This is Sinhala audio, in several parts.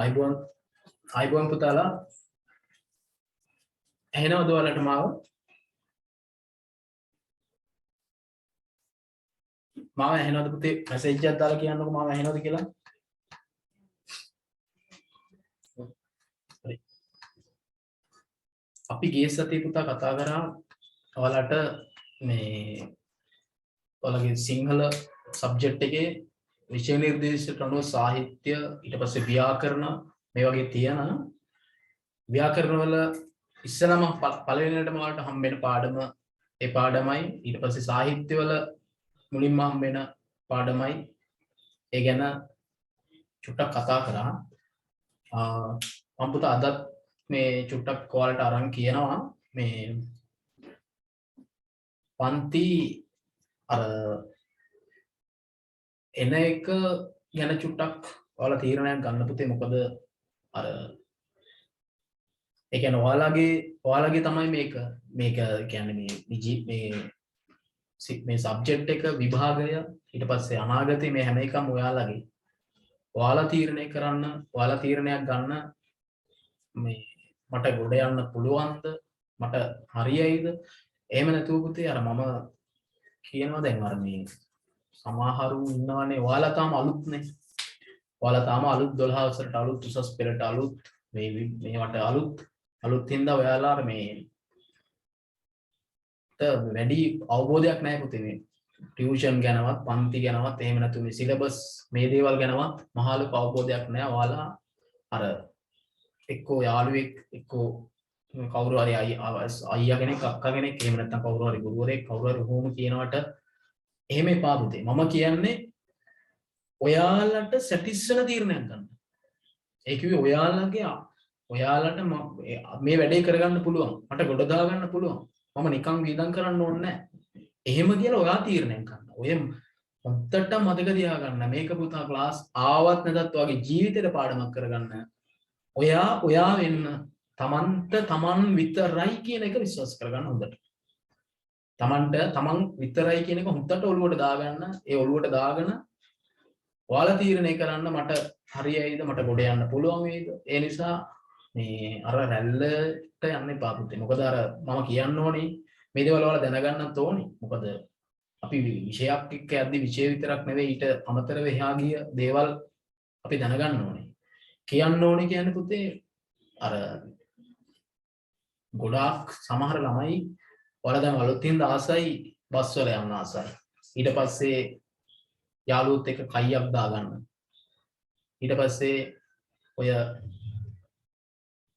අයිබෝන් අයිබෝන් පුතාලා ඇහෙනවද ඔයාලට මාව ඇහෙනවද පුතේ මැසේජ් එකක් දාලා කියන්නකෝ මාව ඇහෙනවද කියලා හරි අපි ගිය සතියේ පුතා කතා කරා ඔයාලට මේ ඔයාලගේ සිංහල සබ්ජෙක්ට් එකේ විෂය නිර්දේශයට අනුව සාහිත්‍ය ඊට පස්සේ ව්‍යාකරණ මේ වගේ තියෙන ව්‍යාකරණ වල ඉස්සලම පළවෙනියටම ඔයාලට හම්බෙන පාඩම ඒ පාඩමයි ඊට පස්සේ සාහිත්‍ය වල මුලින්ම හම්බෙන පාඩමයි ඒ ගැන චුට්ටක් කතා කරා මම පුතා අදත් මේ චුට්ටක් ඔයාලට අරන් කියනවා මේ පන්ති අර එන එක ගැන චුට්ටක් ඔයාලා තීරණයක් ගන්න පුතේ මොකද අර ඒ කියන්නේ ඔයාලගේ තමයි මේක කියන්නේ මේ සබ්ජෙක්ට් එක විභාගය ඊට පස්සේ අනාගතේ මේ හැම එකම ඔයාලා තීරණය කරන්න ඔයාලා තීරණයක් ගන්න මේ මට ගොඩ යන්න පුළුවන්ද මට හරියයිද එහෙම නැතුව පුතේ අර මම කියනවා දැන් අර මේ සමහරු ඉන්නවනේ ඔයාලා තාම අලුත්නේ ඔයාලා තාම අලුත් 12 වසරට අලුත් උසස් පෙළට අලුත් මේවට අලුත් හින්දා ඔයාලා මේ වැඩි අවබෝධයක් නැහැ පුතේ මේ ටියුෂන් ගැනවත් පන්ති ගැනවත් එහෙම නැතු මේ සිලබස් මේ දේවල් ගැනවත් මහා ලොකු අවබෝධයක් නැහැ ඔයාලා අර එක්කෝ යාළුවෙක් එක්කෝ කවුරු හරි අයියා කෙනෙක් අක්කා කෙනෙක් එහෙම නැත්නම් කවුරු හරි ගුරුවරයෙක් කවුරු හරි කොහොම කියනවට එහෙම එපා පුතේ මම කියන්නේ ඔයාලට සැටිස්වෙන තීරණයක් ගන්න. ඒ කිව්වේ ඔයාලට මේ වැඩේ කරගන්න පුළුවන්. මට ගොඩ දා ගන්න පුළුවන්. මම නිකන් වීදම් කරන්න ඕනේ නැහැ. එහෙම කියලා ඔයා තීරණයක් ගන්න. ඔය හොත්තට මතක තියාගන්න. මේක පුතා ක්ලාස් ආවත් නැතත් ඔයාගේ ජීවිතේට පාඩමක් කරගන්න. ඔයා වෙන්න තමන් විතරයි කියන එක විශ්වාස කරගන්න හොඳට. තමන් විතරයි කියන එක හොත්තට ඔළුවට දාගන්න. ඒ ඔළුවට දාගෙන ඔයාලා තීරණය කරන්න මට හරියයිද මට ගොඩ යන්න පුළුවන් වේද ඒ නිසා මේ අර රැල්ලට යන්න එපා පුතේ මොකද අර මම කියන්න ඕනේ මේ දේවල් ඔයාලා දැනගන්නත් ඕනේ මොකද අපි විෂයක් එක්ක යද්දි විෂය විතරක් නෙවෙයි ඊට අමතරව එහා ගිය දේවල් අපි දැනගන්න ඕනේ කියන්න ඕනේ කියන්නේ පුතේ අර ගොඩාක් සමහර ළමයි ඔයාලා දැන් අලුතින් ආසයි බස් වල යන්න ආසයි ඊට පස්සේ යාළුවොත් එක්ක කයියක් දාගන්න ඊට පස්සේ ඔය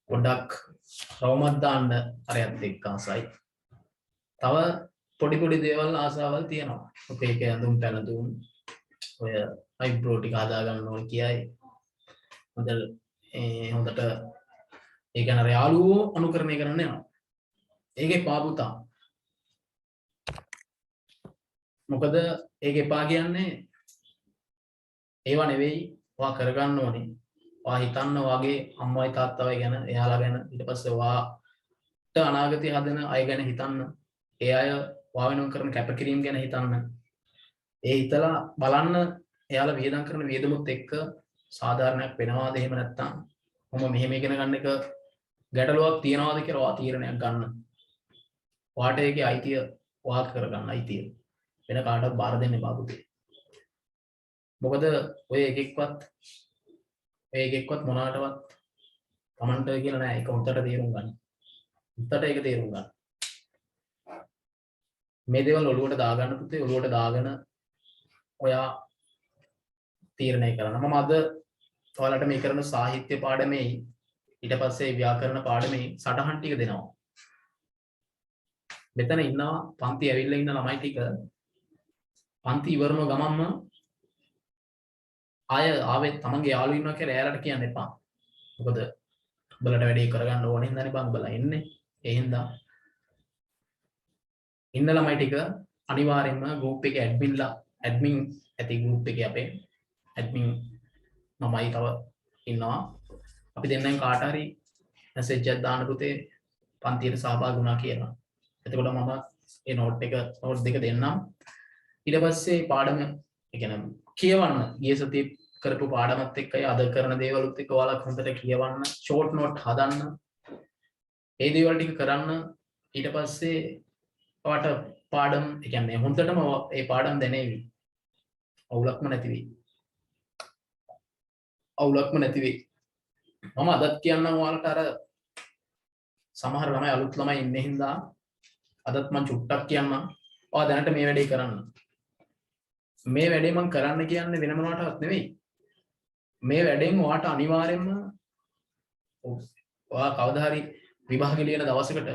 පොඩක් රවුමක් දාන්න අරයත් එක්ක ආසයි තව පොඩි දේවල් ආසාවල් තියෙනවා ඔක එක ඇඳුම් පැළඳුම් ඔය අයිබ්‍රෝ ටික හදාගන්න ඕන කියයි හොඳට ඒ ගැන යාළුවෝ අනුකරණය කරන්න යනවා ඒකේ පාපුතා මොකද ඒක එපා කියන්නේ ඒවා නෙවෙයි ඔයා කරගන්න ඕනේ ඔයා හිතන්න ඔයාගේ අම්මයි තාත්තවයි ගැන එයාලා ගැන ඊට පස්සේ ඔයාට අනාගතේ හදන අය ගැන හිතන්න ඒ අය ඔයා වෙනුවෙන් කරන කැපකිරීම ගැන හිතන්න ඒ හිතලා බලන්න එයාලා වේදම් කරන වේදමුත් එක්ක සාධාරණයක් වෙනවාද එහෙම නැත්නම් මම මෙහෙම ඉගෙන ගන්න එක ගැටලුවක් තියනවාද කියලා ඔයා තීරණයක් ගන්න ඔයාට ඒකේ අයිතිය ඔයා කරගන්න අයිතිය වෙන කාටවත් බාර දෙන්න එපා පුතේ. මොකද ඔය එකෙක්වත් මොනකටවත් Tamanට කියලා නෑ ඒක හොඳට තේරුම් ගන්න. හොඳට ඒක තේරුම් ගන්න. මේ දේවල් ඔළුවට දාගන්න පුතේ ඔළුවට දාගෙන ඔයා තීරණය කරන්න. මම අද ඔයාලට මේ කරන සාහිත්‍ය පාඩමේ ඊට පස්සේ ව්‍යාකරණ පාඩමේ සටහන් ටික දෙනවා. මෙතන ඉන්නවා පන්ති ඇවිල්ලා ඉන්න ළමයි ටික පන්ති ඉවරන ගමන්ම ආවේ තමන්ගේ යාළුවෝ ඉන්නවා කියලා එයාලට කියන්න එපා. මොකද උඹලට වැඩේ කරගන්න ඕනේ හින්දානේ බං උඹලා එන්නේ. ඒ හින්දා ඉන්න ළමයි ටික අනිවාර්යයෙන්ම ගෲප් එකේ ඇඩ්මින් ඇති ගෲප් එකේ අපේ ඇඩ්මින් මමයි තව ඉන්නවා. අපි දෙන්නෙන් කාට හරි මැසේජ් එකක් දාන්න පුතේ පන්තියට සහභාගී වුණා කියලා. එතකොට මම ඒ නෝට් දෙක දෙන්නම්. ඊට පස්සේ පාඩම ඒ කියන්නේ කියවන්න ගිය සතියේ කරපු පාඩමත් එක්කයි අද කරන දේවලුත් එක්ක ඔයාලා හොඳට කියවන්න ෂෝට් නෝට් හදන්න ඒ දේවල් ටික කරන්න ඊට පස්සේ ඔයාට පාඩම් ඒ කියන්නේ හොඳටම ඒ පාඩම් දැනෙවි අවුලක්ම නැති වෙයි අවුලක්ම නැති වෙයි මම අදත් කියන්නම් ඔයාලට අර සමහර ළමයි අලුත් ළමයි ඉන්නේ හින්දා අදත් මම චුට්ටක් කියන්නම් ඔයා දැනට මේ වැඩේ කරන්න මේ වැඩේ මම කරන්න කියන්නේ වෙන මොනකටවත් නෙවෙයි මේ වැඩෙන් ඔයාට අනිවාර්යයෙන්ම ඔයා කවදා හරි විභාග ලියන දවසකට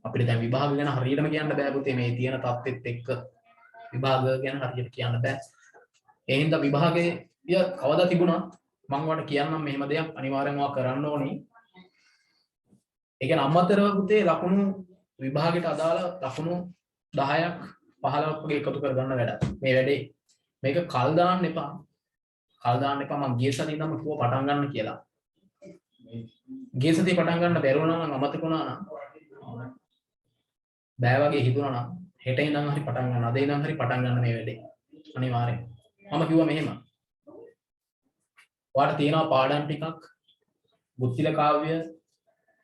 අපිට දැන් විභාග ගැන හරියටම කියන්න බෑ පුතේ මේ තියෙන තත්ත්වෙත් එක්ක විභාග ගැන හරියට කියන්න බෑ ඒ හින්දා විභාගයේ කවදා තිබුණා මම ඔයාලට කියන්නම් මෙහෙම දෙයක් අනිවාර්යෙන්ම ඔයා කරන්න ඕනේ ඒ කියන්නේ අමතරව පුතේ ලකුණු විභාගයට අදාළ ලකුණු 10ක් 15ක් වගේ එකතු කරගන්න වැඩක් මේ වැඩේ මේක කල් දාන්න එපා මම ගිය සතියේ ඉඳන්ම කිව්වා පටන් ගන්න කියලා ගිය සතියේ පටන් ගන්න බැරුව නම් අමතක වුණා නම් බෑ වගේ හිතුණා නම් හෙට ඉඳන් හරි පටන් ගන්න අද ඉඳන් හරි පටන් ගන්න මේ වැඩේ අනිවාර්යෙන් මම කිව්වා මෙහෙම ඔයාලට තියෙනවා පාඩම් ටිකක් බුද්ධිල කාව්‍ය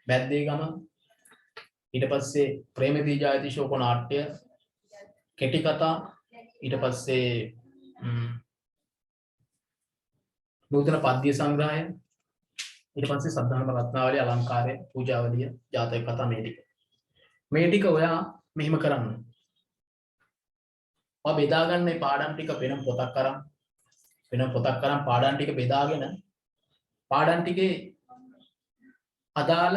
බැද්දේගම ඊට පස්සේ ප්‍රේමදී ජායති ශෝක නාට්‍ය කෙටි කතා ඊට පස්සේ නූතන පද්‍ය සංග්‍රහය ඊට පස්සේ සද්ධර්ම රත්නාවලිය අලංකාරය පූජාවලිය ජාතක කතා මේ ටික ඔයා මෙහෙම කරන්න ඔයා බෙදා ගන්න මේ පාඩම් ටික වෙන පොතක් අරන් පාඩම් ටික බෙදාගෙන පාඩම් ටිකේ අදාළ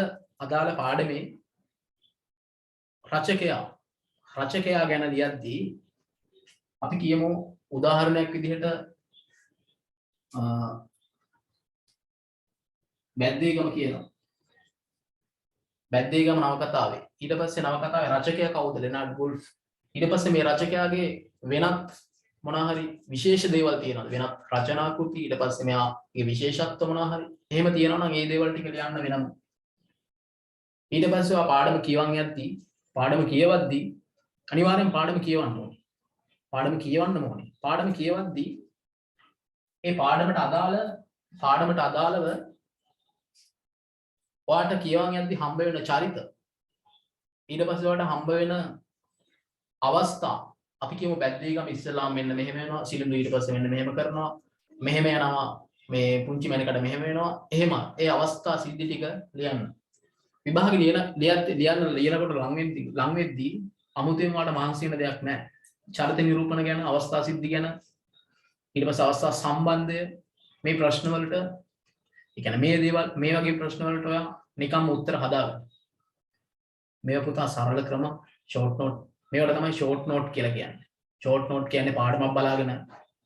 පාඩමේ රචකයා ගැන ලියද්දී අපි කියමු උදාහරණයක් විදිහට බැද්දේගම කියනවා බැද්දේගම නවකතාවේ ඊට පස්සේ නවකතාවේ රචකයා කවුද ලෙනාඩ් වුල්ෆ් ඊට පස්සේ මේ රචකයාගේ වෙනත් මොනවා හරි විශේෂ දේවල් තියෙනවා වෙනත් රචනා කෘති ඊට පස්සේ මෙයාගේ විශේෂත්ව මොනවා හරි එහෙම තියෙනවා නම් ඒ දේවල් ටික ලියන්න වෙනම ඊට පස්සේ ඔයා පාඩම කියවන් යද්දී පාඩම කියවද්දී අනිවාර්යෙන් පාඩම කියවන්න ඕනේ පාඩම කියවද්දී ඒ පාඩමට අදාළව ඔයාට කියවන් යද්දී හම්බ වෙන චරිත ඊට පස්සේ ඔයාට හම්බ වෙන අවස්ථා අපි කියමු බැද්දේගම ඉස්සලාම් මෙන්න මෙහෙම වෙනවා සිලිඳු ඊට පස්සේ මෙන්න මෙහෙම කරනවා මෙහෙම යනවා මේ පුංචි මැණිකට මෙහෙම වෙනවා එහෙම ඒ අවස්ථා සිද්ධි ටික ලියන්න විභාගෙ ලියනකොට ලං වෙද්දී අමුතුවෙන් ඔයාලට මහන්සි වෙන දෙයක් නැහැ චරිත නිරූපණ ගැන අවස්ථා සිද්ධි ගැන ඊට පස්සේ අවස්ථා සම්බන්ධය මේ ප්‍රශ්න වලට ඒ කියන්නේ මේ දේවල් මේ වගේ ප්‍රශ්න වලට ඔයා නිකම්ම උත්තර හදාගන්න මේවා පුතා සරල ක්‍රම ෂෝට් නෝට් මේවට තමයි ෂෝට් නෝට් කියලා කියන්නේ ෂෝට් නෝට් කියන්නේ පාඩමක් බලාගෙන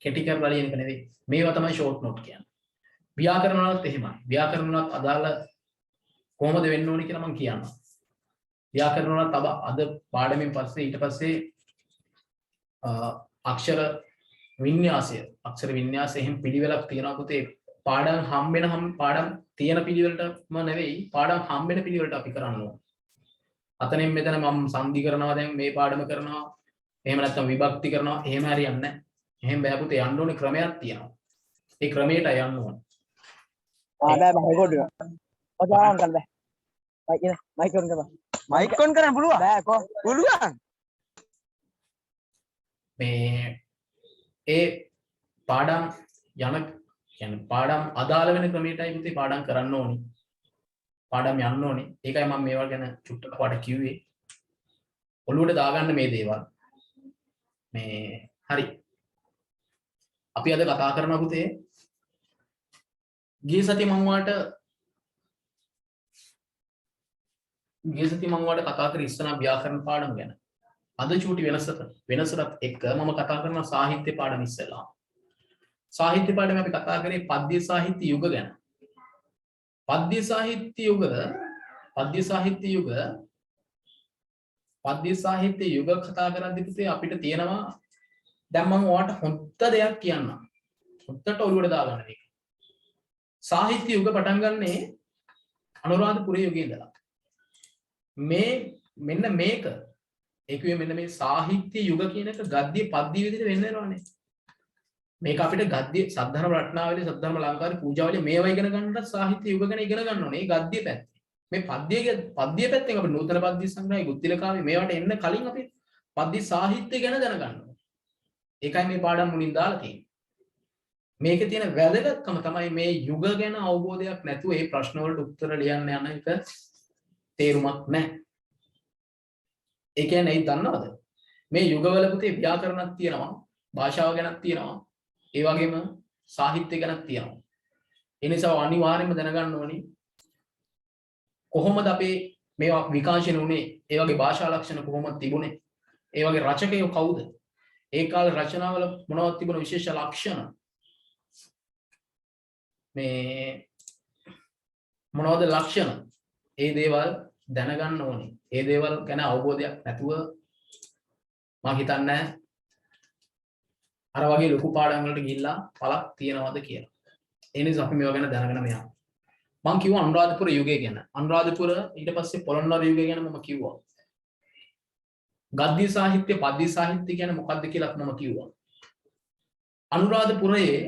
කෙටි කරලා ලියන එක නෙවෙයි මේවා තමයි ෂෝට් නෝට් කියන්නේ ව්‍යාකරණ වලත් එහෙමයි ව්‍යාකරණ වලත් අදාළ කොහොමද වෙන්න ඕනේ කියලා මම කියන්නම් ව්‍යාකරණ වලත් අද පාඩමෙන් පස්සේ ඊට පස්සේ අක්ෂර වින්‍යාසය එහෙම පිළිවෙලක් තියෙනවා පුතේ පාඩම් පාඩම් තියෙන පිළිවෙලටම නෙවෙයි පාඩම් හම්බෙන පිළිවෙලට අපි කරන්න ඕනේ අතනින් මෙතන මම සංදි කරනවා දැන් මේ පාඩම කරනවා එහෙම නැත්නම් විභක්ති කරනවා එහෙම හරියන්නේ නැහැ එහෙම බෑ පුතේ යන්න ඕනේ ක්‍රමයක් තියෙනවා ඒ ක්‍රමයට යන්න ඕනේ බෑ කොඩ ඔයාලා කරන්න බෑ මයික් ඔන් කරන්න පුළුවන් බෑ කො පුළුවන් මේ ඒ පාඩම් කියන්නේ පාඩම් අදාළ වෙන ක්‍රමයටයි පුතේ පාඩම් කරන්න ඕනේ පාඩම් යන්න ඕනේ ඒකයි මම මේවා ගැන චුට්ටක් වට කිව්වේ ඔළුවට දාගන්න මේ දේවල් මේ හරි අපි අද කතා කරනවා පුතේ ගිය සතියේ මම ඔයාලට කතා කරේ ඉස්සනා ව්‍යාකරණ පාඩම ගැන අද චූටි වෙනසට එක්ක මම කතා කරන සාහිත්‍ය පාඩම ඉස්සෙල්ලා සාහිත්‍ය පාඩමේ අපි කතා කරේ පද්‍ය සාහිත්‍ය යුග ගැන පද්‍ය සාහිත්‍ය යුග කතා කරද්දී පුතේ අපිට තියෙනවා දැන් මම ඔයාලට හොඳ දෙයක් කියන්නම් හොඳට ඔළුවට දාගන්න මේක සාහිත්‍ය යුග පටන් ගන්නේ අනුරාධපුර යුගයේ ඉඳලා මෙන්න මේක ඒ කියන්නේ මෙන්න මේ සාහිත්‍ය යුග කියන එක ගද්‍ය පද්‍ය විදිහට වෙන්න වෙනවනේ මේක අපිට ගද්‍ය සද්ධර්ම රත්නාවලිය සද්ධර්ම ලංකාවේ පූජාවලිය මේවා ඉගෙන ගන්නට සාහිත්‍ය යුග ගැන ඉගෙන ගන්න ඕනේ. මේ ගද්‍ය පැත්ත. මේ පද්‍ය පැත්තෙන් අපි නූතන පද්‍ය සංග්‍රහය ගුත්තිල කාව්‍ය මේවට එන්න කලින් අපි පද්‍ය සාහිත්‍ය ගැන දැනගන්න ඕනේ. ඒකයි මේ පාඩම් මුලින් දාලා තියෙන්නේ. මේකේ තියෙන වැදගත්කම තමයි මේ යුග ගැන අවබෝධයක් නැතුව මේ ප්‍රශ්න වලට උත්තර ලියන්න යන එක තේරුමක් නැහැ. ඒ කියන්නේ ඇයි දන්නවද? මේ යුගවල පුතේ ව්‍යාකරණක් තියෙනවා, භාෂාව ගැනක් තියෙනවා, ඒ වගේම සාහිත්‍ය ගැනක් තියෙනවා. ඒ නිසා අනිවාර්යයෙන්ම දැනගන්න ඕනි කොහොමද අපේ මේවා විකාශන වුනේ, ඒ වගේ භාෂා ලක්ෂණ කොහොමද තිබුණේ, ඒ වගේ රචකයෝ කවුද, ඒ කාල රචනාවල මොනවද තිබුණ විශේෂ ලක්ෂණ, මේ මොනවද ලක්ෂණ, ඒ දේවල් දැනගන්න ඕනේ. ඒ දේවල් ගැන අවබෝධයක් නැතුව මම හිතන්නේ අර වගේ ලොකු පාඩම් වලට ගිහිල්ලා පළක් තියනවද කියලා. ඒ නිසා අපි මේවා ගැන දැනගෙන මෙයා. මම කිව්වා අනුරාධපුර යුගය ගැන. අනුරාධපුර ඊට පස්සේ පොළොන්නරු යුගය ගැන මම කිව්වා. ගද්‍ය සාහිත්‍ය, පද්‍ය සාහිත්‍ය කියන්නේ මොකක්ද කියලා මම කිව්වා. අනුරාධපුරයේ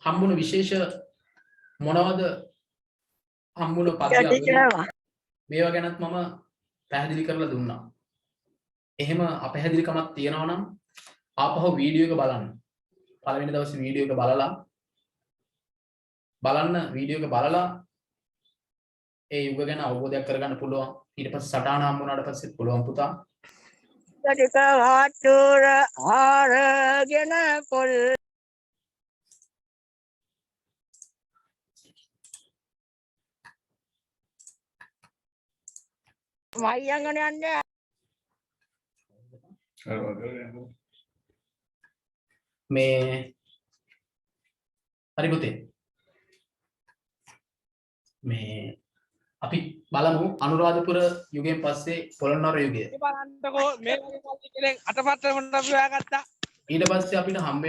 හම්බුන විශේෂ මොනවද හම්බුන පද්‍ය මේවා ගැනත් මම පැහැදිලි කරලා දුන්නා. එහෙම අපැහැදිලිකමක් තියෙනවා නම් ආපහු වීඩියෝ එක බලන්න. පළවෙනි දවසේ වීඩියෝ එක බලන්න වීඩියෝ එක බලලා ඒ යුග ගැන අවබෝධයක් කරගන්න පුළුවන්. ඊට පස්සේ සටහන හම්බ වුණාට පස්සේ පුළුවන් පුතා. ටික හතුර ආරගෙන පොල් මයියංගන යන්නේ මේ හරි පුතේ. මේ අපි බලමු අනුරාධපුර යුගයෙන් පස්සේ පොළොන්නරු යුගය. බලන්නකෝ මේ වගේ කල්ලි කෙනෙක් අටපත්‍ර මොන අපි හොයාගත්තා. ඊට පස්සේ අපිට හම්බ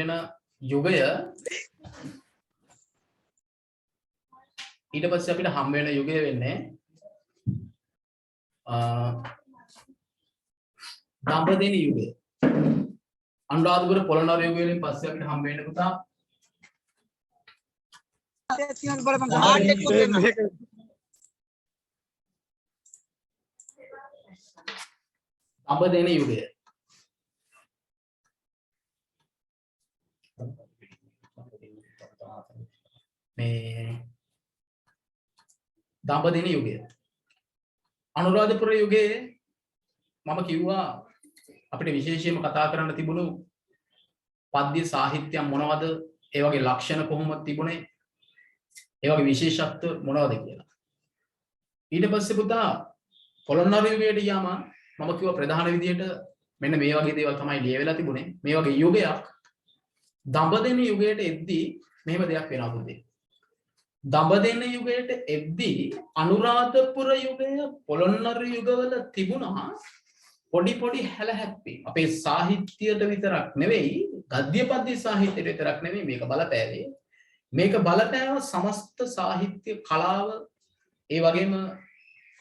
වෙන යුගය වෙන්නේ දඹදෙණි යුගය. අනුරාධපුර පොළොන්නරු යුගය වලින් පස්සේ අපිට හම්බ වෙන්නේ පුතා දඹදෙණි යුගය. මේ දඹදෙණි යුගය. අනුරාධපුර යුගයේ මම කිව්වා අපිට විශේෂයෙන්ම කතා කරන්න තිබුණු පද්‍ය සාහිත්‍ය මොනවද, ඒ වගේ ලක්ෂණ කොහොමද තිබුණේ, ඒ වගේ විශේෂත්ව මොනවද කියලා. ඊට පස්සේ පුතා පොළොන්නරු යුගයට ගියාම මම කිව්වා ප්‍රධාන විදියට මෙන්න මේ වගේ දේවල් තමයි ලියවිලා තිබුණේ. මේ වගේ යුගයක් දඹදෙණි යුගයට එද්දී මෙහෙම දෙයක් වෙනවා පුතේ. දඹදෙණි යුගයට එද්දී අනුරාධපුර යුගය පොළොන්නරු යුගවල තිබුණා පොඩි පොඩි හැලහැප්පීම්. අපේ සාහිත්‍යයට විතරක් නෙවෙයි, ගද්‍ය පද්‍ය සාහිත්‍යයට විතරක් නෙවෙයි මේක බලපෑවේ. මේක බලපෑව සමස්ත සාහිත්‍ය කලාව, ඒ වගේම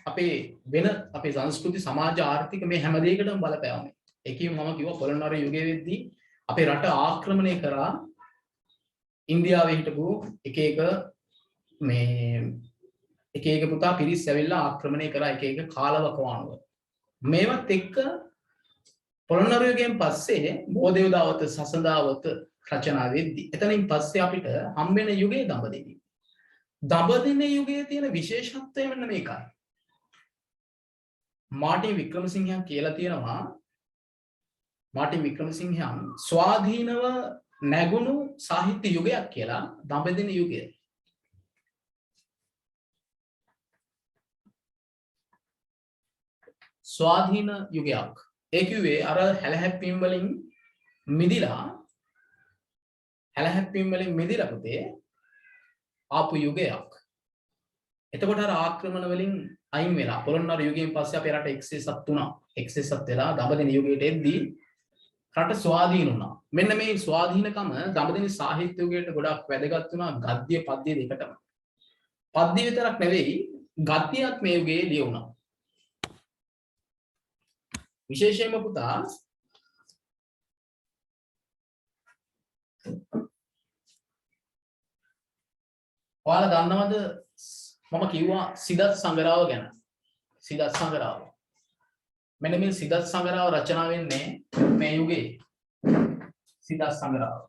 අපේ වෙන අපේ සංස්කෘති සමාජ ආර්ථික මේ හැම දෙයකටම බලපෑවම. ඒකෙන් මම කිව්වා පොළොන්නරු යුගයේ වෙද්දී අපේ රට ආක්‍රමණය කරා ඉන්දියාවේ හිටපු එක එක පුතා පිරිස් ඇවිල්ලා ආක්‍රමණය කරා එක එක කාලවකවානුව. මේවත් එක්ක පොළොන්නරු යුගයෙන් පස්සේ බෝධිවදාවත සසදාවත රචනා වෙද්දී එතනින් පස්සේ අපිට හම්බෙන යුගයේ දඹදෙණි. දඹදෙණි යුගයේ තියෙන විශේෂත්වය මෙන්න මේකයි. මාර්ටින් වික්‍රමසිංහයන් කියලා තියෙනවා, මාර්ටින් වික්‍රමසිංහයන් ස්වාධීනව නැගුණු සාහිත්‍ය යුගයක් කියලා දඹදෙණි යුගය. ස්වාධීන යුගයක්. ඒ කිව්වේ අර හැලහැප්පීම් වලින් මිදිලා පුතේ ආපු යුගයක්. එතකොට අර ආක්‍රමණ වලින් අයින් වෙලා පොළොන්නරු යුගයෙන් පස්සේ අපේ රට එක්සේසත් වුණා. එක්සේසත් වෙලා දඹදෙණි යුගයට එද්දී රට ස්වාධීන වුණා. මෙන්න මේ ස්වාධීනකම දඹදෙණි සාහිත්‍ය යුගයට ගොඩක් වැදගත් වුණා ගද්‍ය පද්‍ය දෙකටම. පද්‍ය විතරක් නෙවෙයි ගද්‍යයක් මේ යුගයේ ලියුණා. විශේෂයෙන්ම පුතා ඔයාලා දන්නවද මම කිව්වා සිදත් සංගරාව ගැන. සිදත් සංගරාව. මෙන්න මේ සිදත් සංගරාව රචනා වෙන්නේ මේ යුගයේ. සිදත් සංගරාව.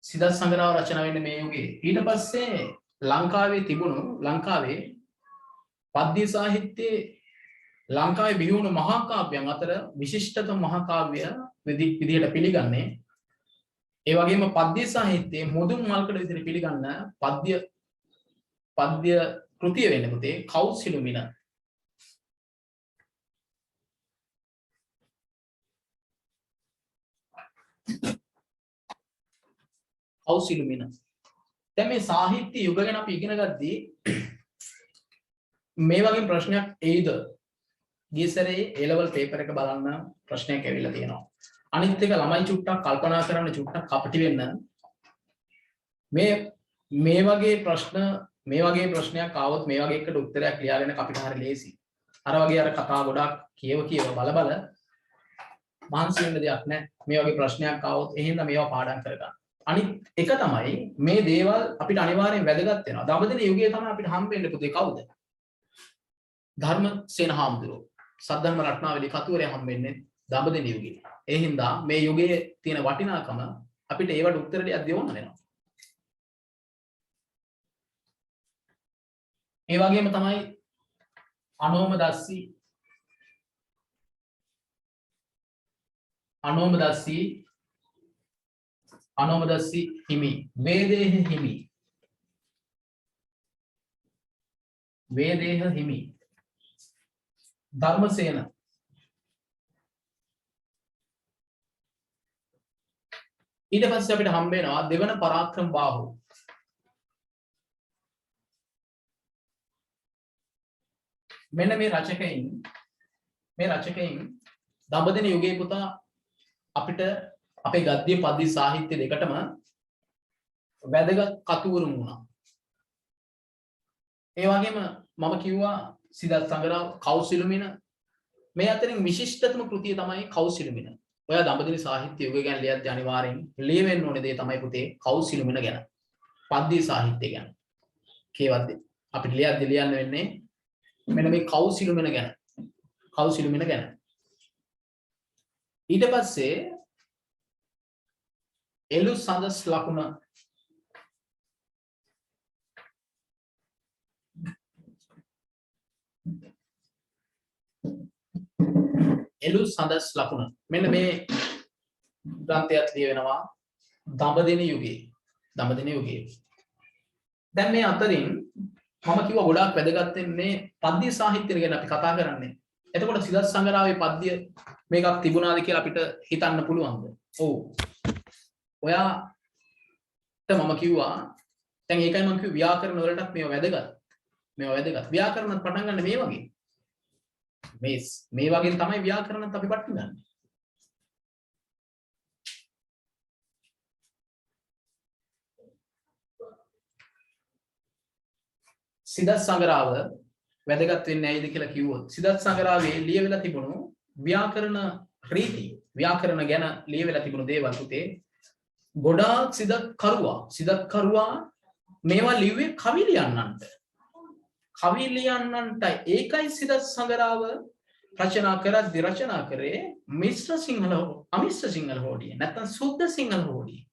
සිදත් සංගරාව රචනා වෙන්නේ මේ යුගයේ. ඊට පස්සේ ලංකාවේ තිබුණු ලංකාවේ පද්‍ය සාහිත්‍යයේ ලංකාවේ බිහි වුණු මහා කාව්‍යයන් අතර විශිෂ්ටතම මහා කාව්‍ය විදිහට පිළිගන්නේ ඒ වගේම පද්‍ය සාහිත්‍යයේ මුදුන් මල්කඩ විදිහට පිළිගන්න පද්‍ය කෘතිය වෙන්නේ පුතේ කෞසිලුමින. කෞසිලුමින. දැන් මේ සාහිත්‍ය යුග ගැන අපි ඉගෙන ගද්දී මේ වගේ ප්‍රශ්නයක් එයිද? ගියසරේ A level paper එක බලන්න ප්‍රශ්නයක් ඇවිල්ලා තියෙනවා. අනිත් එක ළමයි චුට්ටක් කල්පනා කරන්න චුට්ටක් කපටි වෙන්න. මේ වගේ ප්‍රශ්නයක් ආවොත් මේ වගේ එකට උත්තරයක් ලියාගෙන අපිට හරිය ලේසි. අර වගේ අර කතා ගොඩක් කියව බල මහන්සි වෙන්න දෙයක් නැහැ. මේ වගේ ප්‍රශ්නයක් ආවොත් එහෙනම් මේවා පාඩම් කරගන්න. අනිත් එක තමයි මේ දේවල් අපිට අනිවාර්යෙන් වැදගත් වෙනවා. දඹදිව යුගයේ තමයි අපිට හම්බෙන්නේ පුතේ කවුද? ධර්මසේන හාමුදුරුවෝ. සද්ධර්ම රත්නාවලී කතුවරයා හම්බෙන්නේ දඹදිව යුගයේ. ඒ හින්දා මේ යුගයේ තියෙන වටිනාකම අපිට ඒවට උත්තර දෙයක් දෙන්න වෙනවා. ඒ වගේම තමයි අනෝමදස්සී හිමි වේදේහ හිමි ධර්මසේන ඊට පස්සේ අපිට හම්බ වෙනවා දෙවන පරාක්‍රම බාහු. මෙන්න මේ රචකයින් දඹදිව යුගයේ පුතා අපිට අපේ ගද්‍ය පද්‍ය සාහිත්‍ය දෙකටම වැදගත් කතුවරුන් වුණා. ඒ වගේම මම කිව්වා සිදත් සංගරාව කෞසිලුමින මේ අතරින් විශිෂ්ටතම කෘතිය තමයි කෞසිලුමින. ඔයා දඹදිව සාහිත්‍ය යුගය ගැන ලියද්දී අනිවාර්යෙන් ලියවෙන්න ඕනේ දේ තමයි පුතේ කෞසිලුමින ගැන. පද්‍ය සාහිත්‍ය ගැන. කේවද්දී අපිට ලියන්න වෙන්නේ මෙන්න මේ කෞසිලුමින ගැන. ඊට පස්සේ එළු සඳස් ලකුණ මෙන්න මේ ග්‍රන්ථයත් ලියවෙනවා දඹදිව යුගයේ. දැන් මේ අතරින් මම කිව්වා ගොඩාක් වැදගත් වෙන්නේ පද්‍ය සාහිත්‍ය ගැන අපි කතා කරන්නේ. එතකොට සිදත් සංගරාවේ පද්‍ය මේකක් තිබුණාද කියලා අපිට හිතන්න පුළුවන්ද? ඔව්. ඔයාට මම කිව්වා දැන් ඒකයි මම කිව්වේ ව්‍යාකරණ වලටත් මේවා වැදගත්. ව්‍යාකරණත් පටන් ගන්න මේ වගේ. මේ වගේ තමයි ව්‍යාකරණත් අපි පටන් ගන්න. සිදත් සංගරාව වැදගත් වෙන්නේ ඇයිද කියලා කිව්වොත් සිදත් සංගරාවේ ලියවිලා තිබුණු ව්‍යාකරණ රීති ව්‍යාකරණ ගැන ලියවිලා තිබුණු දේවල් පුතේ ගොඩාක් සිදත් කරුවා මේවා ලිව්වේ කවි ලියන්නන්ට ඒකයි සිදත් සංගරාව රචනා කරේ මිශ්‍ර සිංහල අමිශ්‍ර සිංහල හෝඩිය නැත්නම් සුද්ධ සිංහල හෝඩිය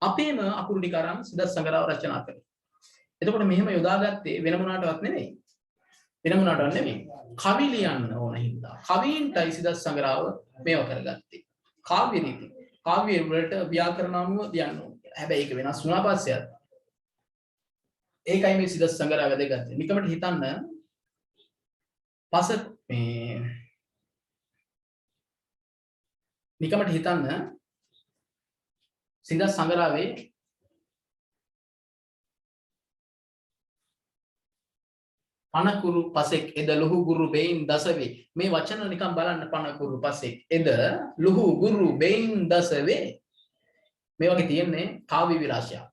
අපේම අකුරු ටික අරන් සිදත් සංගරාව රචනා කරේ. එතකොට මෙහෙම යොදාගත්තේ වෙන මොනකටවත් නෙමෙයි. කවි ලියන්න ඕන හින්දා. කවීන්ටයි සිදත් සංගරාව මේව කරගත්තේ. කාව්‍ය රීති. කාව්‍ය වලට ව්‍යාකරණ අනුව ලියන්න ඕන. හැබැයි ඒක වෙනස් වුණා පස්සේ ඒකයි මේ සිදත් සංගරාව වැදගත්. නිකමට හිතන්න සිදත් සංගරාවේ පනකුරු පසෙක් එද ලුහු ගුරු බෙයින් දසවේ මේ වචන නිකන් බලන්න පනකුරු පසෙක් එද ලුහු ගුරු බෙයින් දසවේ මේ වගේ තියෙන්නේ කාව්‍ය විලාසයක්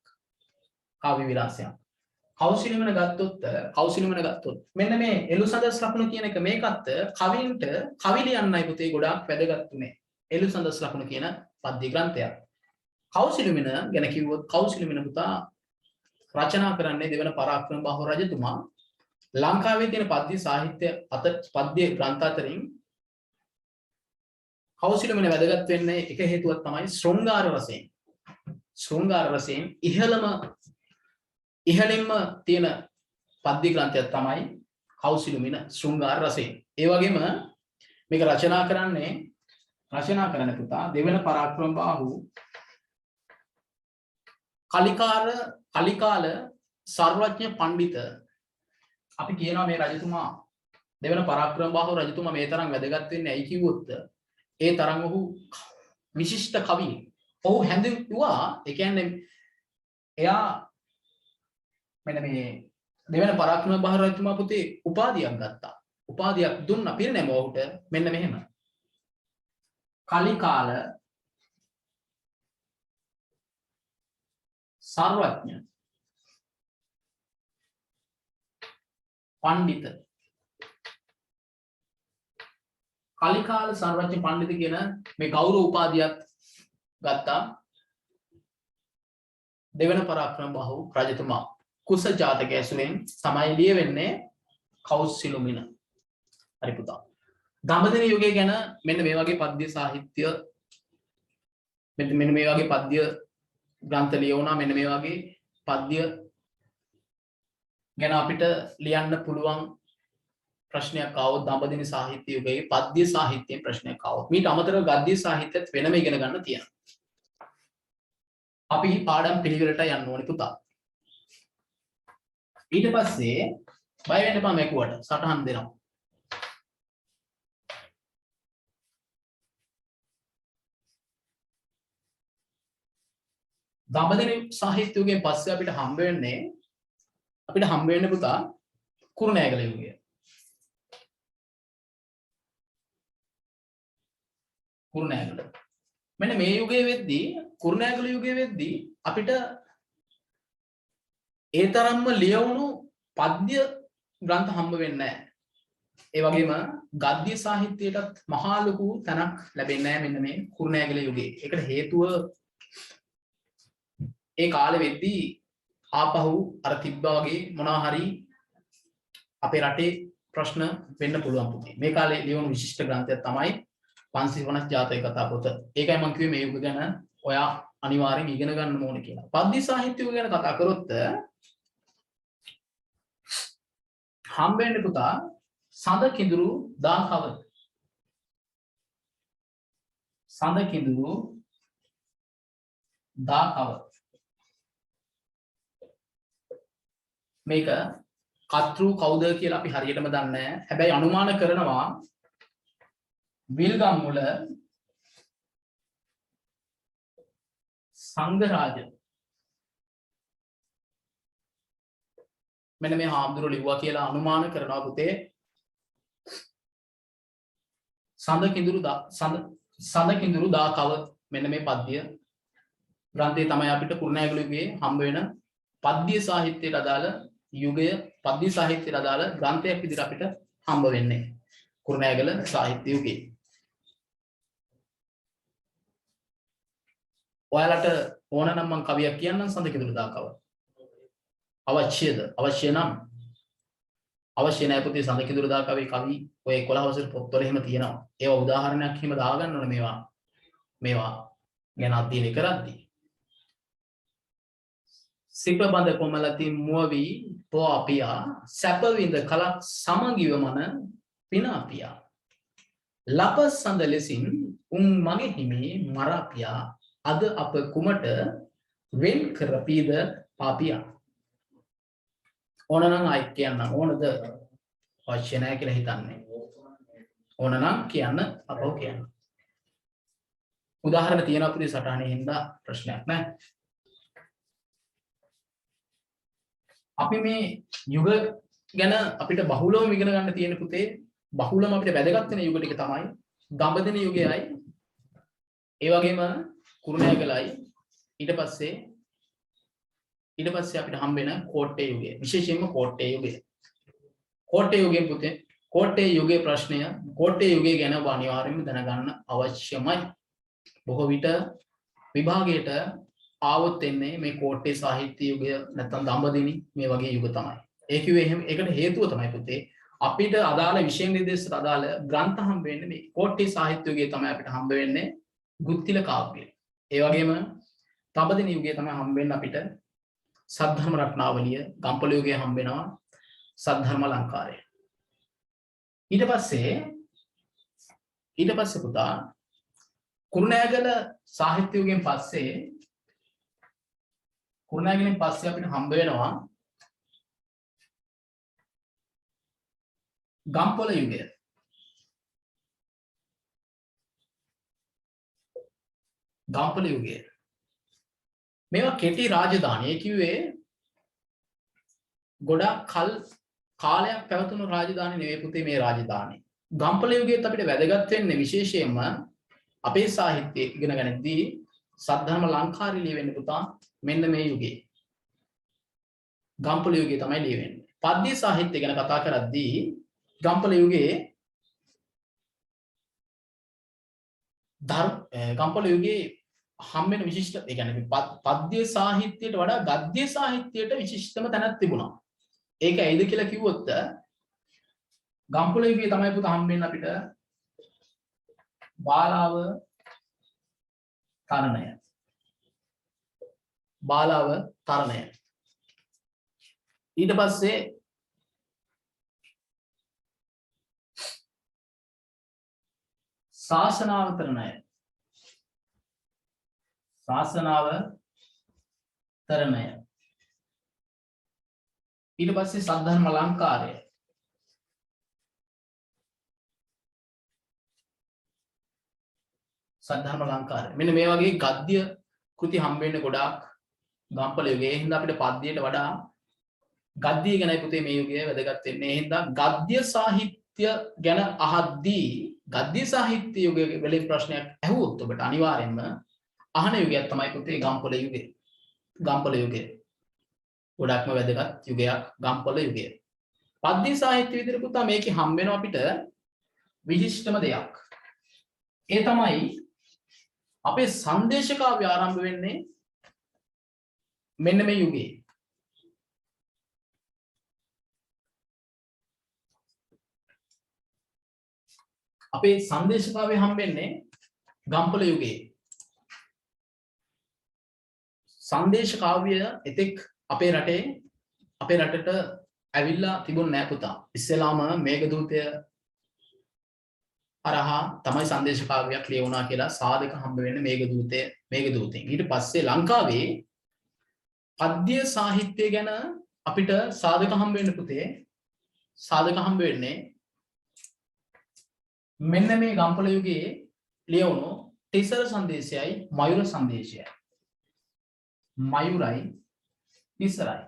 කෞසිලුමින ගත්තොත් මෙන්න මේ එළු සඳස් ලකුණු කියන එක මේකත් කවින්ට කවි ලියන්නයි පුතේ ගොඩාක් වැදගත් උනේ එළු සඳස් ලකුණු කියන පද්‍ය ග්‍රන්ථයක්. කෞසිලුමින ගැන කිව්වොත් කෞසිලුමින පුතා රචනා කරන්නේ දෙවන පරාක්‍රම බාහු රජතුමා ලංකාවේ තියෙන පද්‍ය සාහිත්‍ය පද්‍ය ග්‍රන්ථ අතරින් කෞසිලමනේ වැදගත් වෙන්නේ එක හේතුවක් තමයි ශෘංගාර රසයෙන් ඉහළින්ම තියෙන පද්‍ය ග්‍රන්ථයක් තමයි කෞසිලමින ශෘංගාර රසයෙන්. ඒ වගේම මේක රචනා කරන පුතා දෙවන පරාක්‍රම බාහු කලිකාල සර්වඥ පඬිත අපි කියනවා මේ රජතුමා දෙවන පරාක්‍රම බාහු රජතුමා මේ තරම් වැදගත් වෙන්නේ ඇයි කිව්වොත් ඒ තරම් ඔහු විශිෂ්ට කවි. ඔහු හැඳින්වුවා ඒ කියන්නේ එයා මෙන්න මේ දෙවන පරාක්‍රම බාහු රජතුමා පුතේ උපාධියක් ගත්තා. උපාධියක් දුන්න පිරිනැම ඔහුට මෙන්න මෙහෙම. කලිකාල සර්වඥ පඬිත. කලිකාල සර්වඥ පඬිත කියන මේ ගෞරව උපාධියක් ගත්තා දෙවන පරාක්‍රම බාහු රජතුමා. කුස ජාතක ඇසුරෙන් තමයි ලියවෙන්නේ කෞසිලුමින. හරි පුතා. දඹදිව යුගය ගැන මෙන්න මේ වගේ පද්‍ය සාහිත්‍ය මෙන්න මේ වගේ පද්‍ය ග්‍රන්ථ ලියවුණා. මෙන්න මේ වගේ පද්‍ය ගැන අපිට ලියන්න පුළුවන් ප්‍රශ්නයක් ආවොත් දඹදිව සාහිත්‍ය යුගයේ පද්‍ය සාහිත්‍යයෙන් ප්‍රශ්නයක් ආවොත් මීට අමතරව ගද්‍ය සාහිත්‍යත් වෙනම ඉගෙන ගන්න තියෙනවා. අපි පාඩම් පිළිවෙලට යන්න ඕනේ පුතා. ඊට පස්සේ බය වෙන්න එපා මේකුවට සටහන් දෙනවා. දඹදිව සාහිත්‍ය යුගයෙන් පස්සේ අපිට හම්බ වෙන්නේ පුතා කුරුණෑගල යුගය. කුරුණෑගල. මෙන්න මේ යුගයේ වෙද්දී කුරුණෑගල යුගයේ වෙද්දී අපිට ඒ තරම්ම ලියවුණු පද්‍ය ග්‍රන්ථ හම්බ වෙන්නේ නැහැ. ඒ වගේම ගද්‍ය සාහිත්‍යයටත් මහා ලොකු තැනක් ලැබෙන්නේ නැහැ මෙන්න මේ කුරුණෑගල යුගයේ. ඒකට හේතුව ඒ කාලෙ වෙද්දී ආපහු අර තිබ්බා වගේ මොනවා හරි අපේ රටේ ප්‍රශ්න වෙන්න පුළුවන් පුතේ. මේ කාලේ ලියවුණු විශිෂ්ට ග්‍රන්ථයක් තමයි 550 ජාතක කතා පොත. ඒකයි මම කිව්වේ මේ යුග ගැන ඔයා අනිවාර්යෙන් ඉගෙන ගන්න ඕනේ කියලා. පද්‍ය සාහිත්‍ය ගැන කතා කරොත් හම්බෙන්නේ පුතා සඳ කිඳුරු දා කව. සඳ කිඳුරු දා කව. මේක කතෘ කවුද කියලා අපි හරියටම දන්නේ නැහැ. හැබැයි අනුමාන කරනවා විල්ගම්මුල සංඝරාජ. මෙන්න මේ හාමුදුරුවෝ ලිව්වා කියලා අනුමාන කරනවා පුතේ. සඳ කිඳුරු දා කව මෙන්න මේ පද්‍ය ග්‍රන්ථය තමයි අපිට කුරුණෑගල යුගයේ හම්බ වෙන පද්‍ය සාහිත්‍යයට අදාළ යුගය පද්‍ය සාහිත්‍යයට අදාළ ග්‍රන්ථයක් විදිහට අපිට හම්බ වෙන්නේ කුරුණෑගල සාහිත්‍ය යුගයේ. ඔයාලට ඕන නම් මම කවියක් කියන්නම් සඳ කිඳුරු දා කව. අවශ්‍යද? අවශ්‍ය නම් අවශ්‍ය නැහැ පුතේ. සඳ කිඳුරු දා කවේ කවි ඔය 11 වසර පොත්වල එහෙම තියෙනවා. ඒවා උදාහරණයක් හිම දාගන්න ඕනේ මේවා ගැන අධ්‍යයනය කරද්දී. සිප බඳ කොමලති මුවවි පොාපියා සැප විඳ කලක් සමගිව මන පිනාපියා ලප සඳ ලෙසින් උන් මගේ හිමේ මරාපියා අද අප කුමට වෙන් කරපීද පාපියා. ඕන නම් අය කියන්න ඕනද? අවශ්‍ය නැහැ කියලා හිතන්නේ. ඕන නම් කියන්න අපව කියන්න. උදාහරණ තියෙනවා පුතේ සටහනේ හින්දා ප්‍රශ්නයක් නැහැ. අපි මේ යුග ගැන අපිට බහුලවම ඉගෙන ගන්න තියෙන පුතේ බහුලම අපිට වැදගත් වෙන යුග ටික තමයි දඹදිව යුගයයි ඒ වගේම කුරුණෑගලයි ඊට පස්සේ අපිට හම්බ වෙන කෝට්ටේ යුගය. විශේෂයෙන්ම කෝට්ටේ යුගය. කෝට්ටේ යුගයෙන් පුතේ කෝට්ටේ යුගයේ ප්‍රශ්නය කෝට්ටේ යුගය ගැන අනිවාර්යයෙන්ම දැනගන්න අවශ්‍යමයි. බොහෝ විට විභාගයට ආවොත් එන්නේ මේ කෝට්ටේ සාහිත්‍ය යුගය නැත්නම් දඹදිනි මේ වගේ යුග තමයි. ඒ කිව්වේ එහෙම ඒකට හේතුව තමයි පුතේ අපිට අදාළ විෂය නිර්දේශයට අදාළ ග්‍රන්ථ හම්බ වෙන්නේ මේ කෝට්ටේ සාහිත්‍ය යුගයේ තමයි අපිට හම්බ වෙන්නේ ගුත්තිල කාව්‍ය. ඒ වගේම දඹදිනි යුගයේ තමයි හම්බ වෙන්නේ අපිට සද්ධර්ම රත්නාවලිය, ගම්පොළ යුගයේ හම්බ වෙනවා සද්ධර්ම අලංකාරය. ඊට පස්සේ පුතා කුරුණෑගල සාහිත්‍ය යුගයෙන් පස්සේ කුරුණෑගලෙන් පස්සේ අපිට හම්බ වෙනවා ගම්පොළ යුගය. ගම්පොළ යුගය. මේවා කෙටි රාජධානි. ඒ කිව්වේ ගොඩක් කාලයක් පැවතුණු රාජධානි නෙවෙයි පුතේ මේ රාජධානි. ගම්පොළ යුගයේත් අපිට වැදගත් වෙන්නේ විශේෂයෙන්ම අපේ සාහිත්‍ය ඉගෙන ගන්නදී සද්ධර්ම ලංකාරී ලියවෙන්නේ පුතා මෙන්න මේ යුගයේ. ගම්පොළ යුගයේ තමයි ලියවෙන්නේ. පද්‍ය සාහිත්‍ය ගැන කතා කරද්දී ගම්පොළ යුගයේ ගම්පොළ යුගයේ හම් වෙන විශිෂ්ට ඒ කියන්නේ පද්‍ය සාහිත්‍යයට වඩා ගද්‍ය සාහිත්‍යයට විශිෂ්ටම තැනක් තිබුණා. ඒක ඇයිද කියලා කිව්වොත් ගම්පොළ යුගයේ තමයි පුතා හම් වෙන්නේ අපිට බාලාව තරණය. බාලාව තරණය. ඊට පස්සේ ශාසනාවතරණය. ශාසනාවතරණය. ඊට පස්සේ සද්ධර්ම අලංකාරය. සද්ධර්ම අලංකාරය. මෙන්න මේ වගේ ගද්‍ය කෘති හම්බ වෙන්නේ ගොඩාක් ගම්පොළ යුගයේ. ඒ හින්දා අපිට පද්‍යයට වඩා ගද්‍ය ගැනයි පුතේ මේ යුගයේ වැදගත් වෙන්නේ. ඒ හින්දා ගද්‍ය සාහිත්‍ය ගැන අහද්දී ගද්‍ය සාහිත්‍ය යුගයේ වලින් ප්‍රශ්නයක් ඇහුවොත් ඔබට අනිවාර්යෙන්ම අහන යුගයක් තමයි පුතේ ගම්පොළ යුගය. ගම්පොළ යුගය. ගොඩක්ම වැදගත් යුගයක් ගම්පොළ යුගය. පද්‍ය සාහිත්‍ය විදිහට පුතා මේකේ හම්බ වෙනවා අපිට විශිෂ්ටම දෙයක්. ඒ තමයි අපේ සංදේශ කාව්‍ය ආරම්භ වෙන්නේ මෙන්න මේ යුගයේ. අපේ සංදේශ කාව්‍ය හම්බෙන්නේ ගම්පොළ යුගයේ. සංදේශ කාව්‍ය එතෙක් අපේ රටට ඇවිල්ලා තිබුණ නෑ පුතා. ඉස්සෙල්ලාම මේඝදූතය හරහා තමයි සංදේශ කාව්‍යයක් ලියවුණා කියලා සාධක හම්බ වෙන්නේ මේඝදූතෙන්. ඊට පස්සේ ලංකාවේ පද්‍ය සාහිත්‍ය ගැන අපිට සාධක හම්බ වෙන්න පුතේ. සාධක හම්බ වෙන්නේ මෙන්න මේ ගම්පොළ යුගයේ ලියවුණු තිසර සංදේශයයි මයුර සංදේශයයි. මයුරයි තිසරයි.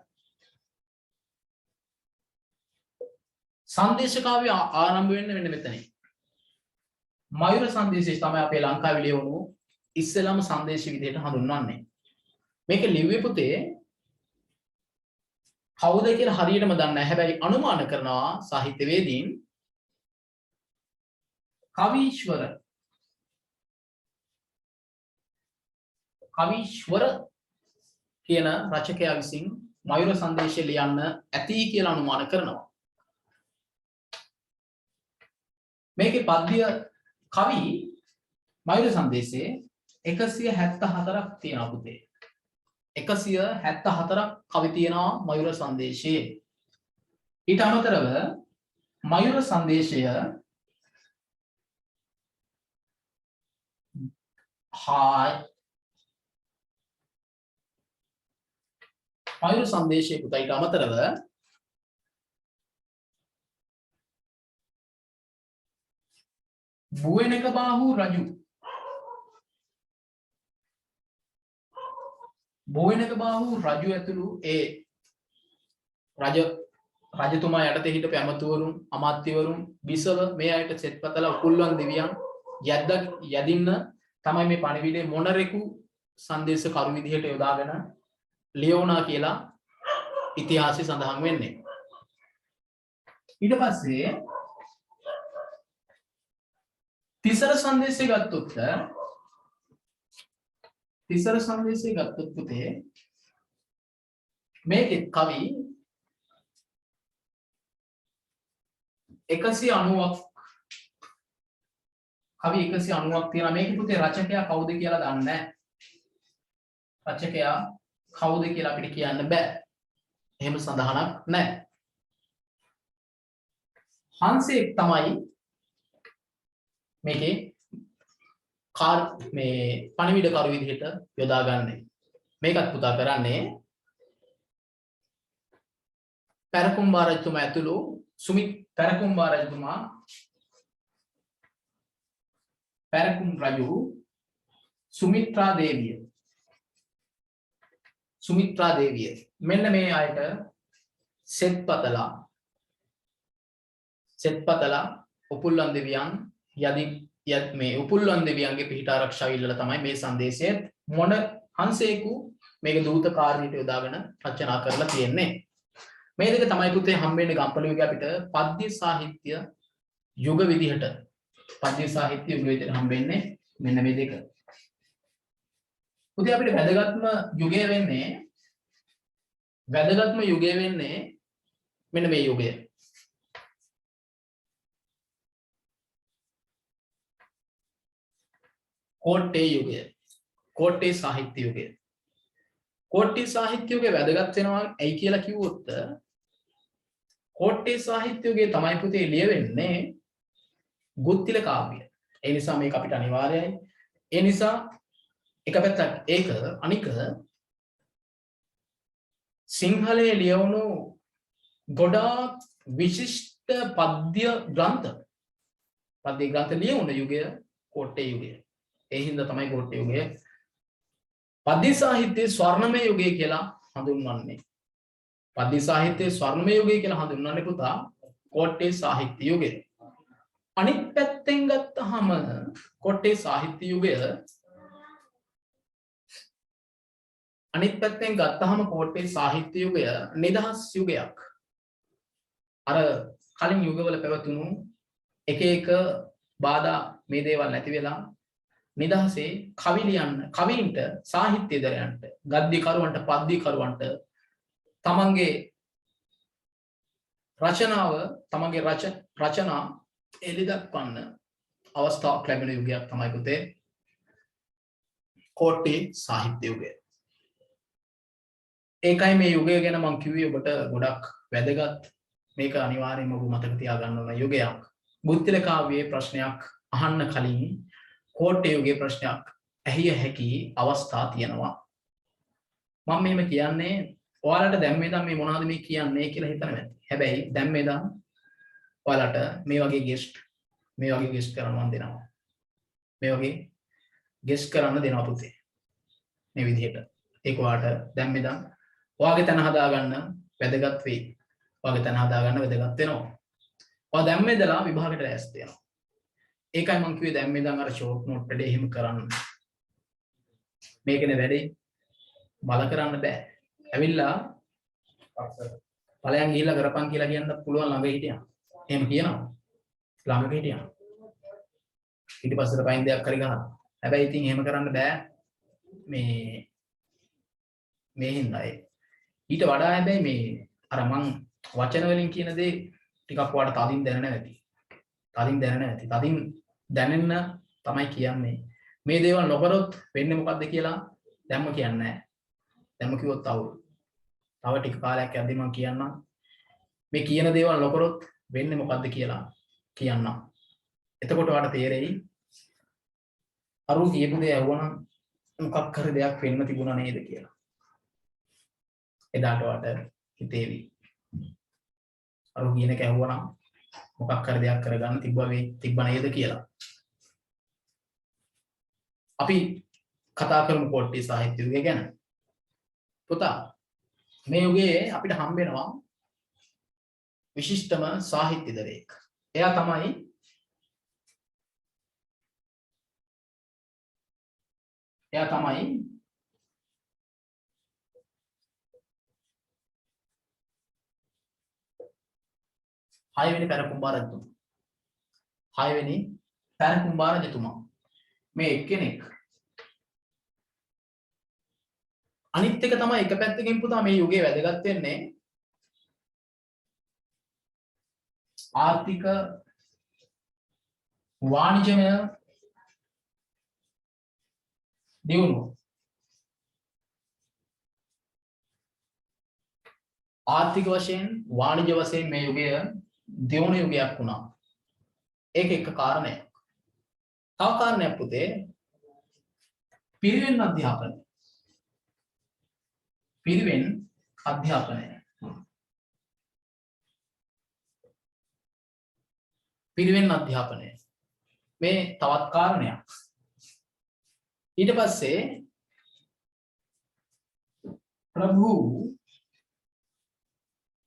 සංදේශ කාව්‍ය ආරම්භ වෙන්නේ මෙන්න මෙතනින්. මයුර සංදේශය තමයි අපේ ලංකාවේ ලියවුණු ඉස්සෙල්ලාම සංදේශ විදිහට හඳුන්වන්නේ. මේක ලිව්වේ පුතේ කවුද කියලා හරියටම දන්නේ නැහැ. හැබැයි අනුමාන කරනවා සාහිත්‍යවේදීන් කවීශ්වර කියන රචකයා විසින් මයුර සංදේශය ලියන්න ඇති කියලා අනුමාන කරනවා. මේකේ පද්‍ය කවි මයුර සංදේශයේ 174ක් තියෙනවා පුතේ. 174ක් කවි තියෙනවා මයුර සංදේශයේ. ඊට අමතරව මයුර සංදේශය මයුර සංදේශයේ පුතා ඊට අමතරව බුවෙනක බාහු රජු ඇතුළු ඒ රජතුමා යටතේ හිටපු ඇමතිවරුන් අමාත්‍යවරුන් බිසව මේ අයට සෙත්පතලා උකුල්වන් දෙවියන් යදින්න තමයි මේ පණිවිඩේ මොනරෙකු සංදේශ කරු විදිහට යොදාගෙන ලියවුණා කියලා ඉතිහාසයේ සඳහන් වෙන්නේ. ඊට පස්සේ තිසර සංදේශය ගත්තොත් තිසර සංදේශය ගත්තොත් පුතේ මේකේ කවි 190ක් කවි 190ක් තියෙනවා. මේකේ පුතේ රචකයා කවුද කියලා දන්නේ නැහැ. රචකයා කවුද කියලා අපිට කියන්න බෑ. එහෙම සඳහනක් නැහැ. හංසෙක් තමයි මේකේ මේ පණිවිඩ කරු විදිහට යොදාගන්නේ. මේකත් පුතා කරන්නේ පැරකුම්බා රජතුමා ඇතුළු සුමිත් පැරකුම්බා රජතුමා පැරකුම් රජු සුමිත්‍රා දේවිය මෙන්න මේ අයට සෙත්පතලා උපුල්වන් දෙවියන් මේ උපුල්වන් දෙවියන්ගේ පිහිට ආරක්ෂාව ඉල්ලලා තමයි මේ සංදේශය මොන හංසේකු මේක දූතකාරණයට යොදාගෙන රචනා කරලා තියෙන්නේ. මේ දෙක තමයි පුතේ හම්බෙන්නේ ගම්පල යුගයේ අපිට පද්‍ය සාහිත්‍ය යුග විදිහට හම්බෙන්නේ මෙන්න මේ දෙක. පුතේ අපිට වැදගත්ම යුගය වෙන්නේ මෙන්න මේ යුගය. කෝට්ටේ සාහිත්‍ය යුගය. කෝට්ටේ සාහිත්‍ය යුගය වැදගත් වෙනවා ඇයි කියලා කිව්වොත් කෝට්ටේ සාහිත්‍ය යුගයේ තමයි පුතේ ලියවෙන්නේ ගුත්තිල කාව්‍ය. ඒ නිසා මේක අපිට අනිවාර්යයි. ඒ නිසා එක පැත්තක් ඒක අනික සිංහලයේ ලියවුණු ගොඩාක් විශිෂ්ට පද්‍ය ග්‍රන්ථ ලියවුණ යුගය කෝට්ටේ යුගය. ඒ හින්දා තමයි කෝට්ටේ යුගය පද්‍ය සාහිත්‍යයේ ස්වර්ණමය යුගය කියලා හඳුන්වන්නේ. පද්‍ය සාහිත්‍යයේ ස්වර්ණමය යුගය කියලා හඳුන්වන්නේ පුතා කෝට්ටේ සාහිත්‍ය යුගය. අනිත් පැත්තෙන් ගත්තහම කෝට්ටේ සාහිත්‍ය යුගය නිදහස් යුගයක්. අර කලින් යුගවල පැවතුණු එක එක බාධා මේ දේවල් නැති වෙලා නිදහසේ කවීන්ට සාහිත්‍යදරයන්ට ගද්‍යකරුවන්ට පද්‍යකරුවන්ට තමන්ගේ රචනා එළිදක්වන්න අවස්ථාවක් ලැබෙන යුගයක් තමයි පුතේ කෝට්ටේ සාහිත්‍ය යුගය. ඒකයි මේ යුගය ගැන මම කිව්වේ ඔබට ගොඩක් වැදගත්. මේක අනිවාර්යයෙන්ම ඔබ මතක තියාගන්න ඕන යුගයක්. බුද්ධිල කාව්‍යයේ ප්‍රශ්නයක් අහන්න කලින් කෝට්ටේ යුගයේ ප්‍රශ්නයක් ඇහිය හැකි අවස්ථා තියෙනවා. මම මෙහෙම කියන්නේ ඔයාලට දැන් මේ මේ මොනවද මේ කියන්නේ කියලා හිතන්න නැති. හැබැයි දැන් මේ ඔයාලට මේ වගේ ගෙස්ට් කරනවා දෙනවා. මේ වගේ ගෙස්ට් කරන්න දෙනවා පුතේ. මේ විදිහට. ඒක ඔයාලට දැන් මේ ඔයාගේ තන හදාගන්න වැදගත් වෙයි. ඔයාගේ තන හදාගන්න වැදගත් වෙනවා. ඔයා දැන් මේ දලා විභාගයට ලෑස්ති වෙනවා. ඒකයි මම කිව්වේ දැන් මේ අර ෂෝට් නෝට් වැඩේ එහෙම කරන්න. මේකනේ වැඩේ. බල කරන්න බෑ. ඇවිල්ලා ඵලයන් ගිහිල්ලා කරපන් කියලා කියන්න පුළුවන් ළඟ හිටියා. එහෙම කියනවා. ළඟක හිටියා. ඊට පස්සේ පයින් දෙයක් කරි ගහනවා. හැබැයි ඉතින් එහෙම කරන්න බෑ. මේ හින්දා ඊට වඩා හැබැයි මේ අර මං වචන වලින් කියන දේ ටිකක් ඔයාලට තදින් දැනෙන්න ඇති. තදින් දැනෙන්න තමයි කියන්නේ. මේ දේවල් නොකරොත් වෙන්නේ මොකද්ද කියලා දැම්ම කියන්නේ නැහැ. දැම්ම කිව්වොත් තව ටික කාලයක් යද්දි මම කියන්නම්. මේ කියන දේවල් නොකරොත් වෙන්නේ මොකද්ද කියලා කියන්නම්. එතකොට ඔයාලට තේරෙයි අරු කියපු දේ ඇහුවනම් මොකක් හරි දෙයක් වෙන්න තිබුණා නේද කියලා. එදාට ඔයාලට හිතේවි. අරු කියන එක ඇහුවනම් මොකක් හරි දෙයක් කරගන්න තිබ්බ නේද කියලා. අපි කතා කරමු කෝට්ටේ සාහිත්‍ය යුගය ගැන. පුතා මේ යුගයේ අපිට හම්බ වෙනවා විශිෂ්ටම සාහිත්‍යදරයෙක්. එයා තමයි හයවෙනි පැරකුම්බා රජතුමා. මේ එක්කෙනෙක් අනිත් එක තමයි එක පැත්තකින් පුතා මේ යුගයේ වැදගත් වෙන්නේ ආර්ථික වාණිජමය දියුණුව. ආර්ථික වශයෙන් වාණිජ වශයෙන් මේ යුගය දියුණු යුගයක් වුණා. ඒක එක කාරණයක්. තව කාරණයක් පුතේ පිරිවෙන් අධ්‍යාපනය. පිරිවෙන් අධ්‍යාපනය. පිරිවෙන් අධ්‍යාපනය. මේ තවත් කාරණයක්. ඊට පස්සේ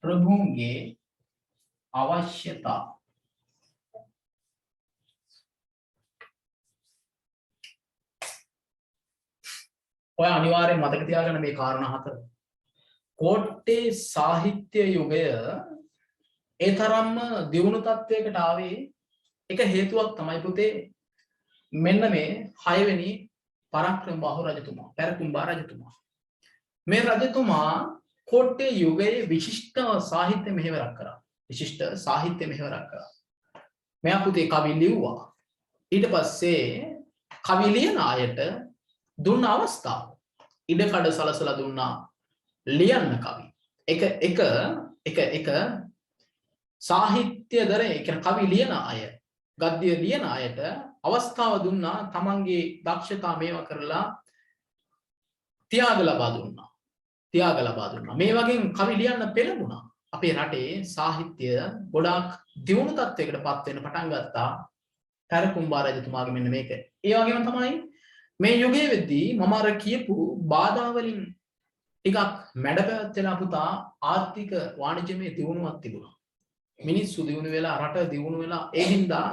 ප්‍රභූන්ගේ අවශ්‍යතා. ඔය අනිවාර්යෙන් මතක තියාගන්න මේ කාරණා හතර. කෝට්ටේ සාහිත්‍ය යුගය ඒ තරම්ම දියුණු තත්වයකට ආවේ එක හේතුවක් තමයි පුතේ මෙන්න මේ 6 වෙනි පරාක්‍රමබාහු රජතුමා, පැරකුම්බා රජතුමා. මේ රජතුමා කෝට්ටේ යුගයේ විශිෂ්ට සාහිත්‍ය මෙහෙවරක් කරා. විශිෂ්ට සාහිත්‍ය මෙහෙවරක් කරා. මෙයා පුතේ කවි ලිව්වා. ඊට පස්සේ කවි ලියන අයට දුන්න අවස්ථාව ඉඩකඩ සලසලා දුන්නා ලියන්න කවි. එක සාහිත්‍ය දරේ කියන්නේ කවි ලියන අය, ගද්‍ය ලියන අයට අවස්ථාව දුන්නා තමන්ගේ දක්ෂතා මේවා කරලා තියාග ලබා දුන්නා. මේ වගේ කවි ලියන්න පෙළඹුණා. අපේ රටේ සාහිත්‍ය ගොඩාක් දියුණු තත්වයකට පත් වෙන්න පටන් ගත්තා. පැරකුම්බා රජතුමාගේ මෙන්න මේක. ඒ වගේම තමයි මේ යුගයේ වෙද්දී මම අර කියපු බාධා වලින් ටිකක් මැඩපැවැත්වෙලා පුතා ආර්ථික වාණිජමය දියුණුවක් තිබුණා. මිනිස්සු දියුණු වෙලා රට දියුණු වෙලා ඒ හින්දා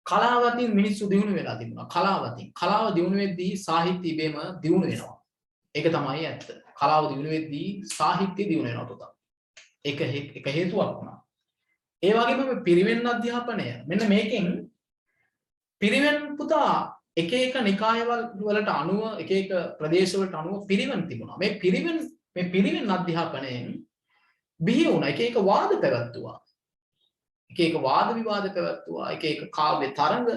කලාවතින් මිනිස්සු දියුණු වෙලා තිබුණා. කලාව දියුණු වෙද්දී සාහිත්‍ය ඉබේම දියුණු වෙනවා. ඒක තමයි ඇත්ත. කලාව දියුණු වෙද්දී සාහිත්‍ය දියුණු වෙනවා පුතා. ඒක එක හේතුවක් වුණා. ඒ වගේම මේ පිරිවෙන් අධ්‍යාපනය මෙන්න මේකෙන් පිරිවෙන් පුතා එක නිකායවල වලට අනුව එක ප්‍රදේශ වලට අනුව පිරිවෙන් තිබුණා. මේ පිරිවෙන් අධ්‍යාපනයෙන් බිහි වුණා එක වාද පැවැත්තුවා. එක වාද විවාද පැවැත්තුවා. එක කාව්‍ය තරඟ,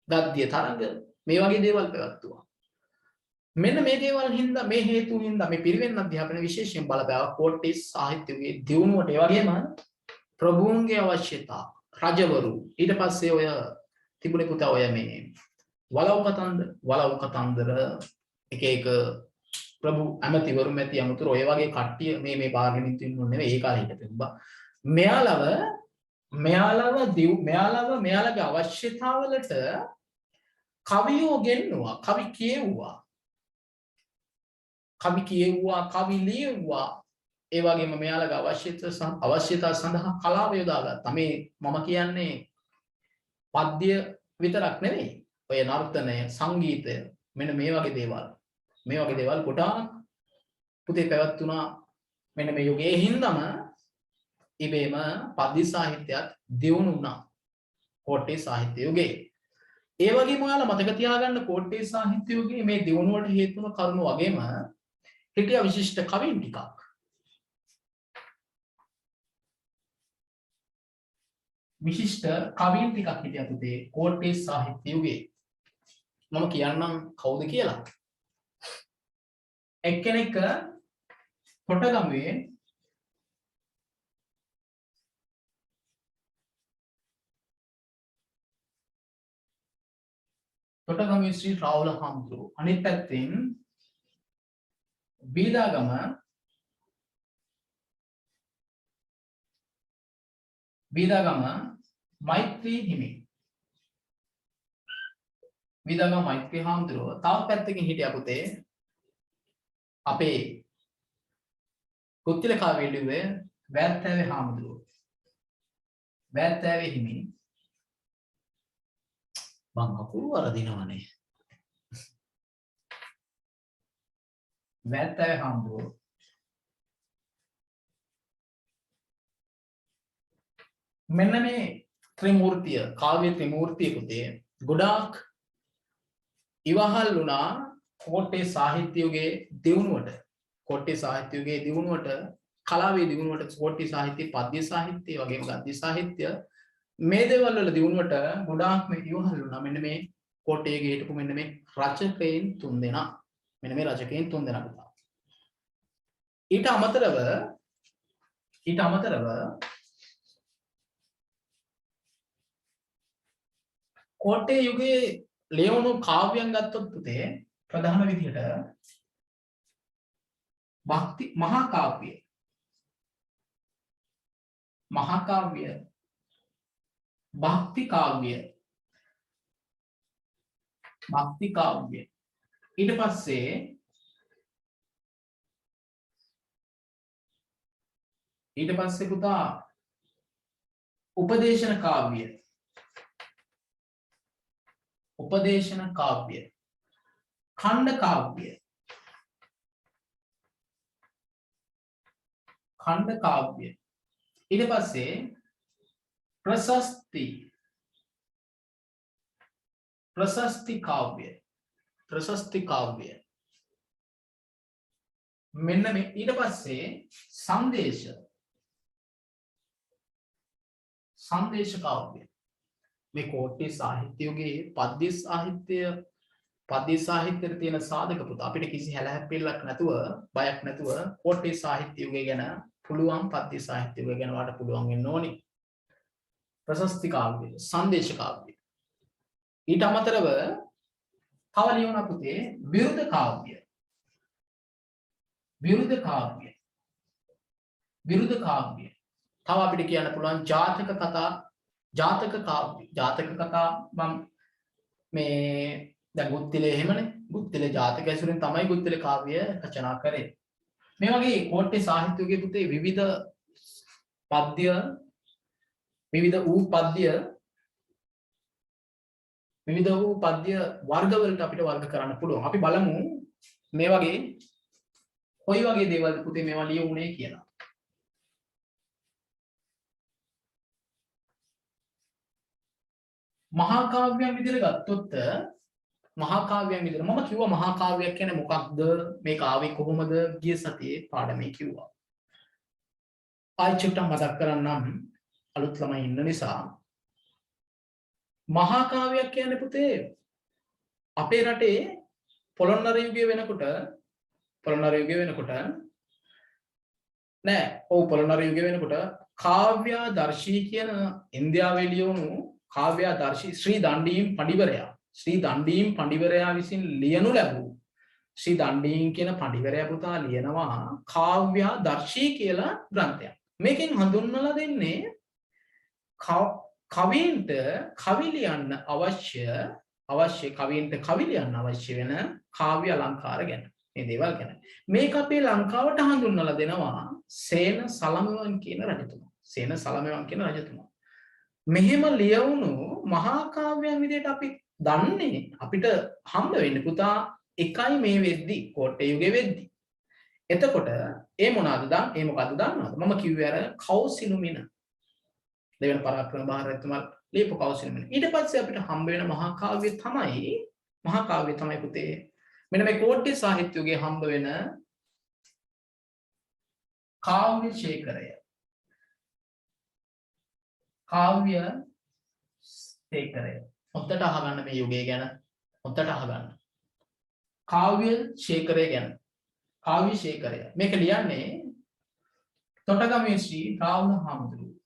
ගද්‍ය තරඟ මේ වගේ දේවල් පැවැත්තුවා. මෙන්න මේ දේවල් හින්දා මේ හේතු හින්දා මේ පිරිවෙන් අධ්‍යාපනය විශේෂයෙන් බලපෑවා කෝට්ටේ සාහිත්‍යයේ දියුණුවට. ඒ වගේම ප්‍රභූන්ගේ අවශ්‍යතා, රජවරු ඊට පස්සේ ඔය තිබුණේ පුතා ඔය මේ වලව් කතන්දර එක ප්‍රභු ඇමතිවරු මැති අමුතුර ඔය වගේ කට්ටිය මේ පාර්ලිමේන්තුවේ ඉන්නු නෙවෙයි ඒ කාලේ හිට තිබ්බා. මෙයාලගේ අවශ්‍යතාවලට කවියෝ ගෙන්නුවා, කවි කියෙව්වා, කවි ලියුවා. ඒ වගේම මෙයාලගේ අවශ්‍යතා සඳහා කලාව යොදාගත්තා. මේ මම කියන්නේ පද්‍ය විතරක් නෙවෙයි. ඔය නර්තනය, සංගීතය මෙන්න මේ වගේ දේවල් ගොඩාක් පුතේ පැවැත්ුණා මෙන්න මේ යුගයේ හින්දාම ඉබේම පද්‍ය සාහිත්‍යයත් දියුණු වුණා කෝට්ටේ සාහිත්‍ය යුගයේ. ඒ වගේම ඔයාලා මතක තියාගන්න කෝට්ටේ සාහිත්‍ය යුගයේ මේ දියුණුවට හේතු වුණ කරුණු වගේම හිටියා විශිෂ්ට කවීන් ටිකක්. හිටියා පුතේ කෝට්ටේ සාහිත්‍ය යුගයේ. මම කියන්නම් කවුද කියලා. එක්කෙනෙක් තොටගමුවේ ශ්‍රී රාහුල හාමුදුරුවෝ. අනිත් පැත්තෙන් බීදාගම මෛත්‍රී හිමි. බීදාගම මෛත්‍රී හාමුදුරුවෝ. තවත් පැත්තකින් හිටියා පුතේ අපේ කුත්තිල කාව්‍ය ලිව්වේ වැත්තෑවේ හාමුදුරුවෝ. වැත්තෑවේ හිමි. මං අකුරු වරදිනවනේ. වැත්තෑවේ හාමුදුරුවෝ. මෙන්න මේ ත්‍රිමූර්තිය, කාව්‍ය ත්‍රිමූර්තිය පුතේ ගොඩාක් ඉවහල් වුණා කෝට්ටේ සාහිත්‍ය යුගයේ දියුණුවට කෝට්ටේ සාහිත්‍ය යුගයේ දියුණුවට කලාවේ දියුණුවට කෝට්ටේ සාහිත්‍ය පද්‍ය සාහිත්‍ය වගේම ගද්‍ය සාහිත්‍ය මේ දේවල් වල දියුණුවට ගොඩාක්ම ඉවහල් වුණා. මෙන්න මේ කෝට්ටේගේ හිටපු මෙන්න මේ රචකයන් තුන්දෙනා. මෙන්න මේ රචකයන් තුන්දෙනා පුතා. ඊට අමතරව කෝට්ටේ යුගයේ ලියවුණු කාව්‍යයන් ගත්තොත් පුතේ ප්‍රධාන විදිහට භක්ති මහා කාව්‍ය භක්ති කාව්‍ය ඊට පස්සේ පුතා උපදේශන කාව්‍ය खंड काव्य ඊට පස්සේ प्रशस्ति काव्य මෙන්න මේ ඊට පස්සේ संदेश काव्य මේ කෝට්ටේ සාහිත්‍ය යුගයේ පද්‍ය සාහිත්‍යයේ තියෙන සාධක පුතා අපිට කිසි හැලහැප්පෙල්ලක් නැතුව බයක් නැතුව කෝට්ටේ සාහිත්‍ය යුගය ගැන පුළුවන් පද්‍ය සාහිත්‍ය යුගය ගැන වාට පුළුවන් වෙන්න ඕනි. ප්‍රශස්ති කාව්‍ය, සංදේශ කාව්‍ය. ඊට අමතරව තව ලියවන පුතේ විරුද්ධ කාව්‍ය. තව අපිට කියන්න පුළුවන් ජාතක කතා මම මේ දැන් ගුත්තිලේ එහෙමනේ ගුත්තිලේ ජාතක ඇසුරින් තමයි ගුත්තිලේ කාව්‍ය රචනා කරේ. මේ වගේ කෝට්ටේ සාහිත්‍ය යුගයේ පුතේ විවිධ වූ පද්‍ය වර්ග වලට අපිට වර්ග කරන්න පුළුවන්. අපි බලමු මේ වගේ කොයි වගේ දේවල් පුතේ මේවා ලියුනේ කියලා. මහා කාව්‍යයන් විදිහට ගත්තොත් මහා කාව්‍යයන් විදිහට මම කිව්වා මහා කාව්‍යයක් කියන්නේ මොකක්ද මේ කාව්‍ය කොහොමද ගිය සතියේ පාඩමේ කිව්වා. ආයි චුට්ටක් මතක් කරන්නම් අලුත් ළමයි ඉන්න නිසා. මහා කාව්‍යයක් කියන්නේ පුතේ අපේ රටේ පොළොන්නර යුගය වෙනකොට පොළොන්නර යුගය වෙනකොට කාව්‍යාදර්ශී කියන ඉන්දියාවේ ලියවුණු කාව්‍යාදර්ශී ශ්‍රී දණ්ඩීම් පඬිවරයා විසින් ලියනු ලැබූ ශ්‍රී දණ්ඩීම් කියන පඬිවරයා පුතා ලියනවා කාව්‍යාදර්ශී කියලා ග්‍රන්ථයක්. මේකෙන් හඳුන්වලා දෙන්නේ කවීන්ට කවි ලියන්න අවශ්‍ය වෙන කාව්‍ය අලංකාර ගැන මේ දේවල් ගැන. මේක අපේ ලංකාවට හඳුන්වලා දෙනවා සේන සලමවන් කියන රජතුමා. මෙහෙම ලියවුණු මහා කාව්‍යයන් විදිහට අපි දන්නේ අපිට හම්බ වෙන්නේ පුතා එකයි මේ වෙද්දි කෝට්ටේ යුගයේ වෙද්දි. එතකොට ඒ මොකද්ද දන්නවද? මම කිව්වේ අර කෞසිනුමින දෙවෙනි පරාක්‍රම බාහිරතුමා ලියපු කෞසිනුමින. ඊට පස්සේ අපිට හම්බ වෙන මහා කාව්‍ය තමයි පුතේ මෙන්න මේ කෝට්ටේ සාහිත්‍ය යුගයේ හම්බ වෙන කාව්‍ය ශේඛරය. හොත්තට අහගන්න මේ යුගය ගැන හොත්තට අහගන්න. කාව්‍ය ශේඛරය ගැන. මේක ලියන්නේ තොටගමේ ශ්‍රී රාහුල හාමුදුරුවෝ.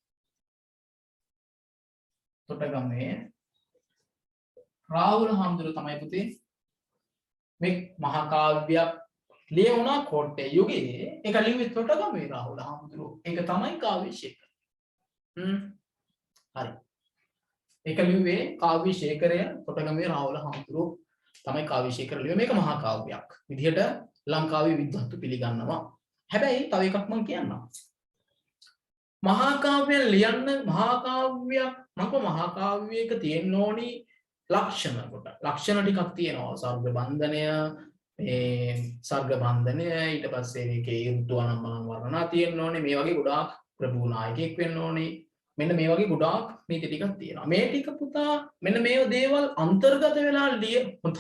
තොටගමේ රාහුල හාමුදුරුවෝ තමයි පුතේ මේ මහා කාව්‍යයක් ලියවුණා කෝට්ටේ යුගයේ. ඒක ලිව්වේ තොටගමේ රාහුල හාමුදුරුවෝ. ඒක තමයි කාව්‍ය ශේඛරය. හරි. ඒක ලිව්වේ කාව්‍ය ශේඛරය තොටගමේ රාහුල හාමුදුරුවෝ තමයි කාව්‍ය ශේඛරය ලිව්වේ. මේක මහා කාව්‍යයක් විදිහට ලංකාවේ විද්වත්තු පිළිගන්නවා. හැබැයි තව එකක් මම කියන්නම්. මහා කාව්‍යයන් ලියන්න මහා කාව්‍යයක තියෙන්න ඕනි ලක්ෂණ ටිකක් තියෙනවා. සර්ග බන්ධනය ඊට පස්සේ මේකේ ඍතු අනම්මනම් වර්ණනා තියෙන්න ඕනේ. මේ වගේ ගොඩාක් ප්‍රභූ නායකයෙක් වෙන්න ඕනේ. මෙන්න මේ වගේ ගොඩාක් නීති ටිකක් තියෙනවා. මේ ටික පුතා මෙන්න මේ දේවල් අන්තර්ගත වෙලා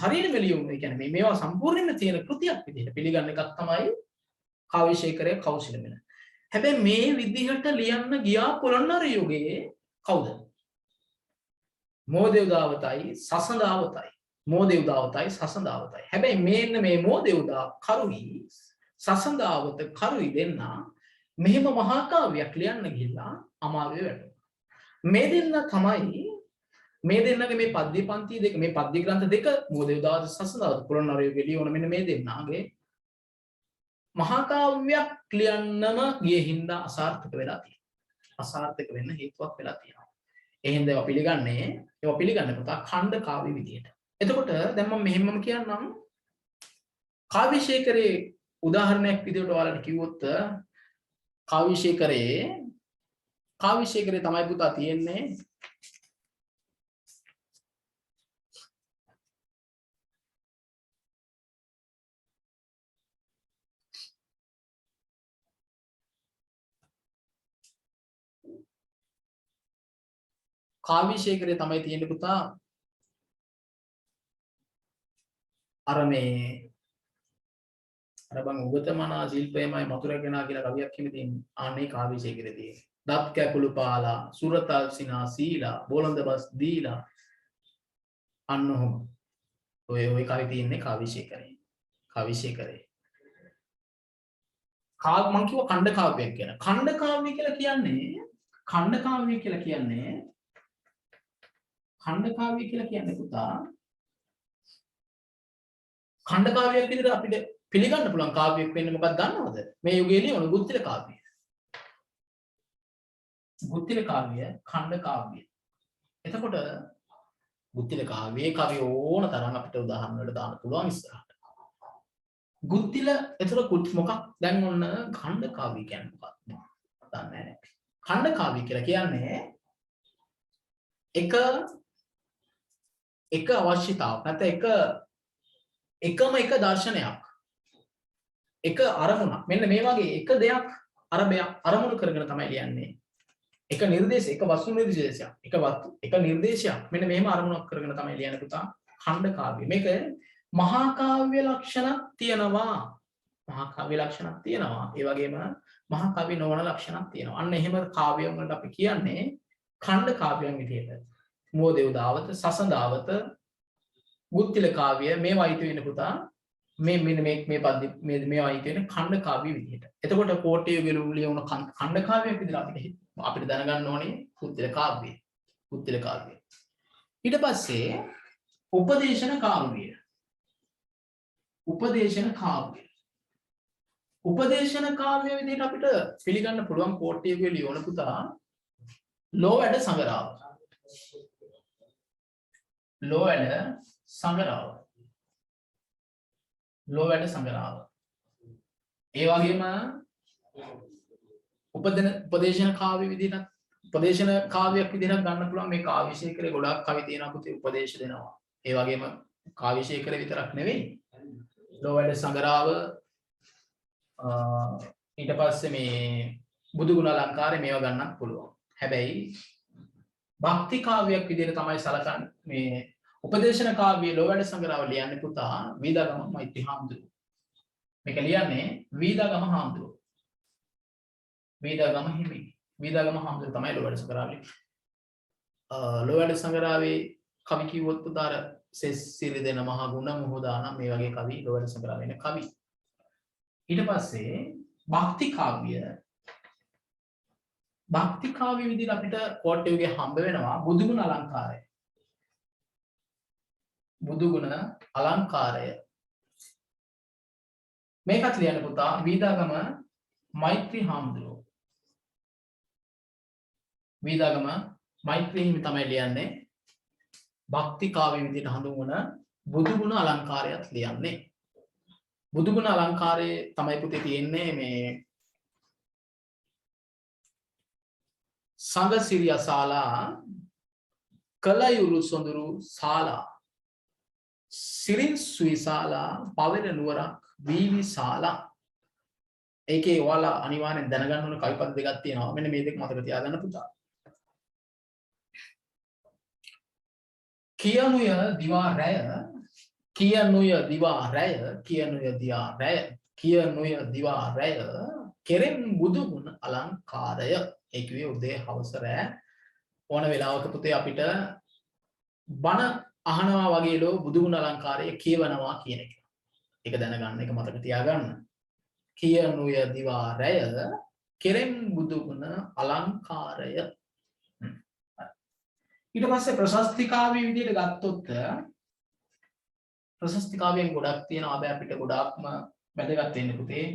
හරියටම ලියුම්. ඒ කියන්නේ මේවා සම්පූර්ණයෙන්ම තියෙන කෘතියක් විදිහට පිළිගන්න එකක් තමයි කාව්‍යශේඛරයේ කෞශලමෙල. හැබැයි මේ විදිහට ලියන්න ගියා පොළොන්නරු යුගයේ කවුද? මෝදේවදාවතයි සසඳාවතයි. මෝදේවදාවතයි සසඳාවතයි. හැබැයි මේන්න මේ මෝදේවදා කරුයි සසඳාවත කරුයි දෙන්න මෙහෙම මහා කාව්‍යයක් ලියන්න ගිහිල්ලා අමාරුවේ වැටුණා. මේ දෙන්න තමයි මේ දෙන්නගේ මේ පද්‍ය පන්ති දෙක මේ පද්‍ය ග්‍රන්ථ දෙක මෝදේවදාවත සසඳාවත පොළොන්නරු යුගයේ ලියවන මෙන්න මේ දෙන්නගේ මහා කාව්‍යයක් ලියන්නම ගියේ හින්දා අසාර්ථක වෙලා තියෙනවා. අසාර්ථක වෙන්න හේතුවක් වෙලා තියෙනවා. ඒ හින්දා ඒවා පිළිගන්නේ පුතා ඛණ්ඩ කාව්‍ය විදියට. එතකොට දැන් මම මෙහෙමම කියන්නම්. කාව්‍යශේඛරයේ උදාහරණයක් විදියට ඔයාලට කිව්වොත් කාව්‍යශේඛරයේ තමයි පුතා තියෙන්නේ කාව්‍යශේඛරයේ තමයි තියෙන්නේ පුතා අර බං උගතමනා ශිල්පයමයි මතුරගෙනා කියලා කවියක් හිමි තියෙන්නේ. ආන්නේ කාව්‍යශේඛරයේ තියෙන්නේ. දත් කැපුළු පාලා සුරතල් සිනා සීලා බෝලඳ බස් දීලා අන්න ඔහොම. ඔය කවි තියෙන්නේ කාව්‍යශේඛරයේ. මං කිව්ව ඛණ්ඩ කාව්‍යයක් කියලා. ඛණ්ඩ කාව්‍ය කියලා කියන්නේ පුතා ඛණ්ඩ කාව්‍යයක් විදිහට අපිට පිළිගන්න පුළුවන් කාව්‍යයක් වෙන්නේ මොකක්ද දන්නවද? මේ යුගයේ ලියන ගුත්තිල කාව්‍ය. ගුත්තිල කාව්‍ය ඛණ්ඩ කාව්‍ය. එතකොට ගුත්තිල කාව්‍යයේ කවි ඕන තරම් අපිට උදාහරණ වලට දාන්න පුළුවන් ඉස්සරහට. ගුත්තිල එතකොට මොකක් දැන් ඔන්න ඛණ්ඩ කාව්‍ය කියන්නේ මොකක්ද? දන්නේ නැහැ. ඛණ්ඩ කාව්‍ය කියලා කියන්නේ එක අවශ්‍යතාවක් නැත්නම් එකම දර්ශනයක් එක අරමුණක් මෙන්න මේ වගේ එක දෙයක් අරමුණු කරගෙන තමයි ලියන්නේ එක නිර්දේශයක් එක වස්තු නිර්දේශයක් එක නිර්දේශයක් මෙන්න මෙහෙම අරමුණක් කරගෙන තමයි ලියන්නේ පුතා ඛණ්ඩ කාව්‍ය. මේක මහා කාව්‍ය ලක්ෂණක් තියෙනවා ඒ වගේම මහා කාව්‍ය නොවන ලක්ෂණක් තියෙනවා. අන්න එහෙම කාව්‍යයන් වලට අපි කියන්නේ ඛණ්ඩ කාව්‍යයන් විදිහට. මෝදේවදාවත සසඳාවත ගුත්තිල කාව්‍ය මේවා අයිති වෙන පුතා මේ පද්‍ය මේවා අයිති වෙන ඛණ්ඩ කාව්‍ය විදිහට. එතකොට කෝට්ටේ යුගයේ ලියවුණු ඛණ්ඩ කාව්‍යයක් විදිහට අපිට දැනගන්න ඕනේ ගුත්තිල කාව්‍ය. ඊට පස්සේ උපදේශන කාව්‍ය. උපදේශන කාව්‍ය විදිහට අපිට පිළිගන්න පුළුවන් කෝට්ටේ යුගයේ ලියවුණු පුතා ලෝ වැඩ සංගරාව. ඒ වගේම උපදේශන කාව්‍ය විදිහට උපදේශන කාව්‍යයක් විදිහට ගන්න පුළුවන් මේ කාව්‍යශේඛරයේ ගොඩාක් කවි තියෙනවා පුතේ උපදේශ දෙනවා. ඒ වගේම කාව්‍යශේඛරය විතරක් නෙවෙයි ලෝ වැඩ සංගරාව ඊට පස්සේ මේ බුදු ගුණ අලංකාරය මේවා ගන්නත් පුළුවන්. හැබැයි භක්ති කාව්‍යයක් විදිහට තමයි සලකන්නේ මේ උපදේශන කාව්‍ය ලෝ වැඩ සංගරාව ලියන්නේ පුතා වීදාගම මෛත්‍රී හාමුදුරුවෝ. මේක ලියන්නේ වීදාගම හාමුදුරුවෝ. වීදාගම හාමුදුරුවෝ තමයි ලෝ වැඩ සංගරාව ලියන්නේ. ලෝ වැඩ සංගරාවේ කවි කිව්වොත් පුතා සෙස්සිරි දෙන මහ ගුණ මොහොදානම් මේ වගේ කවි ලෝ වැඩ සංගරාවේ ඉන්න කවි. ඊට පස්සේ භක්ති කාව්‍ය විදිහට අපිට කෝට්ටේ යුගයේ හම්බ වෙනවා බුදුගුණ අලංකාරය. මේකත් ලියන්න පුතා වීදාගම මෛත්‍රී හාමුදුරුවෝ. වීදාගම මෛත්‍රී හිමි තමයි ලියන්නේ භක්ති කාව්‍ය විදිහට හඳුන්වන බුදුගුණ අලංකාරයත් ලියන්නේ. බුදුගුණ අලංකාරයේ තමයි පුතේ තියෙන්නේ මේ සංඝ සිරිය ශාලා කලයුරු සොඳුරු ශාලා සිරින් සුයි ශාලා පවෙන නුවරක් වීවි ශාලා. ඒකේ ඔයාලා අනිවාර්යෙන් දැනගන්න ඕන කවිපද දෙකක් තියෙනවා. මෙන්න මේ දෙක මතක තියාගන්න පුතා. කියනුය දිවා රැය කියනුය දිවා රැය කියනුය දිවා රැය කියනුය දිවා රැය කෙරෙන් බුදු ගුණ අලංකාරය. ඒ කිව්වේ උදේ හවස රැ ඕන වෙලාවක පුතේ අපිට බණ අහනවා වගේලෝ බුදු ගුණ අලංකාරය කියවනවා කියන එක. ඒක දැනගන්න, ඒක මතක තියාගන්න. කියනුය දිවා රැය කෙරෙන් බුදු ගුණ අලංකාරය. ඊට පස්සේ ප්‍රශස්ති කාව්‍ය විදිහට ගත්තොත් ප්‍රශස්ති කාව්‍යයන් ගොඩක් තියෙනවා. හැබැයි අපිට ගොඩාක්ම වැදගත් වෙන්නේ පුතේ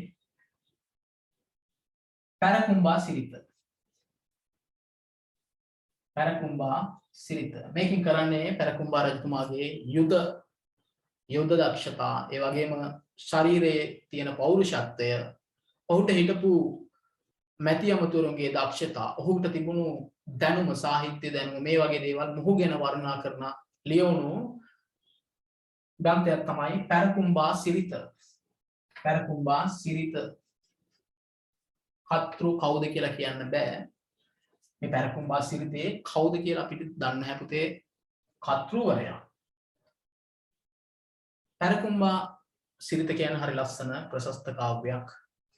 පැරකුම්බා සිරිත. පැරකුම්බා සිරිත. මේකෙන් කරන්නේ පැරකුම්බා රජතුමාගේ යුද දක්ෂතා, ඒ වගේම ශරීරයේ තියෙන පෞරුෂත්වය, ඔහුට හිටපු මැති අමතුරුන්ගේ දක්ෂතා, ඔහුට තිබුණු දැනුම, සාහිත්‍ය දැනුම, මේ වගේ දේවල් මොහු ගැන වර්ණනා කරන ලියවුණු ග්‍රන්ථයක් තමයි පැරකුම්බා සිරිත. පැරකුම්බා සිරිත. කතෘ කවුද කියලා කියන්න බෑ. මේ පැරකුම්බා සිරිතේ කවුද කියලා අපිට දන්නේ නැහැ පුතේ. කතෘවරයා. පැරකුම්බා සිරිත කියන්නේ හරි ලස්සන ප්‍රශස්ත කාව්‍යයක්.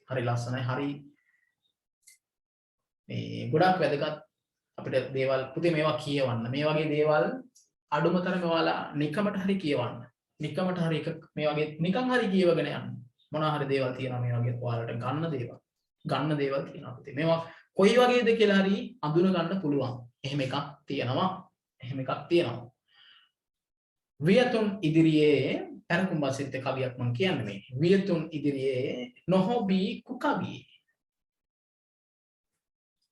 හරි ලස්සනයි. හරි මේ ගොඩක් වැදගත් අපිට දේවල් පුතේ මේවා කියවන්න. මේ වගේ දේවල් අඩුමතරම ඔයාලා නිකමට හරි කියවන්න. නිකමට හරි මේ වගේ නිකන් හරි කියවගෙන යන්න. මොනවා හරි දේවල් තියෙනවා මේ වගේ ඔයාලට ගන්න දේවල් තියෙනවා පුතේ. මේවා කොයි වගේද කියලා හරි අඳුන ගන්න පුළුවන්. එහෙම එකක් තියෙනවා. වියතුන් ඉදිරියේ පැරකුම්බා සිරිත කවියක් මම කියන්නේ මේ. වියතුන් ඉදිරියේ නොහොබී කුකවි.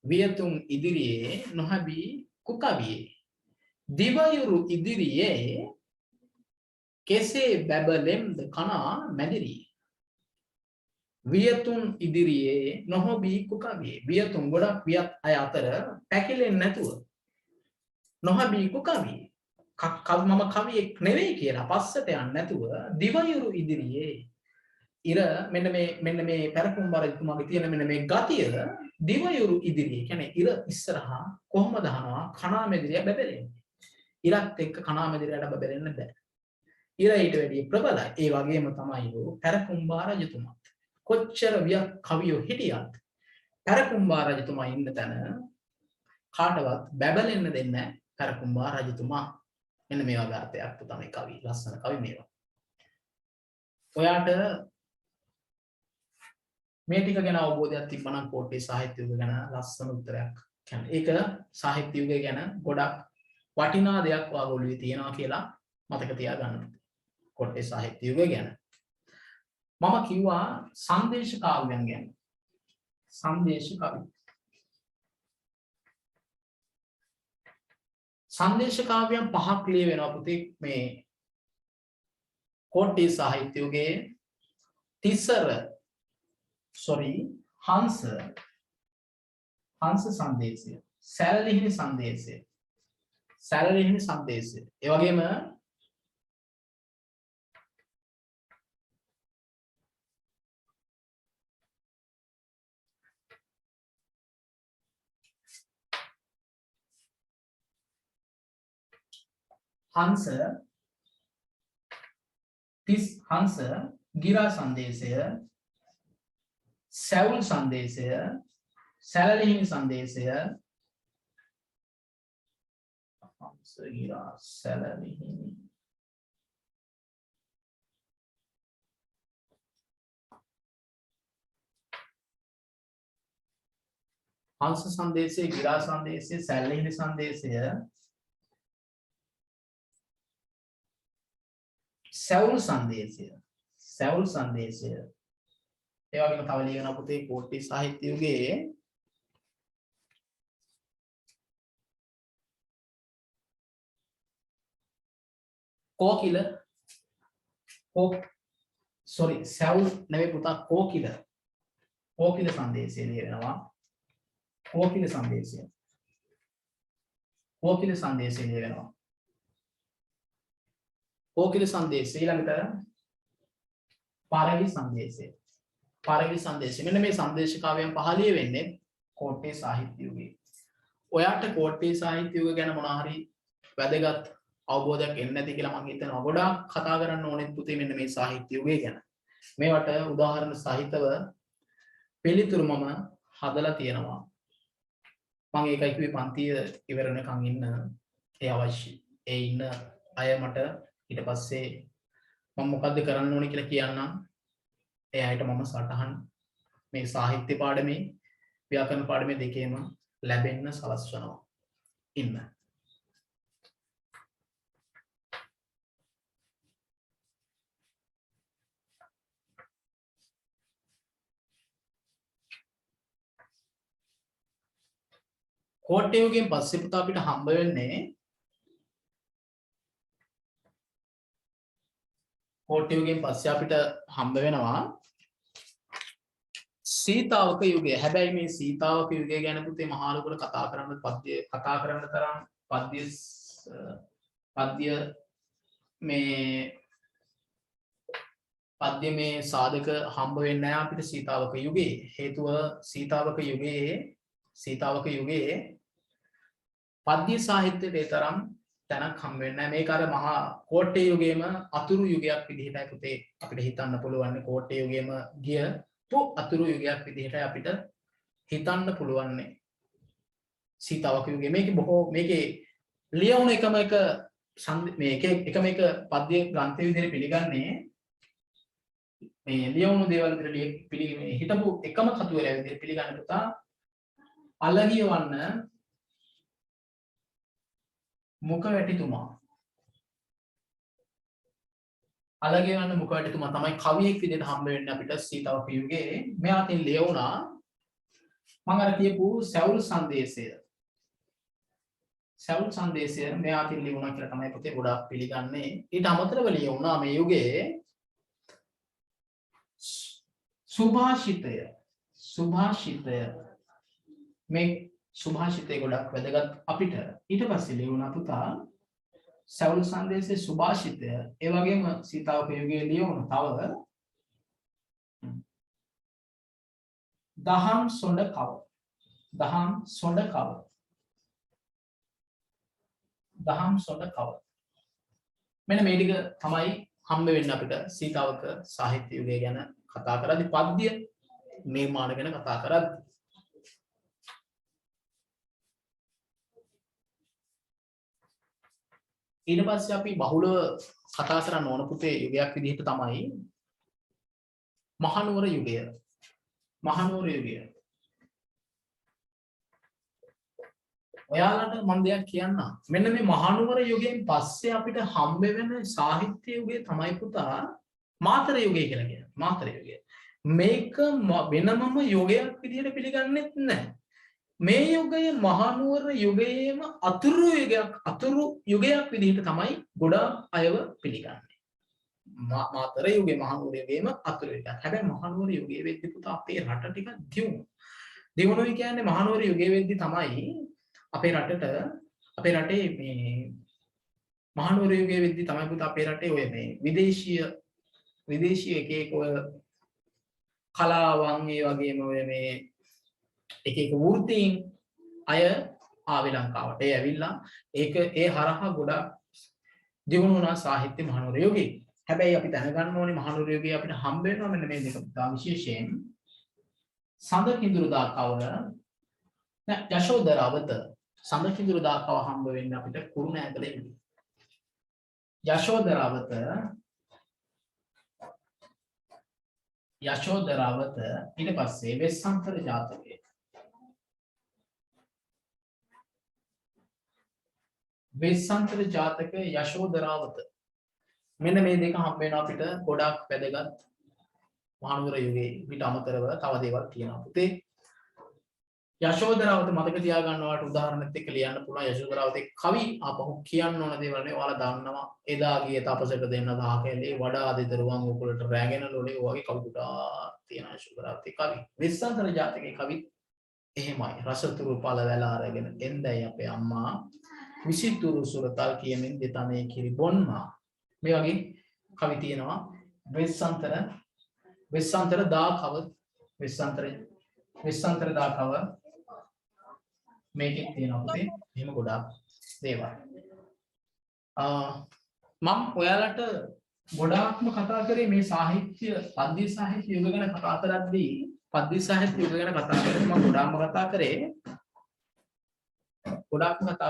වියතුන් ඉදිරියේ නොහොබී කුකවි. දිවයුරු ඉදිරියේ කෙසේ බැබලෙම්ද කනා මැදිරි. වියතුන් ඉදිරියේ නොහොබී කුකවි. වියතුන් ගොඩක් වියත් අය අතර පැකිලෙන්නේ නැතුව නොහොබී කුකවි. මම කවියෙක් නෙවෙයි කියලා පස්සට යන්නේ නැතුව දිවයුරු ඉදිරියේ ඉර මෙන්න මේ පැරකුම්බා රජතුමාගේ තියෙන මෙන්න මේ ගතිය දිවයුරු ඉදිරියේ කියන්නේ ඉර ඉස්සරහා කොහොමද අහනවා කනා මැදිරිය බබලෙන්නේ. ඉරත් එක්ක කනා මැදිරියට බබලෙන්න බෑ. ඉර ඊට වැඩිය ප්‍රබලයි. ඒ වගේම තමයි පැරකුම්බා රජතුමා. කොච්චර වියක් කවියෝ හිටියත් පැරකුම්බා රජතුමා ඉන්න තැන කාටවත් බබලෙන්න දෙන්නේ නැහැ පැරකුම්බා රජතුමා. මෙන්න මේ වගේ අර්ථයක් තමයි කවි. ලස්සන කවි මේවා. ඔයාට මේ ටික ගැන අවබෝධයක් තිබ්බනම් කෝට්ටේ සාහිත්‍ය යුගය ගැන ලස්සන උත්තරයක් කියන්නේ. ඒක සාහිත්‍ය යුගය ගැන ගොඩක් වටිනා දෙයක් ඔයාගොල්ලෝ තියෙනවා කියලා මතක තියාගන්න. කෝට්ටේ සාහිත්‍ය යුගය ගැන. මම කිව්වා සංදේශ කාව්‍යයන් ගැන. සංදේශ කවි. සංදේශ කාව්‍යයන් පහක් ලියවෙනවා පුතේ මේ කෝට්ටේ සාහිත්‍ය යුගයේ. හංස සංදේශය, සැලලිහිණි සංදේශය, ඒ වගේම හංස ගිරා සංදේශය, සැවුල් සංදේශය, සැලලිහිණි සංදේශය, හංස ගිරා සැලලිහිණි හංස සංදේශය, ගිරා සංදේශය, සැලලිහිණි සංදේශය, සැවුල් සංදේශය, ඒ වගේම තව ලියන පුතේ කෝට්ටේ සාහිත්‍ය යුගයේ සැවුල් නෙවෙයි පුතා කෝකිල සංදේශය ලියනවා. කෝකිල සංදේශය ලියනවා. කෝකිල සංදේශය ඊළඟට පාරවි සංදේශය. මෙන්න මේ සංදේශ කාව්‍යයන් පහළිය වෙන්නේ කෝට්ටේ සාහිත්‍ය යුගයේ. ඔයාට කෝට්ටේ සාහිත්‍ය යුගය ගැන මොනවා හරි වැදගත් අවබෝධයක් එන්නේ නැති කියලා මම හිතනවා. ගොඩාක් කතා කරන්න ඕනෙත් පුතේ මෙන්න මේ සාහිත්‍ය යුගය ගැන. මේවට උදාහරණ සහිතව පිළිතුරු මම හදලා තියෙනවා. මම ඒකයි කිව්වේ පන්තිය ඉවර වෙනකන් ඉන්න ඒ අවශ්‍යයි. ඒ ඉන්න අය මට ඊට පස්සේ මම මොකද්ද කරන්න ඕනේ කියලා කියන්නම්. ඒ අයට මම සටහන් මේ සාහිත්‍ය පාඩමේ ව්‍යාකරණ පාඩමේ දෙකේම ලැබෙන්න සලස්වනවා. ඉන්න. කෝට්ටේ යුගයෙන් පස්සේ පුතා අපිට හම්බ වෙන්නේ කෝට්ටේ යුගයෙන් පස්සේ අපිට හම්බ වෙනවා සීතාවක යුගය. හැබැයි මේ සීතාවක යුගය ගැන පුතේ මහලුකුට කතා කරන්න තරම් පද්‍ය මේ සාධක හම්බ වෙන්නේ නැහැ අපිට සීතාවක යුගයේ. හේතුව සීතාවක යුගයේ පද්‍ය සාහිත්‍යයට ඒ තරම් තැනක් හම්බ වෙන්නේ නැහැ. මේක අර මහා කෝට්ටේ යුගයේම අතුරු යුගයක් විදිහටයි පුතේ අපිට හිතන්න පුළුවන්. කෝට්ටේ යුගයේම ගිය අතුරු යුගයක් විදිහටයි අපිට හිතන්න පුළුවන්. සීතාවක යුගයේ මේකේ ලියවුන එකම එක පද්‍ය ග්‍රන්ථය විදිහට පිළිගන්නේ මේ ලියවුණු දේවල් විදිහට හිටපු එකම කතුවරයා විදිහට පිළිගන්න පුතා අලගියවන්න මුඛවැටිතුමා තමයි කවියෙක් විදිහට හම්බ වෙන්නේ අපිට සීතාවක යුගයේ. මෙයා තින් ලියවුණා මම අර කියපු සැවුල් සංදේශය මෙයා තින් ලියුණා කියලා තමයි පුතේ ගොඩාක් පිළිගන්නේ. ඊට අමතරව ලියුණා මේ යුගයේ සුභාෂිතය මේ සුභාෂිතය ගොඩක් වැදගත් අපිට. ඊට පස්සේ ලියුණා පුතා සැවුල් සංදේශයේ සුභාෂිතය. ඒ වගේම සීතාවක යුගයේ ලියවුණු තව දහම් සොඬ කව. මෙන්න මේ ටික තමයි හම්බ වෙන්නේ අපිට සීතාවක සාහිත්‍ය යුගය ගැන කතා කරද්දී පද්‍ය නිර්මාණ ගැන කතා කරද්දී. ඊට පස්සේ අපි බහුලව කතා කරන්න ඕන පුතේ යුගයක් විදිහට තමයි මහනුවර යුගය. ඔයාලට මම දෙයක් කියන්න. මෙන්න මේ මහනුවර යුගයෙන් පස්සේ අපිට හම්බ වෙන සාහිත්‍ය යුගය තමයි පුතා මාතර යුගය කියලා කියන්නේ. මාතර යුගය. මේක වෙනමම යුගයක් විදිහට පිළිගන්නෙත් නැහැ. මේ යුගය මහනුවර යුගයේම අතුරු යුගයක් විදිහට තමයි ගොඩාක් අයව පිළිගන්නේ. මාතර යුගයේ මහනුවර යුගයේම අතුරු යුගයක්. හැබැයි මහනුවර යුගයේ වෙද්දී පුතා අපේ රට ටික දියුණුවයි කියන්නේ මහනුවර යුගයේ වෙද්දී තමයි අපේ රටේ මේ මහනුවර යුගයේ වෙද්දී තමයි පුතා අපේ රටේ ඔය මේ විදේශීය එක ඔය කලාවන් ඒ වගේම ඔය මේ එක වෘත්තීන් අය ආවේ ලංකාවට. ඒ ඇවිල්ලා ඒ හරහා ගොඩක් දියුණු වුණා සාහිත්‍ය මහනුවර යුගයේ. හැබැයි අපි දැනගන්න ඕනේ මහනුවර යුගයේ අපිට හම්බ වෙනවා මෙන්න මේ දෙක විශේෂයෙන් සඳ කිඳුරුදා කව යශෝදරාවත. සඳ කිඳුරුදා කව හම්බ වෙන්නේ අපිට කුරුණෑගල යුගයේ. යශෝදරාවත ඊට පස්සේ වෙස්සන්තර ජාතකය. වෙස්සන්තර ජාතකය යශෝදරාවත. මෙන්න මේ දෙක හම්බ වෙනවා අපිට ගොඩක් වැදගත් මහනුවර යුගයේ. ඊට අමතරව තව දේවල් තියෙනවා පුතේ. යශෝදරාවත මතක තියාගන්න ඔයාලට උදාහරණයක් එක්ක ලියන්න පුළුවන්. යශෝදරාවතේ කවි ආපහු කියන්න ඕන දේවල් නේ ඔයාලා දන්නවා. එදා ගියේ තපසට දෙන්න දහකැලේ වඩා දෙදරුවන් උකුලට රැගෙන ලොලේ වගේ කවි ගොඩාක් තියෙනවා යශෝදරාවතේ කවි. වෙස්සන්තර ජාතකයේ කවි එහෙමයි. රසතුරු පළ වැල අරගෙන එන්දයි අපේ අම්මා විසිතුරු සුරතල් කියමින් දෙතමේ කිරි බොන්නා. මේ වගේ කවි තියෙනවා. වෙස්සන්තර දාකව මේකෙත් තියෙනවා පුතේ. එහෙම ගොඩාක් දේවල්. මම ඔයාලට ගොඩාක්ම කතා කරේ මේ සාහිත්‍ය පද්‍ය සාහිත්‍ය යුග ගැන කතා කරද්දී පද්‍ය සාහිත්‍ය යුග ගැන කතා කරද්දී මම ගොඩාක්ම කතා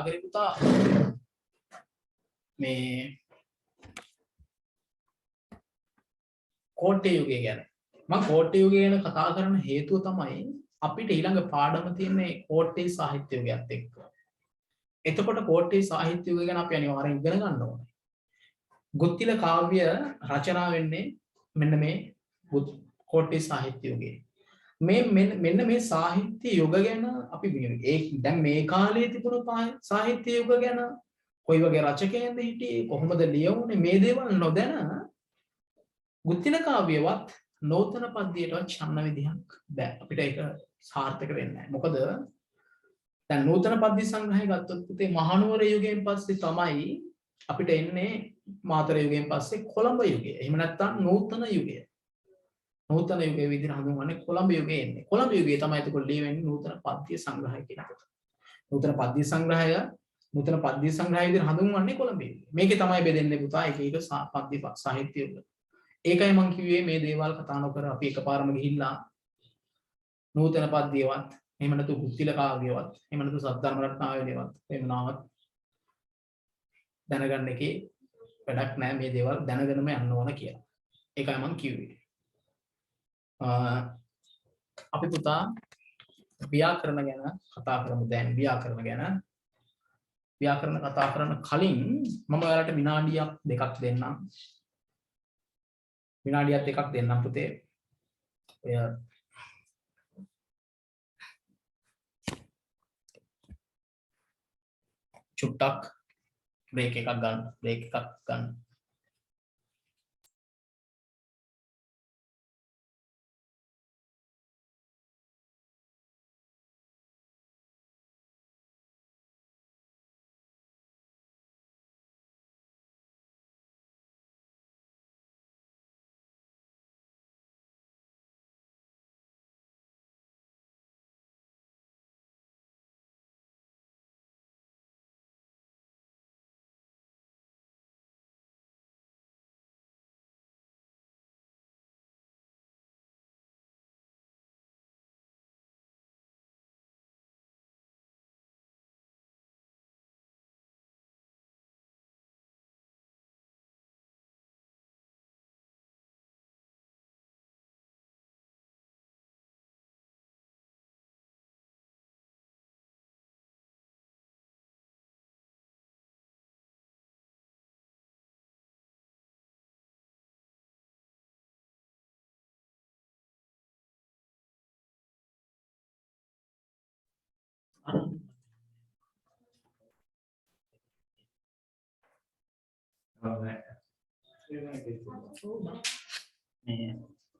කරේ පුතා මේ කෝට්ටේ යුගය ගැන. මම කෝට්ටේ යුගය ගැන කතා කරන්න හේතුව තමයි අපිට ඊළඟ පාඩම තියෙන්නේ කෝට්ටේ සාහිත්‍ය යුගයත් එක්ක. එතකොට කෝට්ටේ සාහිත්‍ය යුගය ගැන අපි අනිවාර්යෙන් ඉගෙන ගන්න ඕනේ. ගුත්තිල කාව්‍ය රචනා වෙන්නේ මෙන්න මේ කෝට්ටේ සාහිත්‍ය යුගයේ. මෙන්න මේ සාහිත්‍ය යුග ගැන අපි දැන් මේ කාලේ තිබුණු සාහිත්‍ය යුග ගැන කොයි වගේ රචකයන්ද හිටියේ කොහොමද ලියවුනේ මේ දේවල් නොදැන ගුත්තිල කාව්‍යවත් නූතන පද්‍යයටවත් ඡන්න විදිහක් බෑ අපිට ඒක සාර්ථක වෙන්නේ නැහැ. මොකද දැන් නූතන පද්‍ය සංග්‍රහය ගත්තොත් පුතේ මහනුවර යුගයෙන් පස්සේ තමයි අපිට එන්නේ මාතර යුගයෙන් පස්සේ කොළඹ යුගය. එහෙම නැත්නම් නූතන යුගය. නූතන යුගයේ විදිහට හඳුන්වන්නේ කොළඹ යුගයේ එන්නේ. කොළඹ යුගයේ තමයි එතකොට ලියවෙන්නේ නූතන පද්‍ය සංග්‍රහය කියන කොට. නූතන පද්‍ය සංග්‍රහය විදිහට හඳුන්වන්නේ කොළඹ යුගයේ. මේකේ තමයි බෙදෙන්නේ පුතා එක එක පද්‍ය සාහිත්‍ය යුග. ඒකයි මම කිව්වේ මේ දේවල් කතා නොකර අපි එකපාරම ගිහිල්ලා නූතන පද්‍යවත් එහෙම නැතු ගුත්තිල කාව්‍යවත් එහෙම නැතු සද්ධර්ම රත්නාවලියවත් එහෙම නාවත් දැනගන්න එකේ වැඩක් නැහැ මේ දේවල් දැනගෙනම යන්න ඕන කියලා. ඒකයි මම කිව්වේ. අපි පුතා ව්‍යාකරණ ගැන කතා කරමු දැන් ව්‍යාකරණ කතා කරන කලින් මම ඔයාලට විනාඩියක් දෙකක් දෙන්නම්. විනාඩියක් දෙකක් දෙන්නම් පුතේ. ඔය චුට්ටක් බ්‍රේක් එකක් ගන්න.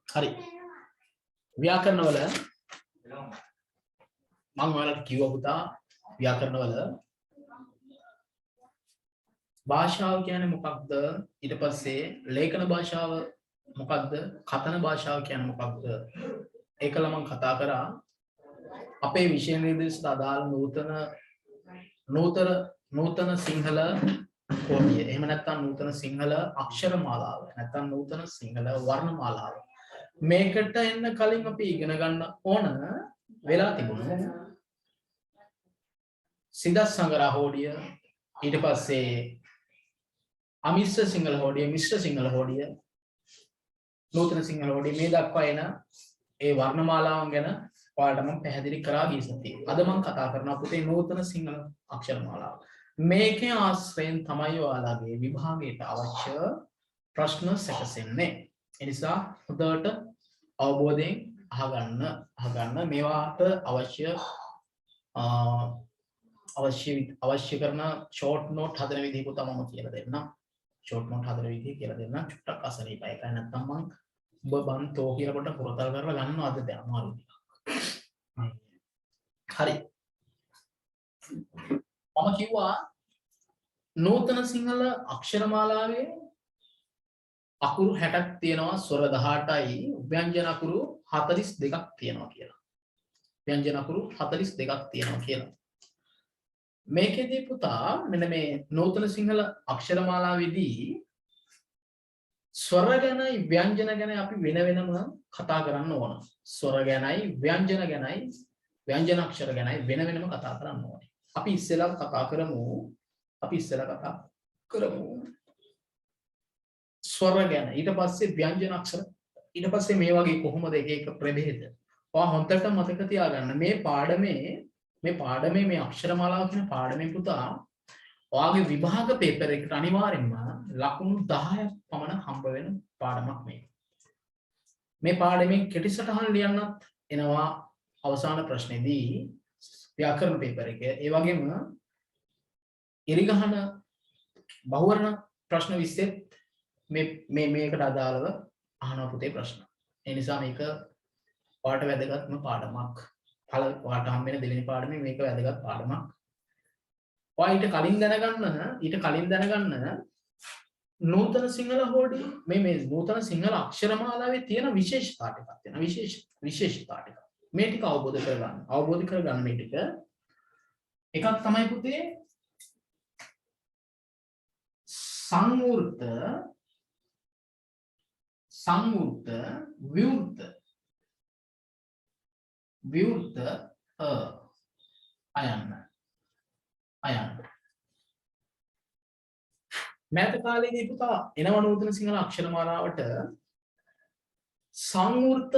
හරි. ව්‍යාකරණ වල මම ඔයාලට කිව්වා පුතා ව්‍යාකරණ වල භාෂාව කියන්නේ මොකක්ද? ඊට පස්සේ ලේඛන භාෂාව මොකක්ද? කතන භාෂාව කියන්නේ මොකක්ද? ඒකල මම කතා කරා. අපේ විෂය නිර්දේශයට අදාළ නූතන සිංහල කෝටිය. එහෙම නැත්නම් නූතන සිංහල අක්ෂර මාලාව. නැත්නම් නූතන සිංහල වර්ණ මාලාව. මේකට එන්න කලින් අපි ඉගෙන ගන්න ඕන වෙලා තිබුණා. සිදස් සංග්‍රහෝඩිය ඊට පස්සේ අමිශ්‍ර සිංහල හෝඩිය, මිශ්‍ර සිංහල හෝඩිය, නූතන සිංහල හෝඩිය මේ දක්වා එන ඒ වර්ණ මාලාවන් ගැන ඔයාලට මම පැහැදිලි කරා ගිය සතියේ. අද මම කතා කරනවා පුතේ නූතන සිංහල අක්ෂර මාලාව. මේකේ ආශ්‍රයෙන් තමයි ඔයාලගේ විභාගයට අවශ්‍ය ප්‍රශ්න සැකසෙන්නේ. ඒ නිසා හොඳට අවබෝධයෙන් අහගන්න මේවාට අවශ්‍ය කරන ෂෝට් නෝට් හදන විදිහ පුතා මම කියලා දෙන්නම්. ෂෝට් නෝට් හදන විදිහ කියලා දෙන්නම්. චුට්ටක් අසනීපයි. ඒකයි නැත්තම් මම ඔබ බන්තෝ කියලා පොඩ්ඩක් පුරතල් කරලා ගන්නවා අද දැන් අමාරු ටිකක්. හරි. මම කිව්වා නූතන සිංහල අක්ෂරමාලාවේ අකුරු 60ක් තියෙනවා ස්වර 18යි ව්‍යංජන අකුරු 42ක් තියෙනවා කියලා. ව්‍යංජන අකුරු 42ක් තියෙනවා කියලා. මේකෙදී පුතා මෙන්න මේ නූතන සිංහල අක්ෂරමාලාවේදී ස්වර ගැනයි ව්‍යංජන ගැනයි අපි වෙන වෙනම කතා කරන්න ඕන. ස්වර ගැනයි ව්‍යංජන ගැනයි ව්‍යංජන අක්ෂර ගැනයි වෙන වෙනම කතා කරන්න ඕනේ. අපි ඉස්සෙල්ලා කතා කරමු ස්වර ගැන. ඊට පස්සේ ව්‍යංජන අක්ෂර. ඊට පස්සේ මේ වගේ කොහොමද එක එක ප්‍රභේද. ඔයා හොන්දට මතක තියාගන්න මේ පාඩමේ මේ අක්ෂරමාලාව කියන පාඩමේ පුතා ඔයාගේ විභාග පේපර් එකට අනිවාර්යෙන්ම ලකුණු 10ක් පමණ හම්බ වෙන පාඩමක් මේක. මේ පාඩමෙන් කෙටි සටහන් ලියන්නත් එනවා අවසාන ප්‍රශ්නේදී ව්‍යාකරණ පේපර් එකේ. ඒ වගේම ඉරිගහන බහුවර්ණ ප්‍රශ්න 20 මේකට අදාළව අහනවා පුතේ ප්‍රශ්න. ඒ නිසා මේක පාඩ වැදගත්ම පාඩමක්. වාට හම් වෙන දෙවෙනි පාඩමේ මේක වැදගත් පාඩමක්. ඔයා ඊට කලින් දැනගන්න නූතන සිංහල හොඩි මේ නූතන සිංහල අක්ෂරමාලාවේ තියෙන විශේෂතා ටිකක් තියෙනවා. විශේෂතා ටික. මේ ටික අවබෝධ කරගන්න මේ ටික. එකක් තමයි පුතේ සංවෘත විවෘත අයන්න මෑත කාලේදී පුතා එනවා නූතන සිංහල අක්ෂරමාලාවට සංවෘත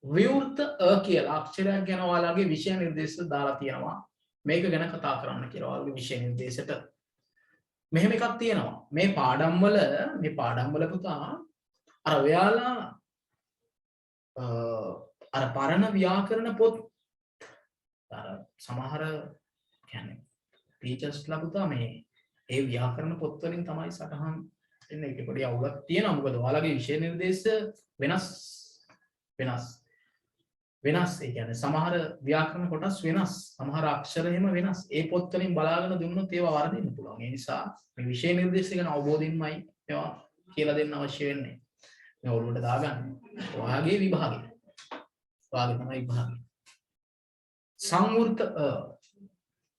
විවෘත කියලා අක්ෂරයක් ගැන ඔයාලගේ විෂය නිර්දේශ දාලා තියෙනවා. මේක ගැන කතා කරන්න කියලා ඔයාලගේ විෂය නිර්දේශයට මෙහෙම එකක් තියෙනවා. මේ පාඩම්වල පුතා අර ඔයාලා අර පරණ ව්‍යාකරණ පොත් අර සමහර කියන්නේ ටීචර්ස්ලා පුතා මේ ඒ ව්‍යාකරණ පොත් වලින් තමයි සටහන් දෙන්නේ. ඒක පොඩි අවුලක් තියෙනවා. මොකද ඔයාලගේ විෂය නිර්දේශ වෙනස්. ඒ කියන්නේ සමහර ව්‍යාකරණ කොටස් වෙනස්. සමහර අක්ෂර එහෙම වෙනස්. ඒ පොත් වලින් බලාගෙන දුන්නොත් ඒවා වරදින්න පුළුවන්. ඒ නිසා මේ විෂය නිර්දේශය ගැන අවබෝධයෙන්මයි ඒවා කියලා දෙන්න අවශ්‍ය වෙන්නේ. මේ ඔළුවට දාගන්න. ඔයාගේ විභාගය. ඔයාගේ තමයි විභාගය.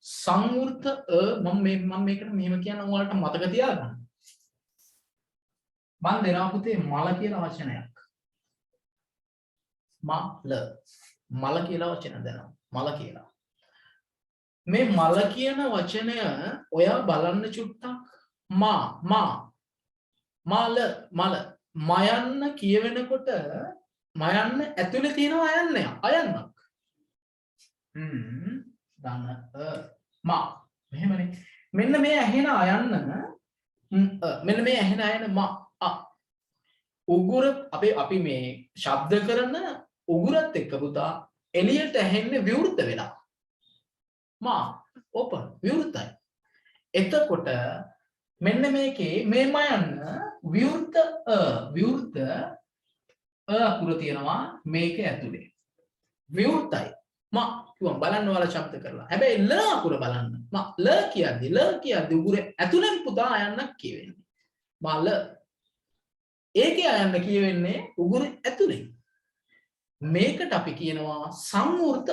සංවෘත මම මේකට මෙහෙම කියන ඔයාලට මතක තියාගන්න. මම දෙනවා පුතේ මල කියලා වචනයක්. මල කියලා වචන දෙනවා. මල කියලා. මේ මල කියන වචනය ඔයා බලන්න චුට්ටක් මල මයන්න කියවෙනකොට මයන්න ඇතුලේ තියෙනවා අයන්නක්. දන්න මෙහෙමනේ. මෙන්න මේ ඇහෙන අයන්න මෙන්න මේ ඇහෙන අයන උගුර අපි මේ ශබ්ද කරන උගුරත් එක්ක පුතා එළියට ඇහෙන්නේ විවෘත වෙලා. ඕපන් විවෘතයි. එතකොට මෙන්න මේකේ මේ මයන්න විවෘත අකුර තියෙනවා මේක ඇතුලේ. විවෘතයි. කිව්වම බලන්න ඔයාලා ශබ්ද කරලා. හැබැයි ල අකුර බලන්න. ල කියද්දි උගුර ඇතුලෙන් පුතා අයන්නක් කියවෙන්නේ. මල. ඒකේ අයන්න කියවෙන්නේ උගුර ඇතුලෙන්. මේකට අපි කියනවා සංවෘත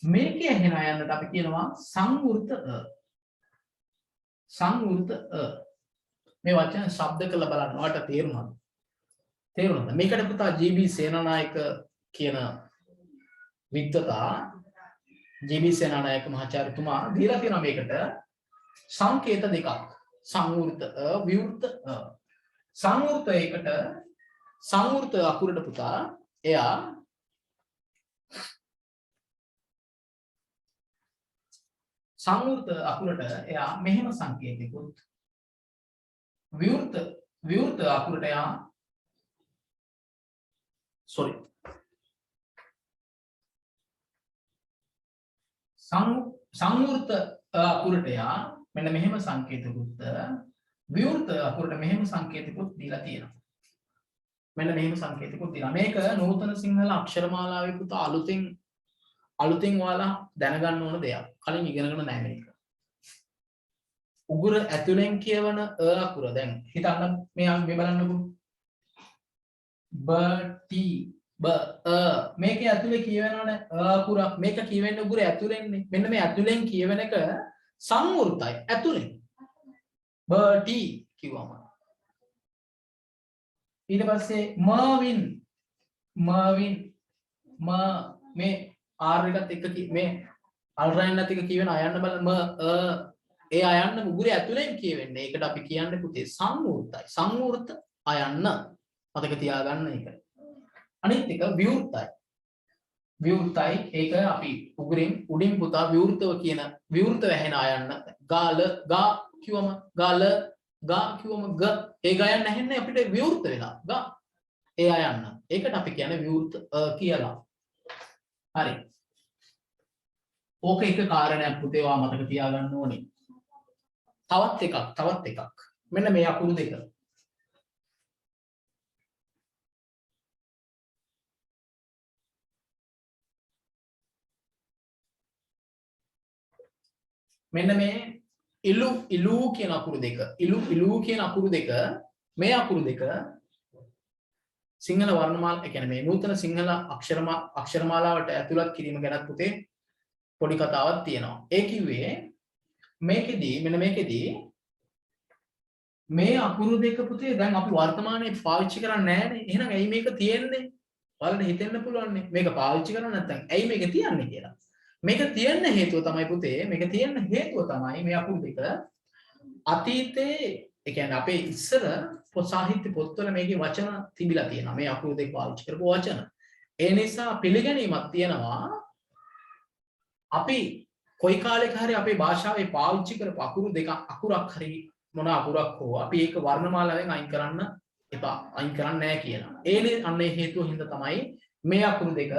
මේකේ ඇහෙන අයන්නට අපි කියනවා සංවෘත මේ වචන ශබ්ද කරලා බලන්න. ඔයාලට තේරුණාද? මේකට පුතා ජී.බී. සේනානායක කියන විද්වතා ජී.බී. සේනානායක මහාචාර්යතුමා දීලා තියෙනවා මේකට සංකේත දෙකක්. සංවෘත විවෘත සංවෘත අකුරට පුතා එයා සංවෘත අකුරට එයා මෙහෙම සංකේතයකුත් විවෘත අකුරට එයා සංවෘත අකුරට එයා මෙන්න මෙහෙම සංකේතකුත් විවෘත අකුරට මෙහෙම සංකේතකුත් දීලා තියෙනවා. මෙන්න මෙහෙම සංකේතකුත් දීලා. මේක නූතන සිංහල අක්ෂරමාලාවේ පුතා අලුතෙන් ඔයාලා දැනගන්න ඕන දෙයක්. කලින් ඉගෙනගෙන නැහැ මේක. උගුර ඇතුලෙන් කියවන අකුර දැන් හිතන්න මේ බලන්නකෝ. මේකේ ඇතුලේ කියවෙනවනේ අකුරක් මේක කියවෙන්නේ උගුරේ ඇතුලෙන්නේ. මෙන්න මේ ඇතුලෙන් කියවෙන එක සංවෘතයි ඇතුලෙන්. බටි කිව්වම. ඊට පස්සේ මර්වින් මේ R එකත් එක්ක මේ අල්රයින්ත් එක්ක කියවෙන අයන්න බලන්න ඒ අයන්න උගුරේ ඇතුලෙන් කියවෙන්නේ. ඒකට අපි කියන්නේ පුතේ සංවෘතයි. සංවෘත අයන්න. මතක තියාගන්න ඒක. අනිත් එක විවෘතයි. විවෘතයි ඒක අපි උගුරින් උඩින් පුතා විවෘතව කියන විවෘත වැහෙන අයන්න ගා කිව්වම ග ඒ ගයන්න ඇහෙන්නේ අපිට විවෘත වෙලා ගා ඒ අයන්න. ඒකට අපි කියන්නේ විවෘත කියලා. හරි. ඕක එක කාරණයක් පුතේ ඔයා මතක තියාගන්න ඕනේ. තවත් එකක්. මෙන්න මේ අකුරු දෙක. මෙන්න මේ ඉලු කියන අකුරු දෙක. ඉලු කියන අකුරු දෙක මේ අකුරු දෙක සිංහල වර්ණමාලා ඒ කියන්නේ මේ නූතන සිංහල අක්ෂරමාලාවට ඇතුළත් කිරීම ගැන පුතේ පොඩි කතාවක් තියෙනවා. ඒ කිව්වේ මෙන්න මේකෙදී මේ අකුරු දෙක පුතේ දැන් අපි වර්තමානයේ පාවිච්චි කරන්නේ නැහැනේ. එහෙනම් ඇයි මේක තියෙන්නේ? ඔයාලට හිතෙන්න පුළුවන් නේ. මේක පාවිච්චි කරන්නේ නැත්නම් ඇයි මේක තියන්නේ කියලා. මේක තියෙන්න හේතුව තමයි පුතේ මේක තියෙන්න හේතුව තමයි මේ අකුරු දෙක අතීතයේ ඒ කියන්නේ අපේ ඉස්සර සාහිත්‍ය පොත්වල මේකේ වචන තිබිලා තියෙනවා. මේ අකුරු දෙක පාවිච්චි කරපු වචන. ඒ නිසා පිළිගැනීමක් තියෙනවා. අපි කොයි කාලයක හරි අපේ භාෂාවේ පාවිච්චි කරපු අකුරු දෙක අකුරක් හරි මොන අකුරක් හෝ අපි ඒක වර්ණමාලාවෙන් අයින් කරන්න එපා. අයින් කරන්නේ නැහැ කියනවා. ඒනේ අන්නේ හේතුව හින්දා තමයි මේ අකුරු දෙක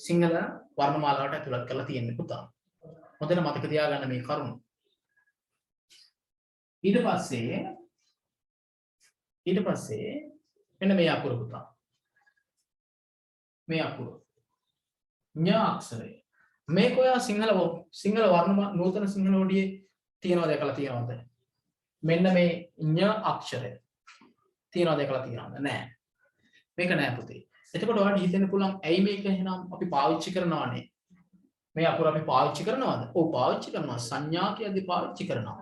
සිංහල වර්ණමාලාවට ඇතුළත් කරලා තියෙන්නේ පුතා. හොඳට මතක තියාගන්න මේ කරුණ. ඊට පස්සේ මෙන්න මේ අකුර පුතා. මේ අකුර ඤ අක්ෂරය. මේක ඔයා සිංහල නූතන සිංහල වඩියේ තියනවා දැකලා තියෙනවද? මෙන්න මේ ඤ අක්ෂරය. තියනවා දැකලා තියෙනවද? නෑ. මේක නෑ පුතේ. එතකොට ඔයාලට හිතෙන්න පුළුවන් ඇයි මේක එහෙනම් අපි පාවිච්චි කරනවානේ? මේ අකුර අපි පාවිච්චි කරනවද? ඔව් පාවිච්චි කරනවා. සංඥා කියද්දි පාවිච්චි කරනවා.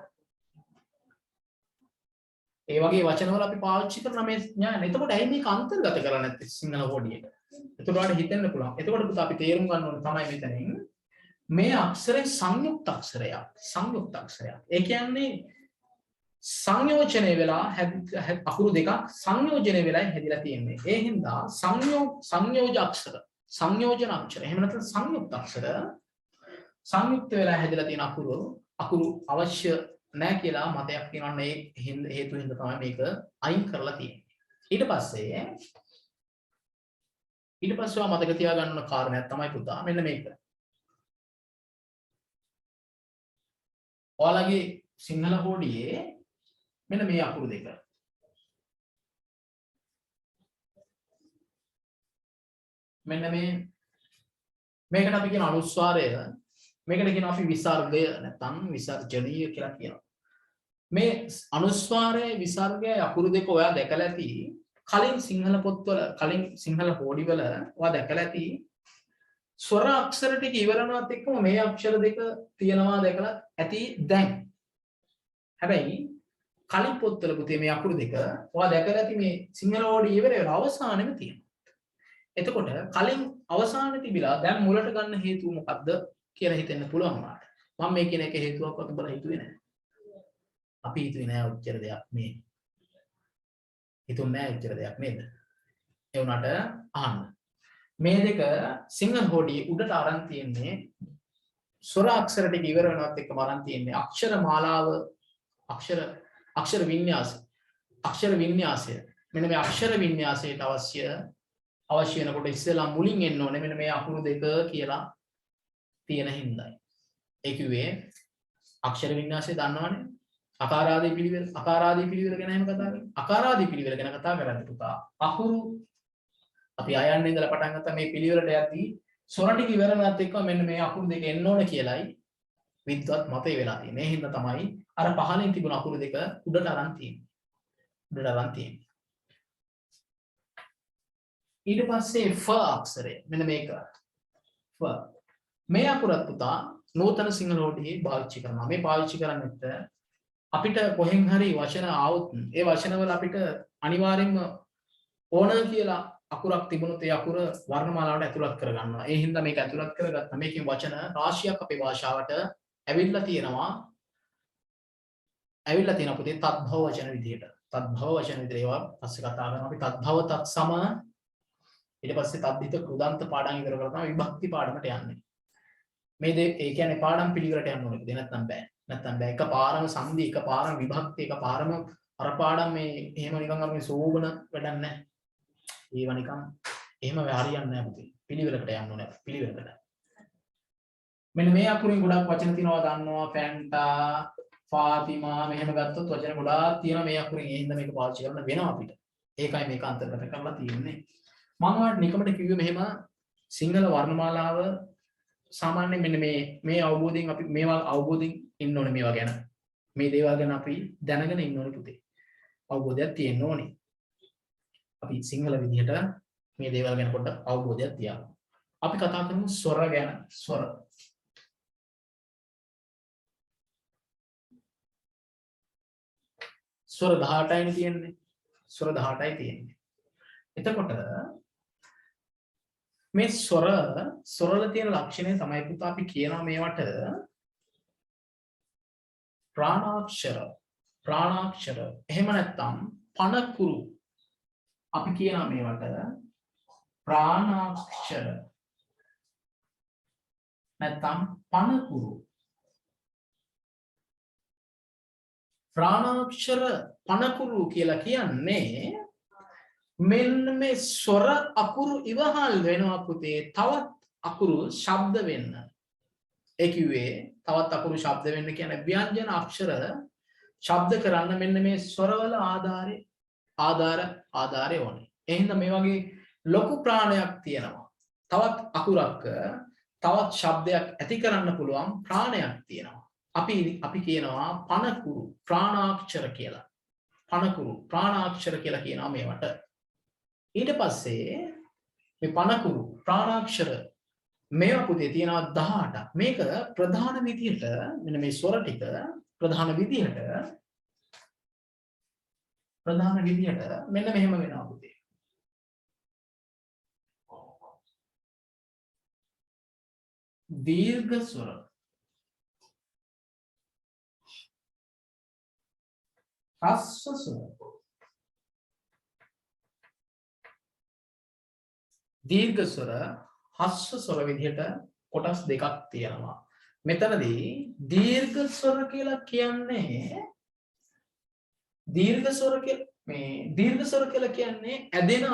ඒ වගේ වචනවල අපි පාවිච්චි කරන මේ ඥාන. එතකොට ඇයි මේක අන්තර්ගත කරන්නේ නැත්තේ සිංහල පොඩියට? එතකොට ඔයාලට හිතෙන්න පුළුවන්. එතකොට පුතා අපි තේරුම් ගන්න ඕනේ තමයි මෙතනින් මේ අක්ෂරය සංයුක්ත අක්ෂරයක්. සංයුක්ත අක්ෂරයක්. ඒ කියන්නේ සංයෝජනය වෙලා අකුරු දෙකක් සංයෝජනය වෙලා හැදිලා තියෙන්නේ. ඒ හින්දා සංයෝජ අක්ෂර, සංයෝජන අක්ෂර, එහෙම නැත්නම් සංයුක්ත අක්ෂර සංයුක්ත වෙලා හැදිලා තියෙන අකුරු අවශ්‍ය නැහැ කියලා මතයක් තියෙනවා. මේ හේතු හින්දා තමයි මේක අයින් කරලා තියෙන්නේ. ඊට පස්සේ මතක තියාගන්න ඕන කාරණයක් තමයි පුතා මෙන්න මේක. ඔයාලගේ සිංහල හෝඩියේ මෙන්න මේ අකුරු දෙක. මෙන්න මේකට අපි කියන අනුස්වාරය, මේකට කියන අපි විසර්ගය නැත්නම් විසර්ජනීය කියලා කියනවා. මේ අනුස්වාරය විසර්ගය අකුරු දෙක ඔයා දැකලා ඇති. කලින් සිංහල පොත්වල කලින් සිංහල හෝඩිවල ඔයා දැකලා ඇති. ස්වර අක්ෂර ටික ඉවරනවත් එක්කම මේ අක්ෂර දෙක තියෙනවා දැකලා ඇති දැන්. හැබැයි කලින් පොත්වල පුතේ මේ අකුරු දෙක ඔයා දැකලා ඇති මේ සිංහල හෝඩිය ඉවර වෙලා අවසානෙම තියෙනවා. එතකොට කලින් අවසානයේ තිබිලා දැන් මුලට ගන්න හේතුව මොකද්ද කියලා හිතෙන්න පුළුවන් මාට. මම මේ කියන එක හේතුවක්වත් උඹලා හිතුවේ නැහැ. අපි හිතුවේ නැහැ උච්චර දෙයක් මේ. හිතුන්නේ නැහැ උච්චර දෙයක් නේද? ඒ උනාට අහන්න. මේ දෙක සිංහල හෝඩියේ උඩට අරන් තියෙන්නේ ස්වර අක්ෂර ටික ඉවර වෙනවත් එක්කම අරන් තියෙන්නේ අක්ෂර මාලාව අක්ෂර වින්‍යාසය. මෙන්න මේ අක්ෂර වින්‍යාසයට අවශ්‍ය වෙනකොට ඉස්සෙල්ලා මුලින් එන්න ඕනේ මෙන්න මේ අකුරු දෙක කියලා තියෙන හින්දායි. ඒ කිව්වේ අක්ෂර වින්‍යාසය දන්නවනේ. අකාරාදී පිළිවෙල ගැන එහෙම කතා කරන්නේ. අකාරාදී පිළිවෙල ගැන කතා කරන්නේ පුතා. අකුරු අපි ආයන්න ඉඳලා පටන් ගත්තා මේ පිළිවෙලට යද්දී ස්වර ටික ඉවර වෙනත් එක්ක මෙන්න මේ අකුරු දෙක එන්න ඕනේ කියලයි විද්වත් මතේ වෙලා තියෙන්නේ. ඒ හින්දා තමයි අර පහලින් තිබුණ අකුරු දෙක උඩට අරන් තියෙන්නේ. ඊට පස්සේ ෆ අක්ෂරය මෙන්න මේක ෆ මේ අකුරත් පුතා නූතන සිංහල හොඩියේ පාවිච්චි කරනවා මේ පාවිච්චි කරන්නත් අපිට කොහෙන් හරි වචන ආවොත් ඒ වචනවල අපිට අනිවාර්යෙන්ම ඕන කියලා අකුරක් තිබුණොත් ඒ අකුර වර්ණමාලාවට ඇතුළත් කරගන්නවා ඒ හින්දා මේක ඇතුළත් කරගත්තා මේකේ වචන රාශියක් අපේ භාෂාවට ඇවිල්ලා තියෙනවා පුතේ තත්භව වචන විදියට තත්භව වචන විදියට ඒවා පස්සේ කතා කරනවා අපි තත්භව තත්සම ඊට පස්සේ තද්දිත කෘදාන්ත පාඩම් ඉවර කරලා තමයි විභක්ති පාඩමට යන්නේ මේ දේ ඒ කියන්නේ පාඩම් පිළිවෙලට යන්න ඕනේ නැත්නම් බෑ එක පාරම සංදි එක පාරම විභක්ති එක පාරම අර පාඩම් මේ එහෙම නිකන් අර මේ සෝබන වැඩක් නැහැ ඒව නිකන් එහෙම හරියන්නේ නැහැ පුතේ පිළිවෙලකට යන්න ඕනේ පිළිවෙලකට මෙන්න මේ අකුරින් ගොඩක් වචන තියෙනවා දන්නවා ෆැන්ටා ෆාතිමා මෙහෙම ගත්තොත් වචන ගොඩාක් තියෙනවා මේ අකුරින් ඒ හින්දා මේක පාවිච්චි කරන්න වෙනවා අපිට ඒකයි මේක අන්තර්ගත කරලා තියෙන්නේ මම ඔයාලට නිකමට කිව්වේ මෙහෙම සිංහල වර්ණමාලාව සාමාන්‍යයෙන් මෙන්න මේ අවබෝධයෙන් අපි මේවා අවබෝධයෙන් ඉන්න ඕනේ මේවා ගැන මේ දේවල් ගැන අපි දැනගෙන ඉන්න ඕනේ පුතේ අවබෝධයක් තියෙන්න ඕනේ අපි සිංහල විදිහට මේ දේවල් ගැන පොඩ්ඩක් අවබෝධයක් තියාගන්න අපි කතා කරමු ස්වර ගැන ස්වර ස්වර 18යි තියෙන්නේ ස්වර 18යි තියෙන්නේ එතකොට මේ ස්වරවල තියෙන ලක්ෂණය තමයි පුතා අපි කියනවා මේවට ප්‍රාණාක්ෂර එහෙම නැත්නම් පණකුරු අපි කියනවා මේවට ප්‍රාණාක්ෂර නැත්නම් පණකුරු ප්‍රාණාක්ෂර පණකුරු කියලා කියන්නේ මෙන්න මේ ස්වර අකුරු ඉවහල් වෙනවා පුතේ තවත් අකුරු ශබ්ද වෙන්න. ඒ කිව්වේ තවත් අකුරු ශබ්ද වෙන්න කියන්නේ ව්‍යංජන අක්ෂර ශබ්ද කරන්න මෙන්න මේ ස්වරවල ආධාරය ඕනේ. එහෙනම් මේ වගේ ලොකු ප්‍රාණයක් තියෙනවා. තවත් අකුරක් තවත් ශබ්දයක් ඇති කරන්න පුළුවන් ප්‍රාණයක් තියෙනවා. අපි කියනවා පණකුරු ප්‍රාණාක්ෂර කියලා. පණකුරු ප්‍රාණාක්ෂර කියලා කියනවා මේවට. ඊට පස්සේ මේ පණකුරු ප්‍රාණාක්ෂර මේවා පුතේ තියෙනවා 18ක් මේක ප්‍රධාන විදියට මෙන්න මේ ස්වර ටික ප්‍රධාන විදියට මෙන්න මෙහෙම වෙනවා පුතේ දීර්ඝ ස්වර හස්ව ස්වර දීර්ඝ ස්වර හස්ව ස්වර විදිහට කොටස් දෙකක් තියෙනවා. මෙතනදී දීර්ඝ ස්වර කියලා කියන්නේ දීර්ඝ ස්වර කියන්නේ ඇදෙන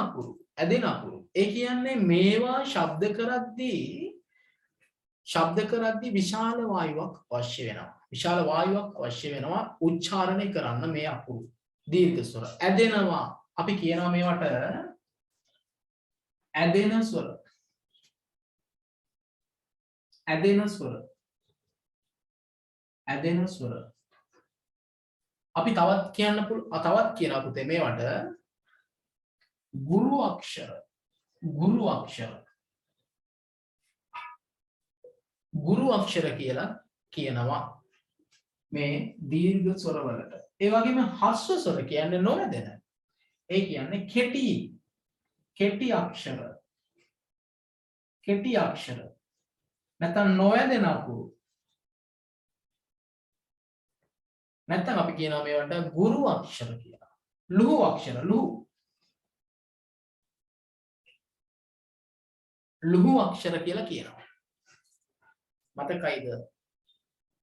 අකුරු. ඒ කියන්නේ මේවා ශබ්ද කරද්දී විශාල වායුවක් අවශ්‍ය වෙනවා. උච්චාරණය කරන්න මේ අකුරු. දීර්ඝ ස්වර ඇදෙනවා. අපි කියනවා මේවට ඇදෙන ස්වර අපි තවත් කියනවා පුතේ මේවට ගුරු අක්ෂර කියලා කියනවා මේ දීර්ඝ ස්වර වලට ඒ වගේම හස්ව ස්වර කියන්නේ නොවැදෙන ඒ කියන්නේ කෙටි අක්ෂර නැත්නම් නොවැදෙන අකුරු නැත්නම් අපි කියනවා මේවට ගුරු අක්ෂර කියලා. ලුහු අක්ෂර කියලා කියනවා.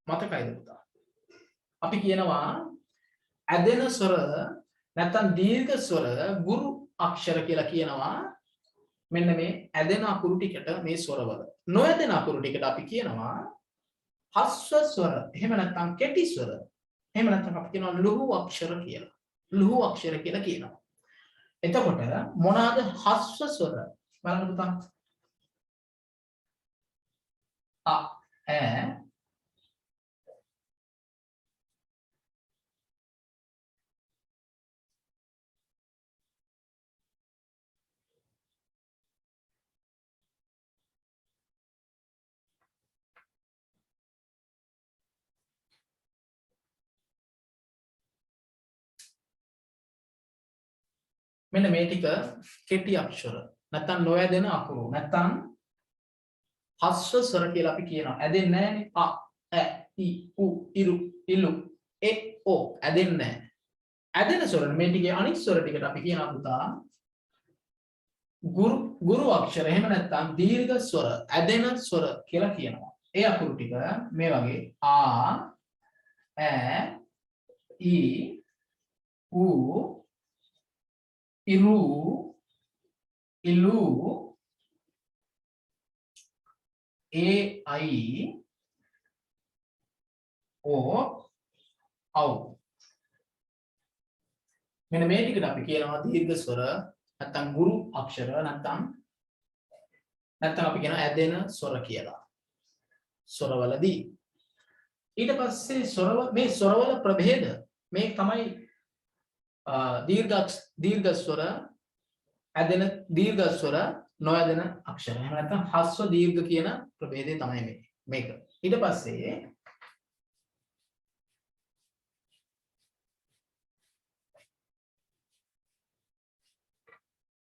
මතකයිද පුතා? අපි කියනවා ඇදෙන ස්වර නැත්නම් දීර්ඝ ස්වර ගුරු අක්ෂර කියලා කියනවා. මෙන්න මේ ඇදෙන අකුරු ටිකට මේ ස්වරවල. නොඇදෙන අකුරු ටිකට අපි කියනවා හස්ව ස්වර. එහෙම නැත්නම් කෙටි ස්වර. එහෙම නැත්නම් අපි කියනවා ලුහු අක්ෂර කියලා කියනවා. එතකොට මොනවාද හස්ව ස්වර? බලන්න පුතා. ඈ මෙන්න මේ ටික කෙටි අක්ෂර. නැත්තම් නොයදෙන අකුරු. නැත්තම් හස්ව ස්වර කියලා අපි කියනවා. ඇදෙන්නේ නැහැනේ. අ, ඈ, යි, උ, ඉරු, ඉලු, එ, ඕ ඇදෙන්නේ නැහැ. ඇදෙන ස්වර මේ ටිකේ අනිත් ස්වර ටිකට අපි කියනවා පුතා ගුරු අක්ෂර. එහෙම නැත්තම් දීර්ඝ ස්වර, ඇදෙන ස්වර කියලා කියනවා. ඒ අකුරු ටික මේ වගේ ආ, ඈ, ඊ, ඌ, ඉරු, ඉලු, ඒ, අයි, ඕ, අව්. මෙන්න මේ ටිකට අපි කියනවා දීර්ඝ ස්වර නැත්නම් ගුරු අක්ෂර නැත්නම් අපි කියනවා ඇදෙන ස්වර කියලා. ස්වරවලදී ඊට පස්සේ මේ ස්වරවල ප්‍රභේද මේ තමයි දීර්ඝ ස්වර, ඇදෙන දීර්ඝ ස්වර, නොඇදෙන අක්ෂර. එහෙම නැත්නම් හස්ව දීර්ඝ කියන ප්‍රභේදය තමයි මේක. ඊට පස්සේ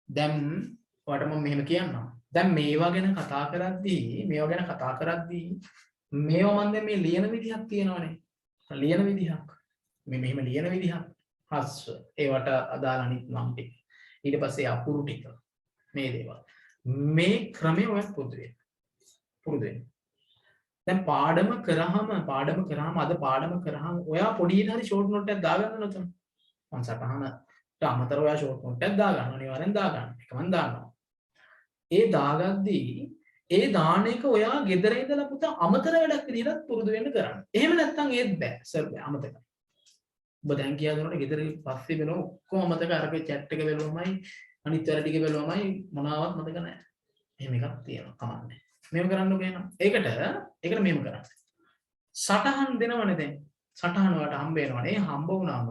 දැන් ඔයාලට මම මෙහෙම කියන්නම්. දැන් මේවා ගැන කතා කරද්දී මේවා මම දැන් මේ ලියන විදිහක් තියෙනවනේ. ලියන විදිහක්. මේ මෙහෙම ලියන විදිහක්. හස්ව ඒවට අදාළ අනිත් නම් ටික. ඊට පස්සේ අකුරු ටික. මේ දේවල්. මේ ක්‍රමය ඔයත් පුරුදු වෙන්න. දැන් පාඩම කරාම අද පාඩම කරාම ඔයා පොඩි හරි ෂෝට් නෝට් එකක් දාගන්න නේද? මම සටහනට අමතරව ඔයා ෂෝට් නෝට් එකක් දාගන්න අනිවාර්යෙන් දාගන්න. ඒක මම දානවා. ඒ දාගද්දී ඒ දාන එක ඔයා ගෙදර ඉඳලා පුතා අමතර වැඩක් විදිහට පුරුදු වෙන්න කරන්න. එහෙම නැත්නම් ඒත් බෑ. සර් බෑ අමතකයි. ඔබ දැන් කියනකොට ගෙදර පස්සේ වෙන ඔක්කොම අමතක අරගේ chat එක බැලුවමයි අනිත් වැඩ ටික බැලුවමයි මොනවත් මතක නැහැ. එහෙම එකක් තියෙනවා කමන්නේ. මේව කරන්නකෝ එහෙනම්. ඒකට මෙහෙම කරන්න. සටහන් දෙනවනේ දැන්. සටහන වලට හම්බ වෙනවනේ. හම්බ වුණාම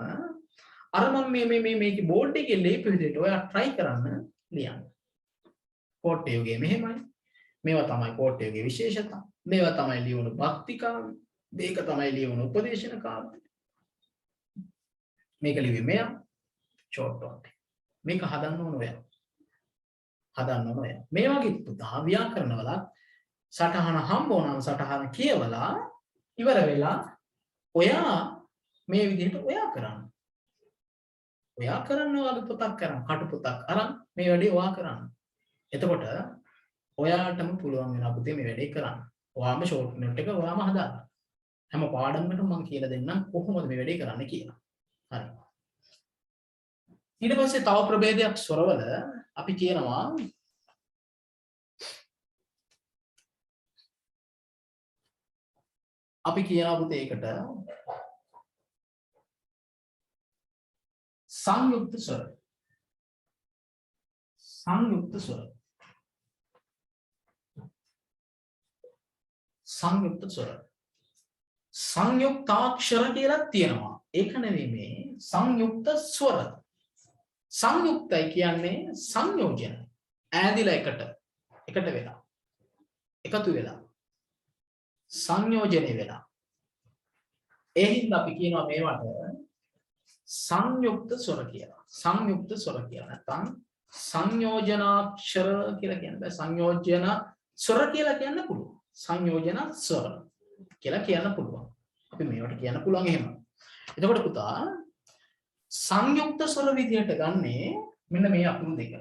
අර මම මේකේ බෝඩ් එකේ ලියපු විදිහට ඔයා try කරන්න ලියන්න. කෝට් යෝගයේ මෙහෙමයි. මේවා තමයි කෝට් යෝගයේ විශේෂතා. මේවා තමයි ලියවුණු භක්තිකාව්‍ය. මේක තමයි ලියවුණු උපදේශන කාව්‍ය. මේක ලිව්වේ මෙයා ෂෝට් නෝට්. මේක හදන්න ඕන ඔයා. මේ වගේ පුතා ව්‍යාකරණ වල සටහන හම්බ වුණාම සටහන කියවලා ඉවර වෙලා ඔයා මේ විදිහට ඔයා කරන්න. ඔයා කරන්න වගේ පොතක් කරන් කටු පොතක් අරන් මේ වැඩේ ඔයා කරන්න. එතකොට ඔයාටම පුළුවන් වෙනවා පුතේ මේ වැඩේ කරන්න. ඔයාම ෂෝට් නෝට් එක ඔයාම හදාගන්න. හැම පාඩමකටම මම කියලා දෙන්නම් කොහොමද මේ වැඩේ කරන්න කියලා. හරි. ඊට පස්සේ තව ප්‍රභේදයක් ස්වරවල අපි කියනවා පුතේ ඒකට සංයුක්ත ස්වර. සංයුක්තාක්ෂර කියලා තියෙනවා. ඒක නෙවෙයි මේ සංයුක්ත ස්වර. සංයුක්තයි කියන්නේ සංයෝජන. ඈදිලා එකට වෙලා. එකතු වෙලා. සංයෝජනේ වෙලා. ඒ හින්දා අපි කියනවා මේවට සංයුක්ත ස්වර කියලා. නැත්නම් සංයෝජනාක්ෂර කියලා කියන්න බෑ. සංයෝජන ස්වර කියලා කියන්න පුළුවන්. සංයෝජන ස්වර කියලා කියන්න පුළුවන්. අපි මේවට කියන්න පුළුවන් එහෙම. එතකොට පුතා සංයුක්ත ස්වර විදියට ගන්නේ මෙන්න මේ අකුරු දෙක.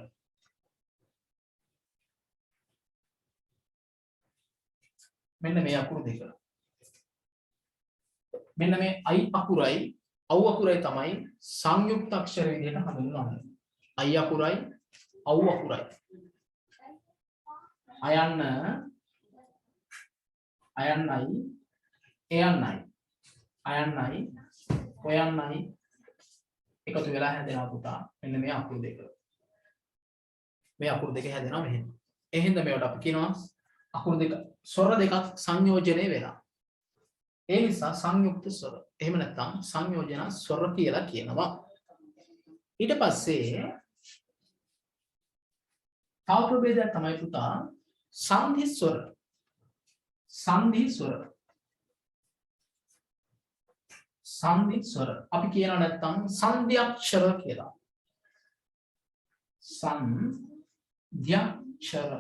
මෙන්න මේ I අකුරයි අව් අකුරයි තමයි සංයුක්ත අක්ෂර විදියට හඳුන්වන්නේ. I අකුරයි අව් අකුරයි. අයන්නයි ඔයන්නයි එකතු වෙලා හැදෙනවා පුතා. මෙන්න මේ අකුරු දෙක. මේ අකුරු දෙක හැදෙනවා මෙහෙම. ඒ හින්දා මේවට අපි කියනවා අකුරු දෙක ස්වර දෙකක් සංයෝජනය වෙලා. ඒ නිසා සංයුක්ත ස්වර. එහෙම නැත්නම් සංයෝජන ස්වර කියලා කියනවා. ඊට පස්සේ තව ප්‍රභේදයක් තමයි පුතා සංධි ස්වර. අපි කියනවා නැත්නම් සංධ්‍යාක්ෂර කියලා. සංධ්‍යක්ෂර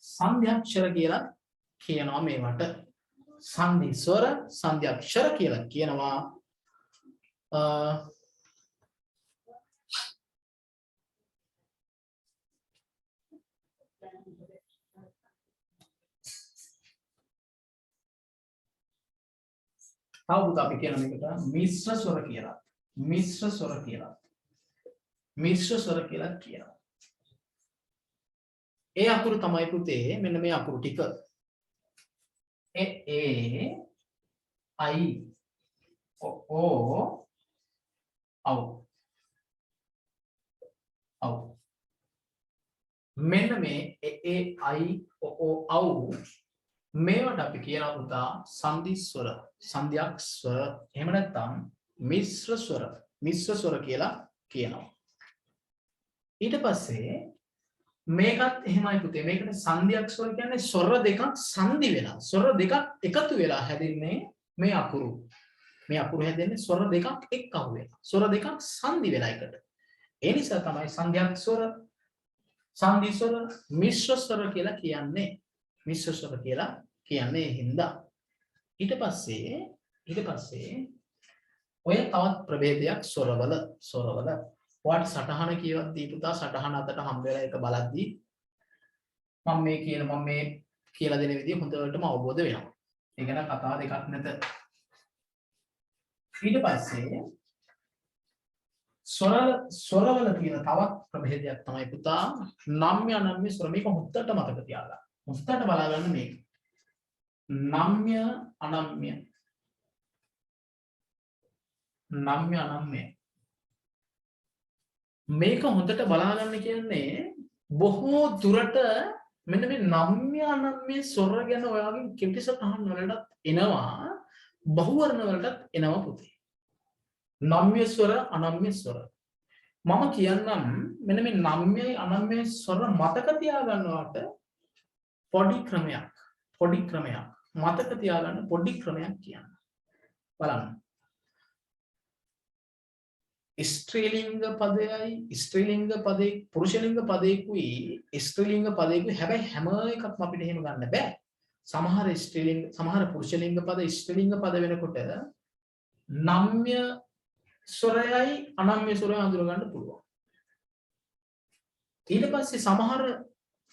සංධ්‍යක්ෂර කියලා කියනවා මේවට. සංධි ස්වර සංධ්‍යක්ෂර කියලා කියනවා. තව අපි කියන එකට මිශ්‍ර ස්වර කියලා. මිශ්‍ර ස්වර කියලා. මිශ්‍ර ස්වර කියලා කියනවා. ඒ අකුරු තමයි පුතේ මෙන්න මේ අකුරු ටික. A I O O au මෙන්න මේ A I O au මේවට අපි කියනවා පුතා සංධි ස්වර සංධ්‍යක් ස්වර එහෙම නැත්නම් මිශ්‍ර ස්වර කියලා කියනවා. ඊට පස්සේ මේකත් එහෙමයි පුතේ. මේකට සංධ්‍යක් ස්වර කියන්නේ ස්වර දෙකක් සංධි වෙලා ස්වර දෙකක් එකතු වෙලා හැදෙන්නේ මේ අකුරු. මේ අකුරු හැදෙන්නේ ස්වර දෙකක් එක්කහු වෙලා. ස්වර දෙකක් සංධි වෙලා එකට. ඒ නිසා තමයි සංධ්‍යක් ස්වර සංධි ස්වර මිශ්‍ර ස්වර කියලා කියන්නේ. මිශ්‍ර ස්වර කියලා කියන්නේ හින්දා. ඊට පස්සේ ඔය තවත් ප්‍රභේදයක් ස්වරවල ඔයාට සටහන කියවත් දී පුතා සටහන අතට හම්බ වෙලා එක බලද්දී මම මේ කියලා දෙන විදිහ හොඳටම අවබෝධ වෙනවා. ඒ ගැන කතා දෙකක් නැත. ඊට පස්සේ ස්වරවල තියෙන තවත් ප්‍රභේදයක් තමයි පුතා නම්‍ය අනම්‍ය ස්වර. මේක හොඳට මතක තියාගන්න. හොඳට බලාගන්න මේක. නම්‍ය අනම්‍ය මේක හොඳට බලාගන්න කියන්නේ බොහෝ දුරට මෙන්න මේ නම්‍ය අනම්‍ය ස්වර ගැන ඔයාගෙන් කෙටි සටහන් වලටත් එනවා බහුවර්ණ වලටත් එනවා පුතේ. නම්‍ය ස්වර අනම්‍ය ස්වර මම කියන්නම් මෙන්න මේ නම්‍යයි අනම්‍ය ස්වර මතක තියාගන්නවට පොඩි ක්‍රමයක් මතක තියාගන්න පොඩි ක්‍රමයක් කියන්න. බලන්න. ස්ත්‍රීලිංග පදේ පුරුෂලිංග පදේකුයි ස්ත්‍රීලිංග පදේකුයි හැබැයි හැම එකක්ම අපිට එහෙම ගන්න බෑ. සමහර පුරුෂලිංග පද ස්ත්‍රීලිංග පද වෙනකොට නම්‍ය ස්වරයයි අනම්‍ය ස්වරයයි හඳුන ගන්න පුළුවන්. ඊට පස්සේ සමහර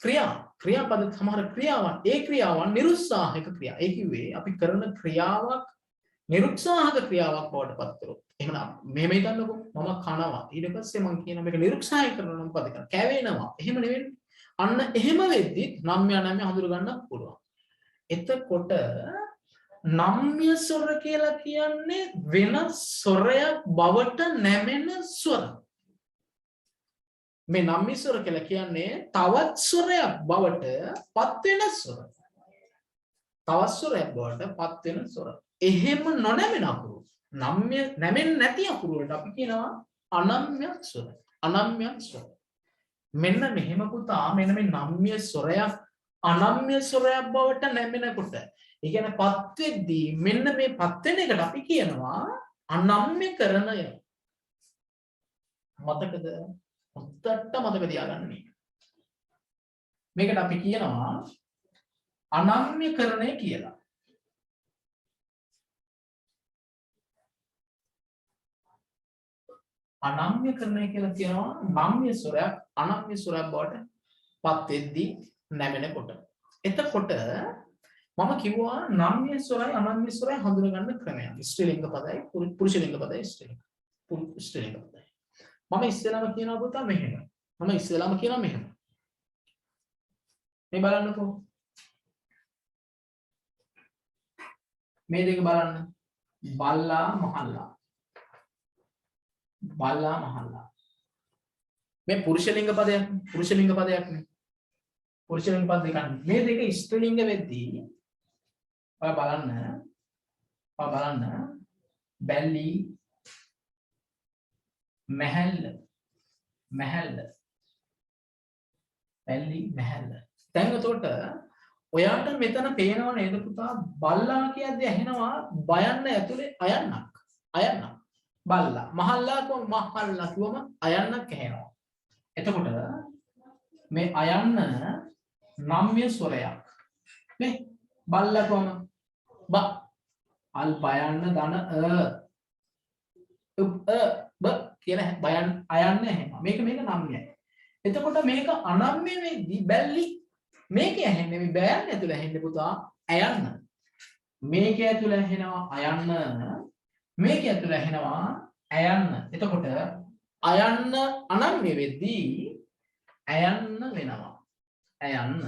ක්‍රියාපද සමහර ක්‍රියාවන් ඒ ක්‍රියාවන් නිරුත්සාහක ක්‍රියා. ඒ කිව්වේ අපි කරන ක්‍රියාවක් නිරුත්සාහක ක්‍රියාවක් බවට පත් කරොත් එහෙනම් මෙහෙම හිතන්නකෝ මම කනවා ඊට පස්සේ මම කියන මේක නිරුත්සාහය කරනවා මොකද කරන්නේ කැවෙනවා එහෙම නෙවෙයි අන්න එහෙම වෙද්දි නම්‍ය අනම්‍ය හඳුර ගන්න පුළුවන්. එතකොට නම්‍ය ස්වර කියලා කියන්නේ වෙන ස්වරයක් බවට නැමෙන ස්වර. මේ නම්‍ය ස්වර කියලා කියන්නේ තවත් ස්වරයක් බවට පත් වෙන ස්වර. තවත් ස්වරයක් බවට පත් වෙන ස්වර. එහෙම නොනැමෙන අකුරු නම්‍ය නැමෙන්නේ නැති අකුරු වලට අපි කියනවා අනම්‍ය ස්වර. අනම්‍ය ස්වර. මෙන්න මෙහෙම පුතා මෙන්න මේ නම්‍ය ස්වරයක් අනම්‍ය ස්වරයක් බවට නැමෙනකොට ඒ කියන්නේ පත් වෙද්දී මෙන්න මේ පත් වෙන එකට අපි කියනවා අනම්‍යකරණය. මතකද? හොත්තට මතක තියාගන්න මේක. මේකට අපි කියනවා අනම්‍යකරණය කියලා. අනම්‍යකරණය කියලා කියනවා නම්‍ය ස්වරයක් අනම්‍ය ස්වරයක් බවට පත් වෙද්දී නැමෙනකොට. එතකොට මම කිව්වා නම්‍ය ස්වරයි අනම්‍ය ස්වරයි හඳුන ගන්න ක්‍රමයක්. ස්ත්‍රීලිංග පදයි පුරුෂලිංග පදයි ස්ත්‍රීලිංග පදයි. මම ඉස්සෙල්ලාම කියනවා පුතා මෙහෙම. මේ බලන්නකෝ. මේ දෙක බලන්න. බල්ලා මහල්ලා. මේ පුරුෂලිංග පදයක් නේ. පුරුෂලිංග පද දෙකක්. මේ දෙක ස්ත්‍රීලිංග වෙද්දී ඔය බලන්න බැල්ලි මහල්ල. දැන් එතකොට ඔයාට මෙතන පේනව නේද පුතා බල්ලා කියද්දී ඇහෙනවා බයන්න ඇතුලේ අයන්නක්. බල්ලා මහල්ලා කිව්වම අයන්නක් ඇහෙනවා. එතකොට මේ අයන්න නම්‍ය ස්වරයක් නේ බල්ලකම බ අල් බයන්න ධන බ කියන බයන් අයන්න එහෙම මේක නම්‍යයි. එතකොට මේක අනම්‍ය වෙද්දී බැල්ලි මේක ඇහෙන්නේ මේ බෑන් ඇතුළ ඇහෙන්නේ පුතා අයන්න. මේක ඇතුළ ඇහෙනවා අයන්න. මේක ඇතුළ ඇහෙනවා අයන්න. එතකොට අයන්න අනම්‍ය වෙද්දී අයන්න වෙනවා. අයන්න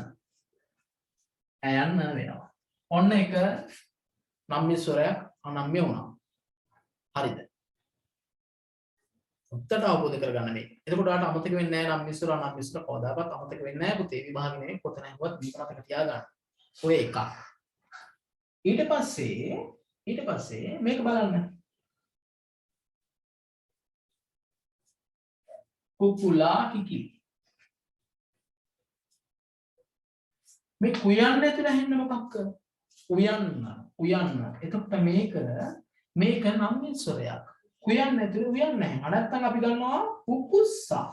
වෙනවා. ඔන්න එක නම්‍ය ස්වරයක් අනම්‍ය වුණා. හරිද? උත්තර අවබෝධ කරගන්න මේ. එතකොට ඔයාලට අමතක වෙන්නේ නැහැ නම්‍ය ස්වර අනම්‍ය ස්වර කවදාකවත් අමතක වෙන්නේ නැහැ පුතේ. විභාගනේ කොතන හුවත් මේක මතක තියාගන්න. ඔය එකක්. ඊට පස්සේ මේක බලන්න. කුකුලා කිකිලි. මේ කුයන්න ඇතුළ ඇහෙන්න මොකක්ද? උයන්න. එතකොට මේක නම්‍ය ස්වරයක්. කුයන්න ඇතුළ උයන්න නැහැ. නැත්නම් අපි ගන්නවා කුකුස්සා.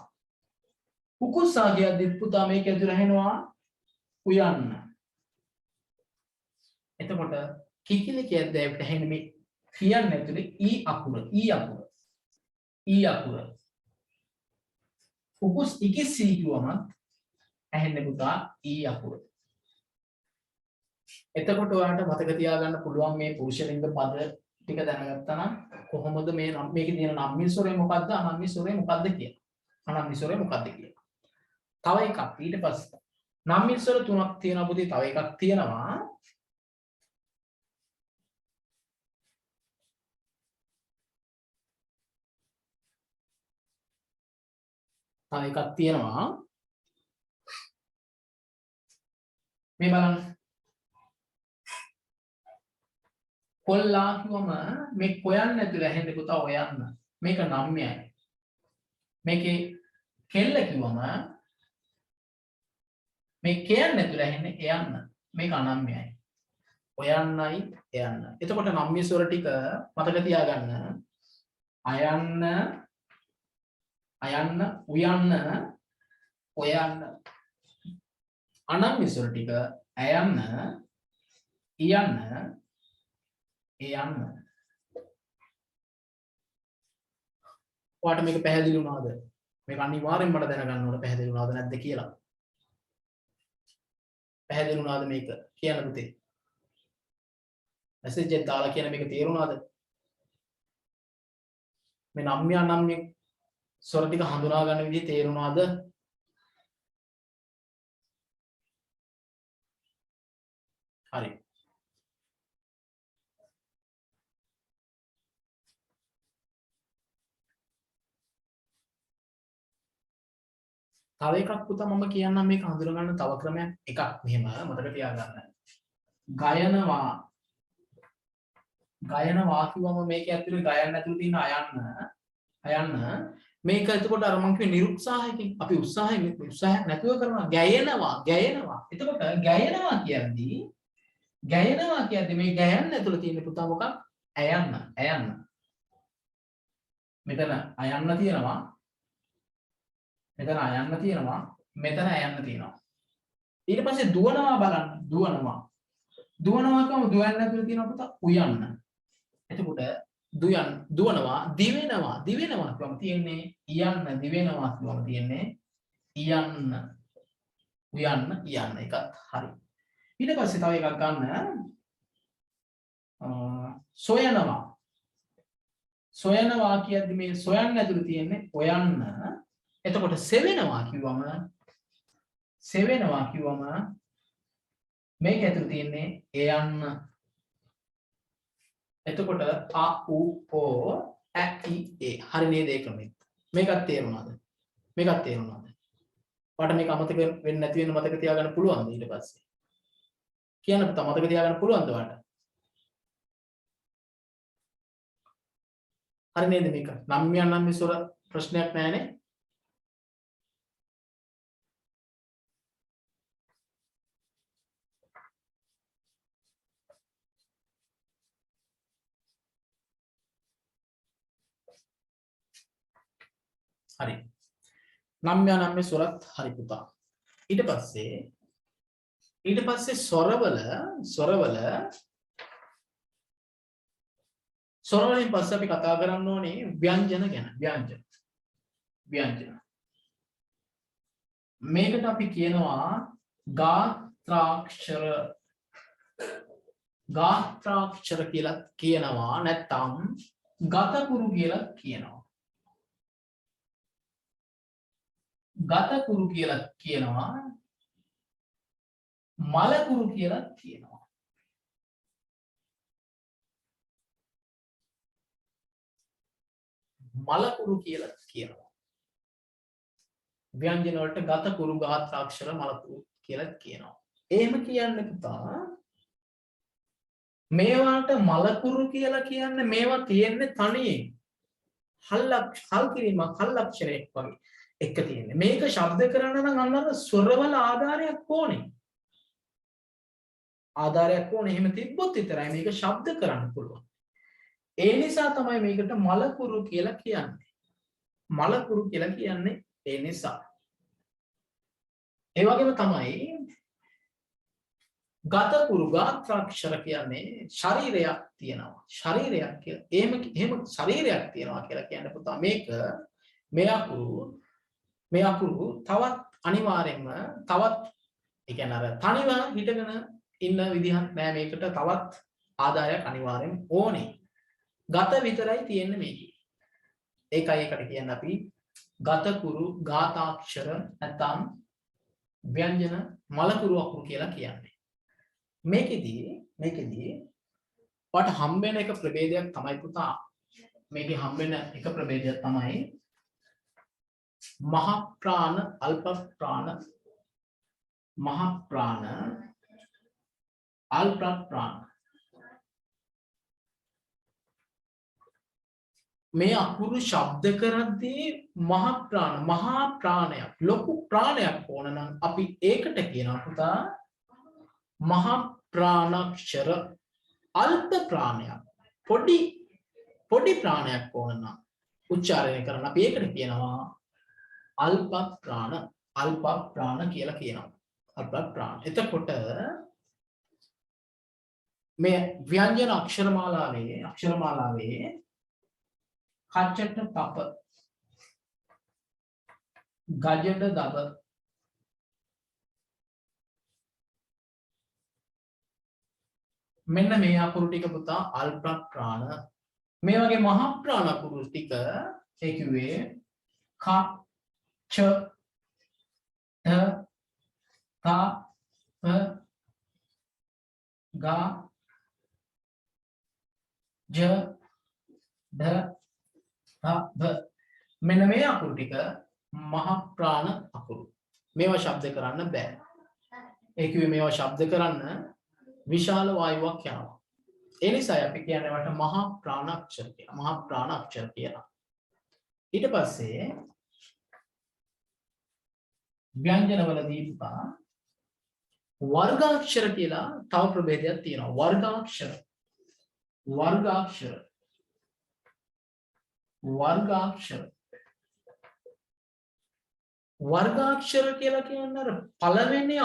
කුකුස්සා කියද්දි පුතා මේක ඇතුළ ඇහෙනවා උයන්න. එතකොට කිකිලි කියද්දී අපිට ඇහෙන්නේ මේ කියන්න ඇතුළේ ඊ අකුර. කුකුස් ඉකිසී කිව්වම ඇහෙන්නේ පුතා ඊ අකුර. එතකොට ඔයාලට මතක තියාගන්න පුළුවන් මේ පුරුෂ ලිංග පද ටික දැනගත්තා නම් කොහොමද මේකේ තියෙන නම්‍ය ස්වරය මොකද්ද අනම්‍ය ස්වරය මොකද්ද කියලා. තව එකක් ඊට පස්සේ නම්‍ය ස්වර තුනක් තියෙනවා පුතේ. තව එකක් තියෙනවා මේ බලන්න. කොල්ලා කිව්වම මේ කොයන්න ඇතුළ ඇහෙන්නේ පුතා ඔයන්න. මේක නම්‍යයි. මේකේ කෙල්ල කිව්වම මේ කයන්න ඇතුළ ඇහෙන්නේ එයන්න. මේක අනම්‍යයි. ඔයන්නයි එයන්න. එතකොට නම්‍ය ස්වර ටික මතක තියාගන්න. අයන්න උයන්න ඔයන්න. අනම්‍ය ස්වර ටික ඇයන්න ඉයන්න එයන්න. ඔයාලට මේක පැහැදිලි වුණාද? මේක අනිවාර්යෙන් මට දැනගන්න ඕන පැහැදිලි වුණාද නැද්ද කියලා. පැහැදිලි වුණාද මේක කියන්න පුතේ? මැසේජ් එක දාලා කියන මේක තේරුණාද? මේ නම්‍ය අනම්‍ය ස්වර ටික හඳුනා ගන්න විදිහ තේරුණාද? හරි. තව එකක් පුතා මම කියන්නම් මේක හඳුනා ගන්න තව ක්‍රමයක් එකක් මෙහෙම මතක තියාගන්න. ගයනවා කිව්වම මේක ඇතුලේ ගයන්න ඇතුලේ තියෙන අයන්න මේක එතකොට අර මං කිව්වේ නිරුත්සාහයකින් අපි උත්සාහයක් නැතුව කරනවා ගැයෙනවා. එතකොට ගැයෙනවා කියද්දී මේ ගැයන්න ඇතුලේ තියෙන පුතා මොකක්? අයන්න. මෙතන අයන්න තියෙනවා. මෙතන අයන්න තියෙනවා. ඊට පස්සේ දුවනවා බලන්න. දුවනවා කියම දුවන්න ඇතුලේ තියෙන පුතා උයන්න. එතකොට දුවනවා දිවෙනවා කියම තියෙන්නේ ඉයන්න. දිවෙනවා කියම තියෙන්නේ ඉයන්න. උයන්න එකත් හරි. ඊට පස්සේ තව එකක් ගන්න. සොයනවා කියද්දි මේ සොයන්න ඇතුලේ තියෙන්නේ ඔයන්න. එතකොට සෙවෙනවා කිව්වම මේක ඇතුලේ තියෙන්නේ එයන්න. එතකොට අ උ ඕ ඈ ඊ ඒ හරි නේද ඒ ක්‍රමෙත්. මේකත් තේරුණාද? ඔයාලට මේක අමතක වෙන්නේ නැති වෙන මතක තියාගන්න පුළුවන්ද ඊට පස්සේ? කියන්න පුතා මතක තියාගන්න පුළුවන්ද ඔයාලට? හරි නේද මේක? නම්‍ය අනම්‍ය ස්වර ප්‍රශ්නයක් නැහැනේ. හරි. නම්ය ස්වරත් හරි පුතා. ඊට පස්සේ ස්වරවලින් පස්සේ අපි කතා කරන්න ඕනේ ව්‍යංජන ගැන. ව්‍යංජන. මේකට අපි කියනවා ගාත්‍රාක්ෂර කියලා කියනවා, නැත්නම් ගතකුරු කියලා කියනවා. ගතකුරු කියලා කියනවා, මලකුරු කියලා කියනවා. මලකුරු කියලා කියනවා. ව්‍යංජන වලට ගතකුරු, ගාත්‍රාක්ෂර, මලකුරු කියලා කියනවා. එහෙම කියන්නේ පුතා මේවාට මලකුරු කියලා කියන්නේ මේවා තියෙන්නේ තනියෙන් හල් කිරීමක්, හල් අක්ෂරයක් වගේ එක තියෙන්නේ. මේක ශබ්ද කරන්න නම් අන්න ස්වරවල ආධාරයක් ඕනේ. එහෙම තිබ්බොත් විතරයි මේක ශබ්ද කරන්න පුළුවන්. ඒ නිසා තමයි මේකට මලකුරු කියලා කියන්නේ. මලකුරු කියලා කියන්නේ ඒ නිසා. ඒ වගේම තමයි ගතකුරු, ගාත්‍රාක්ෂර කියන්නේ ශරීරයක් තියෙනවා. ශරීරයක් කියලා. එහෙම ශරීරයක් තියෙනවා කියලා කියන්නේ පුතා මේක මේ අකුරු තවත් අනිවාර්යෙන්ම තවත් ඒ කියන්නේ අර තනිව හිටගෙන ඉන්න විදිහක් නෑ. මේකට තවත් ආදායයක් අනිවාර්යෙන් ඕනේ. ගත විතරයි තියෙන්නේ මේකේ. ඒකයි ඒකට කියන්නේ අපි ගතකුරු, ගාතාක්ෂර නැත්නම් ව්‍යංජන, මලකුරු අකුරු කියලා කියන්නේ. මේකෙදී ඔයාලට හම්බෙන එක ප්‍රභේදයක් තමයි පුතා. මේකේ හම්බෙන එක ප්‍රභේදයක් තමයි මහ ප්‍රාණ, අල්ප ප්‍රාණ, මහ ප්‍රාණ, අල්ප ප්‍රාණ. මේ අකුරු ශබ්ද කරද්දී මහා ප්‍රාණයක්, ලොකු ප්‍රාණයක් ඕන නම් අපි ඒකට කියනවා පුතා මහා ප්‍රාණාක්ෂර. අල්ප ප්‍රාණයක්, පොඩි ප්‍රාණයක් ඕන නම් උච්චාරණය කරන්න අපි ඒකට කියනවා අල්ප ප්‍රාණ කියලා කියනවා. අල්ප ප්‍රාණ. එතකොට මේ ව්‍යංජන අක්ෂරමාලාවේ කච්චට තප, ගජට දබ, මෙන්න මේ අකුරු ටික පුතා අල්ප ප්‍රාණ. මේ වගේ මහ ප්‍රාණ අකුරු ටික ඒ කිව්වේ ක, ච, ත, ත, ප, ග, ජ, ඩ, මෙන්න මේ අකුරු ටික මහ ප්‍රාණ අකුරු. මේවා ශබ්ද කරන්න බෑ. ඒ කිව්වේ මේවා ශබ්ද කරන්න විශාල වායුවක් යනවා. ඒ නිසා අපි කියන්නේ වට මහා ප්‍රාණාක්ෂර කියලා. මහා ප්‍රාණාක්ෂර කියලා. ඊට පස්සේ ව්‍යංජනවලදී පුතා වර්ගාක්ෂර කියලා තව ප්‍රභේදයක් තියෙනවා. වර්ගාක්ෂර කියලා කියන්නේ අර පළවෙනි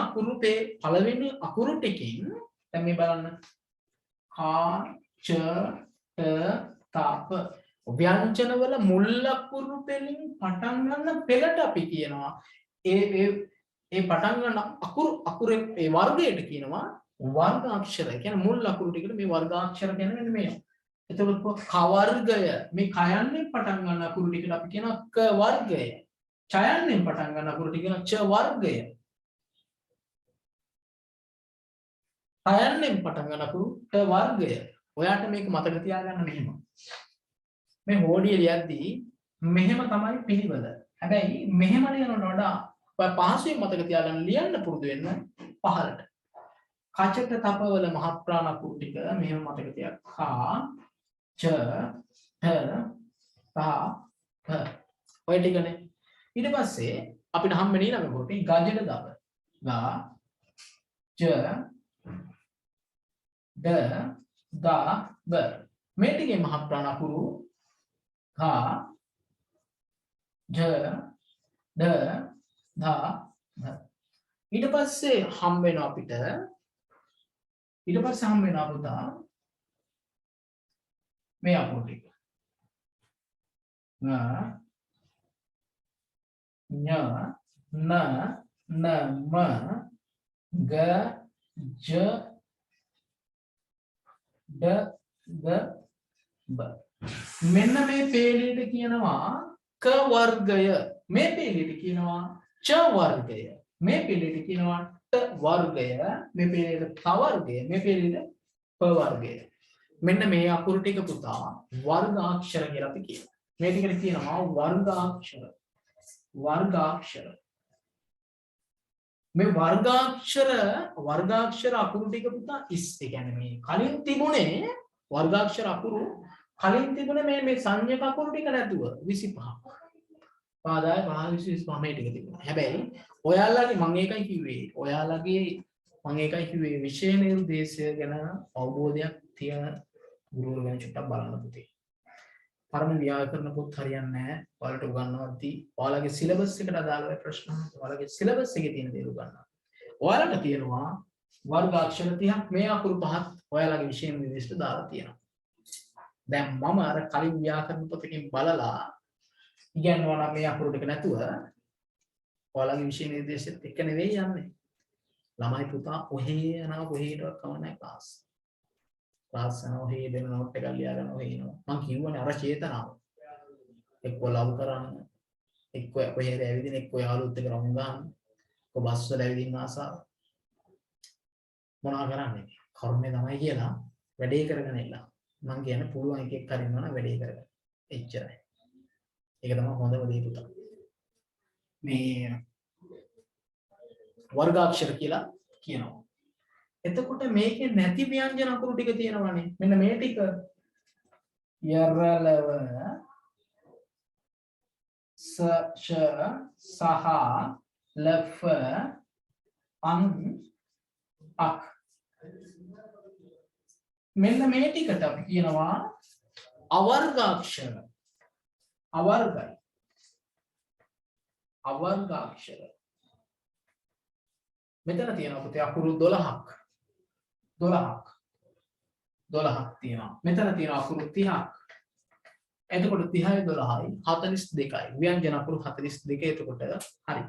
අකුරු ටිකෙන් දැන් මේ බලන්න කා, ච, ට, තප ව්‍යංජන වල මුල් අකුරු පෙළින් පටන් ගන්න පෙළට අපි කියනවා ඒ පටන් ගන්න අකුරේ ඒ වර්ගයට කියනවා වර්ගාක්ෂර. කියන්නේ මුල් අකුරු ටිකට මේ වර්ගාක්ෂර කියන්නේ මේ. එතකොට ක වර්ගය මේ කයන්නෙන් පටන් ගන්න අකුරු ටිකට අපි කියනවා ක වර්ගය. ඡයන්නෙන් පටන් ගන්න අකුරු ටික කියනවා ච වර්ගය. ඡයන්නෙන් පටන් ගන්න අකුරු ට වර්ගය. ඔයාට මේක මතක තියාගන්න මෙහෙම. මේ හෝඩිය ලියද්දී මෙහෙම තමයි පිළිවෙල. හැබැයි මෙහෙම ලියනවට වඩා පහසුවෙන් මතක තියාගන්න ලියන්න පුරුදු වෙන්න පහළට. කචට තපවල මහ ප්‍රාණ අකුරු ටික මෙහෙම මතක තියාගන්න. කා, ච, ඨ, ත, ථ. ඔය ටිකනේ. ඊට පස්සේ අපිට හම්බෙන්නේ ඊළඟ කොටේ ගජට දබ. ගා, ච, ඩ, ද, බ. මේ ටිකේ මහ ප්‍රාණ අකුරු කා, ජ, ද දා ද ඊට පස්සේ හම් වෙනවා අපිට ඊට පස්සේ හම් වෙනවා පුතා මේ අකුරු ටික න ඤ න න ම ग ज ड ग ब මෙන්න මේ පේලියට කියනවා ක වර්ගය මේ පේලියට කියනවා ච වර්ගය මේ පේලියට කියනවා ට වර්ගය මේ පේලියට ත වර්ගය මේ පේලියට ප වර්ගය මෙන්න මේ අකුරු ටික පුතා වර්ගාක්ෂර කියලා අපි කියනවා මේ ටිකට කියනවා වර්ගාක්ෂර මේ වර්ගාක්ෂර අකුරු ටික පුතා ඉස් ඒ කියන්නේ මේ කලින් තිබුණේ වර්ගාක්ෂර අකුරු කලින් තිබුණේ මේ සංඥක අකුරු ටික නැතුව 25ක් පාදාය 25 මේ ටික තිබුණා හැබැයි ඔයාලගේ මම ඒකයි කිව්වේ විෂය නිර්දේශය ගැන අවබෝධයක් තියෙන ගුරුවරු ගැන චුට්ටක් බලන්න පුතේ පරම ව්‍යාකරණ පොත් හරියන්නේ නැහැ. ඔයාලට උගන්වද්දී ඔයාලගේ සිලබස් එකට අදාළව ප්‍රශ්න ඔයාලගේ සිලබස් එකේ තියෙන දේ උගන්වන්න. ඔයාලට තියෙනවා වර්ගාක්ෂර 30ක් මේ අකුරු පහත් ඔයාලගේ විෂය නිර්දේශයට දාලා තියෙනවා. දැන් මම අර කලින් ව්‍යාකරණ පොතකින් බලලා ඉගෙනනවා නම් මේ අකුරු ටික නැතුව ඔයාලගේ විෂය නිර්දේශෙත් එක්ක නෙවෙයි යන්නේ. ළමයි පුතා ඔහේ යනවා කොහේටවත් කවන්නේ ක්ලාස්. ක්ලාස් යනවා ඔහේ දෙන නෝට් එක ලියා ගන්න ඔහේ එනවා. මං කියවනේ අර චේතනාව. එක්ක ලව් කරන්න, එක්ක කොහේද ඇවිදින, එක්ක යාළුවොත් එක්ක රවුම් ගන්න, එක්ක බස් වල ඇවිදින්න ආසාව. මොනවා කරන්නේ? කර්මය තමයි කියලා වැඩේ කරගෙන ඉන්න. මං කියන්නේ පුළුවන් එකෙක් හරිනවා නම් වැඩේ කරගන්න. එච්චරයි. ඒක තමයි හොඳම දේ පුතා. මේ වර්ගාක්ෂර කියලා කියනවා. එතකොට මේකේ නැති ව්‍යංජන අකුරු ටික තියෙනවානේ. මෙන්න මේ ටික යරලව ස ෂ සහ ලෆ අන් අක් මෙන්න මේ ටිකට අපි කියනවා අවර්ගාක්ෂර. අවර්ගාක්ෂර මෙතන තියෙනවා පුතේ අකුරු 12ක් තියෙනවා. මෙතන තියෙනවා අකුරු 30ක්. එතකොට 30යි 12යි 42යි. ව්‍යංජන අකුරු 42 එතකොට හරි.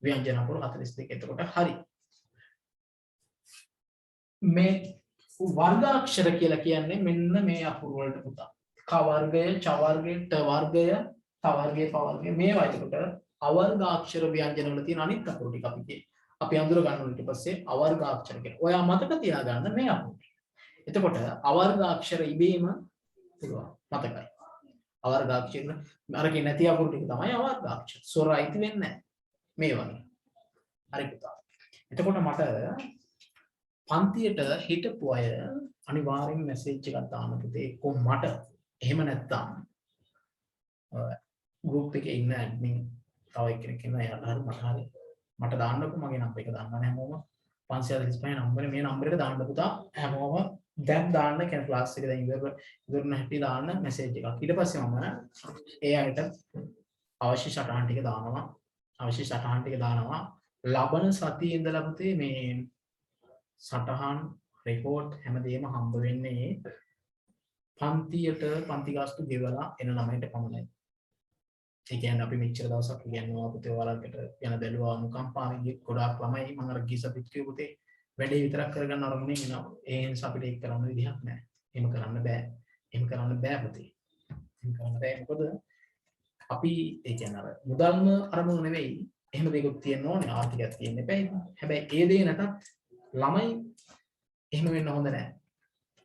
ව්‍යංජන අකුරු 42 එතකොට හරි. මේ වර්ගාක්ෂර කියලා කියන්නේ මෙන්න මේ අකුරු වලට පුතා. ක වර්ගය, ච වර්ගය, ට වර්ගය, ත වර්ගය, ප වර්ගය මේවා එතකොට අවර්ගාක්ෂර ව්‍යංජන වල තියෙන අනිත් අකුරු ටික අපි කියනවා. අපි අඳුර ගන්න ඊට පස්සේ අවර්ගාක්ෂර කියලා. ඔයා මතක තියාගන්න මේ අකුරු. එතකොට අවර්ගාක්ෂර ඉබේම පුළුවන්. මතකයි. අවර්ගාක්ෂර අරකින් නැති අකුරු ටික තමයි අවර්ගාක්ෂර. ස්වර අයිති වෙන්නේ නැහැ. මේ වගේ. හරි පුතා. එතකොට මට පන්තියට හිටපු අය අනිවාර්යෙන් මැසේජ් එකක් දාන්න පුතේ. කොහොම මට එහෙම නැත්තම් ගෲප් එකේ ඉන්න ඇඩ්මින් තව එක්කෙනෙක් ඉන්නවා. එයාලා හරි මට හරි මට දාන්නකො මගේ නම්බර් එක දාන්න හැමෝම 535 නම්බරේ මේ නම්බර් එක දාන්න පුතා හැමෝම දැන් දාන්න කියන ක්ලාස් එක දැන් ඉවරන හැටි දාන්න මැසේජ් එකක් ඊට පස්සේ මම ඒ අයට අවශ්‍ය සටහන් ටික දානවා ලබන සතියේ ඉඳලා පුතේ මේ සටහන් රෙකෝඩ් හැමදේම හම්බ වෙන්නේ පන්තියට පන්ති ගාස්තු ගෙවලා එන ළමයින්ට පමණයි. ඒ කියන්නේ අපි මෙච්චර දවසක් ඉගෙනුවා පුතේ ඔයාලට යන බැලුවා අනුකම්පාවෙන් ගොඩාක් ළමයි මම අර ගිසපිට කිව්ව පුතේ වැඩේ විතරක් කරගන්න අරමුණේ ඉනවා. ඒ නිසා අපිට ඒක කරන්න විදිහක් නැහැ. එහෙම කරන්න බෑ. එහෙම කරන්න බෑ පුතේ. එහෙම කරන්න බෑ. මොකද අපි ඒ කියන්නේ අර මුදල්ම අරමුණ නෙවෙයි. එහෙම දෙයක් තියෙන්න ඕනේ. ආර්ථිකයක් තියෙන්න එපා. හැබැයි ඒ දේ නැතත් ළමයි එහෙම වෙන්න හොඳ නැහැ.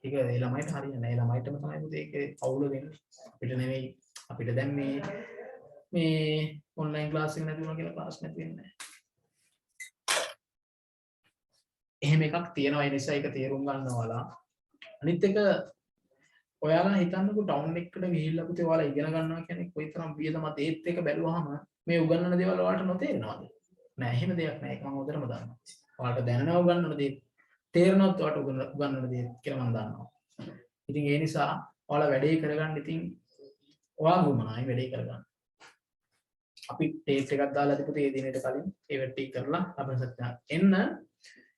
ඒක ඒ ළමයිට හරියන්නේ නැහැ. ඒ ළමයිටම තමයි පුතේ ඒකේ අවුල වෙන්නේ. අපිට නෙවෙයි. අපිට දැන් මේ ඔන්ලයින් ක්ලාස් එක නැති වුණා කියලා ක්ලාස් නැති වෙන්නේ නැහැ. එහෙම එකක් තියෙනවා. ඒ නිසා ඒක තේරුම් ගන්න ඕලා. අනිත් එක ඔයාලා හිතන්නකෝ ටවුන් එකකට ගිහිල්ලා පුතේ ඔයාලා ඉගෙන ගන්නවා කියන්නේ කොයිතරම් වියදමත් ඒත් එක බැලුවාම මේ උගන්වන දේවල් ඔයාලට නොතේරෙනවද? නෑ එහෙම දෙයක් නෑ. ඒක මම හොඳටම දන්නවා. ඔයාලට දැනනවා උගන්වන දේ තේරෙනවත් ඔයාලට උගන්වන දේ කියලා මම දන්නවා. ඉතින් ඒ නිසා ඔයාලා වැඩේ කරගන්න ඉතින් ඔයා ගුමනයි වැඩේ කරගන්න. අපි ටේප් එකක් දාලා තිබුණේ ඒ දිනෙට කලින් ඒ වෙට්ටි කරලා ලබන සත්‍යය එන්න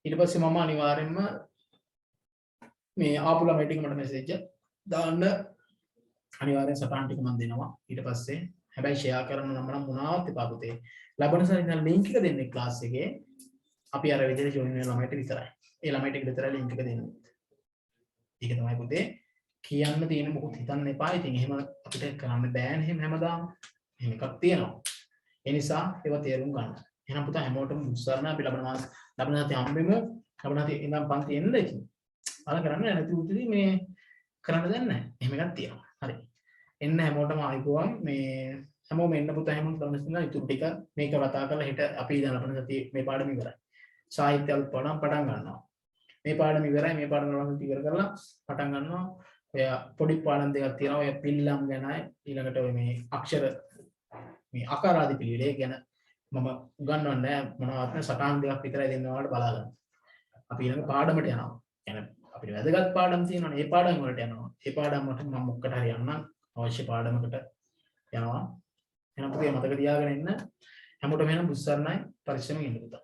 ඊට පස්සේ මම අනිවාර්යෙන්ම මේ ආපු ළමයි ටික මට මෙසේජ් එක දාන්න අනිවාර්යෙන් සටහන් ටික මම දෙනවා ඊට පස්සේ හැබැයි ෂෙයා කරන්න නම් මොනවත් එපා පුතේ ලබන සතියේ ලින්ක් එක දෙන්නේ ක්ලාස් එකේ අපි අර විදිහට ජොයින් වෙන ළමයිට විතරයි ඒ ළමයිට විතරයි ලින්ක් එක දෙන්නේ ඒක තමයි පුතේ කියන්න තියෙන මොකද හිතන්න එපා ඉතින් එහෙම අපිට කරන්න බෑනේ එහෙම හැමදාම එහෙම එකක් තියෙනවා ඒ නිසා ඒවා තේරුම් ගන්න එහෙනම් පුතා හැමෝටම උත්සාහන අපි ලබන සතියේ හම්බෙමු ලබන සතියේ ඉඳන් පන්ති එන්න ඉතින් අර කරන්න නැති උතිරි මේ කරන්න දෙන්නේ නැහැ එහෙම එකක් තියෙනවා හරි එන්න හැමෝටම ආයිබෝවන් මේ හැමෝම එන්න පුතා හැමෝම ගමනින්න ඉතුරු ටික මේක කතා කරලා හිට අපි ඉඳන් ලබන සතියේ මේ පාඩම ඉවරයි සාහිත්‍ය පොඩම් පටන් ගන්නවා මේ පාඩම ඉවරයි මේ පාඩම ලබන ඉවර කරලා පටන් ගන්නවා ඔය පොඩි පාඩම් දෙකක් තියෙනවා ඔය පිල්ලම් ගැනයි ඊළඟට ඔය මේ අක්ෂර මේ අකාරාදී පිළිවෙලේ ගැන මම උගන්වන්නේ මොනවත් නැහැ සටහන් දෙකක් විතරයි දෙන්න ඔයාලට බලා ගන්න. අපි ඊළඟ පාඩමට යනවා. يعني අපිට වැදගත් පාඩම් තියෙනවනේ ඒ පාඩම් වලට යනවා. ඒ පාඩම් වලට මම මොකට හරි යන්නම් අවශ්‍ය පාඩමකට යනවා. එහෙනම් පුතේ මතක තියාගෙන ඉන්න හැමෝටම වෙන බුස්සන්නයි පරිස්සමෙන් ඉන්න පුතා.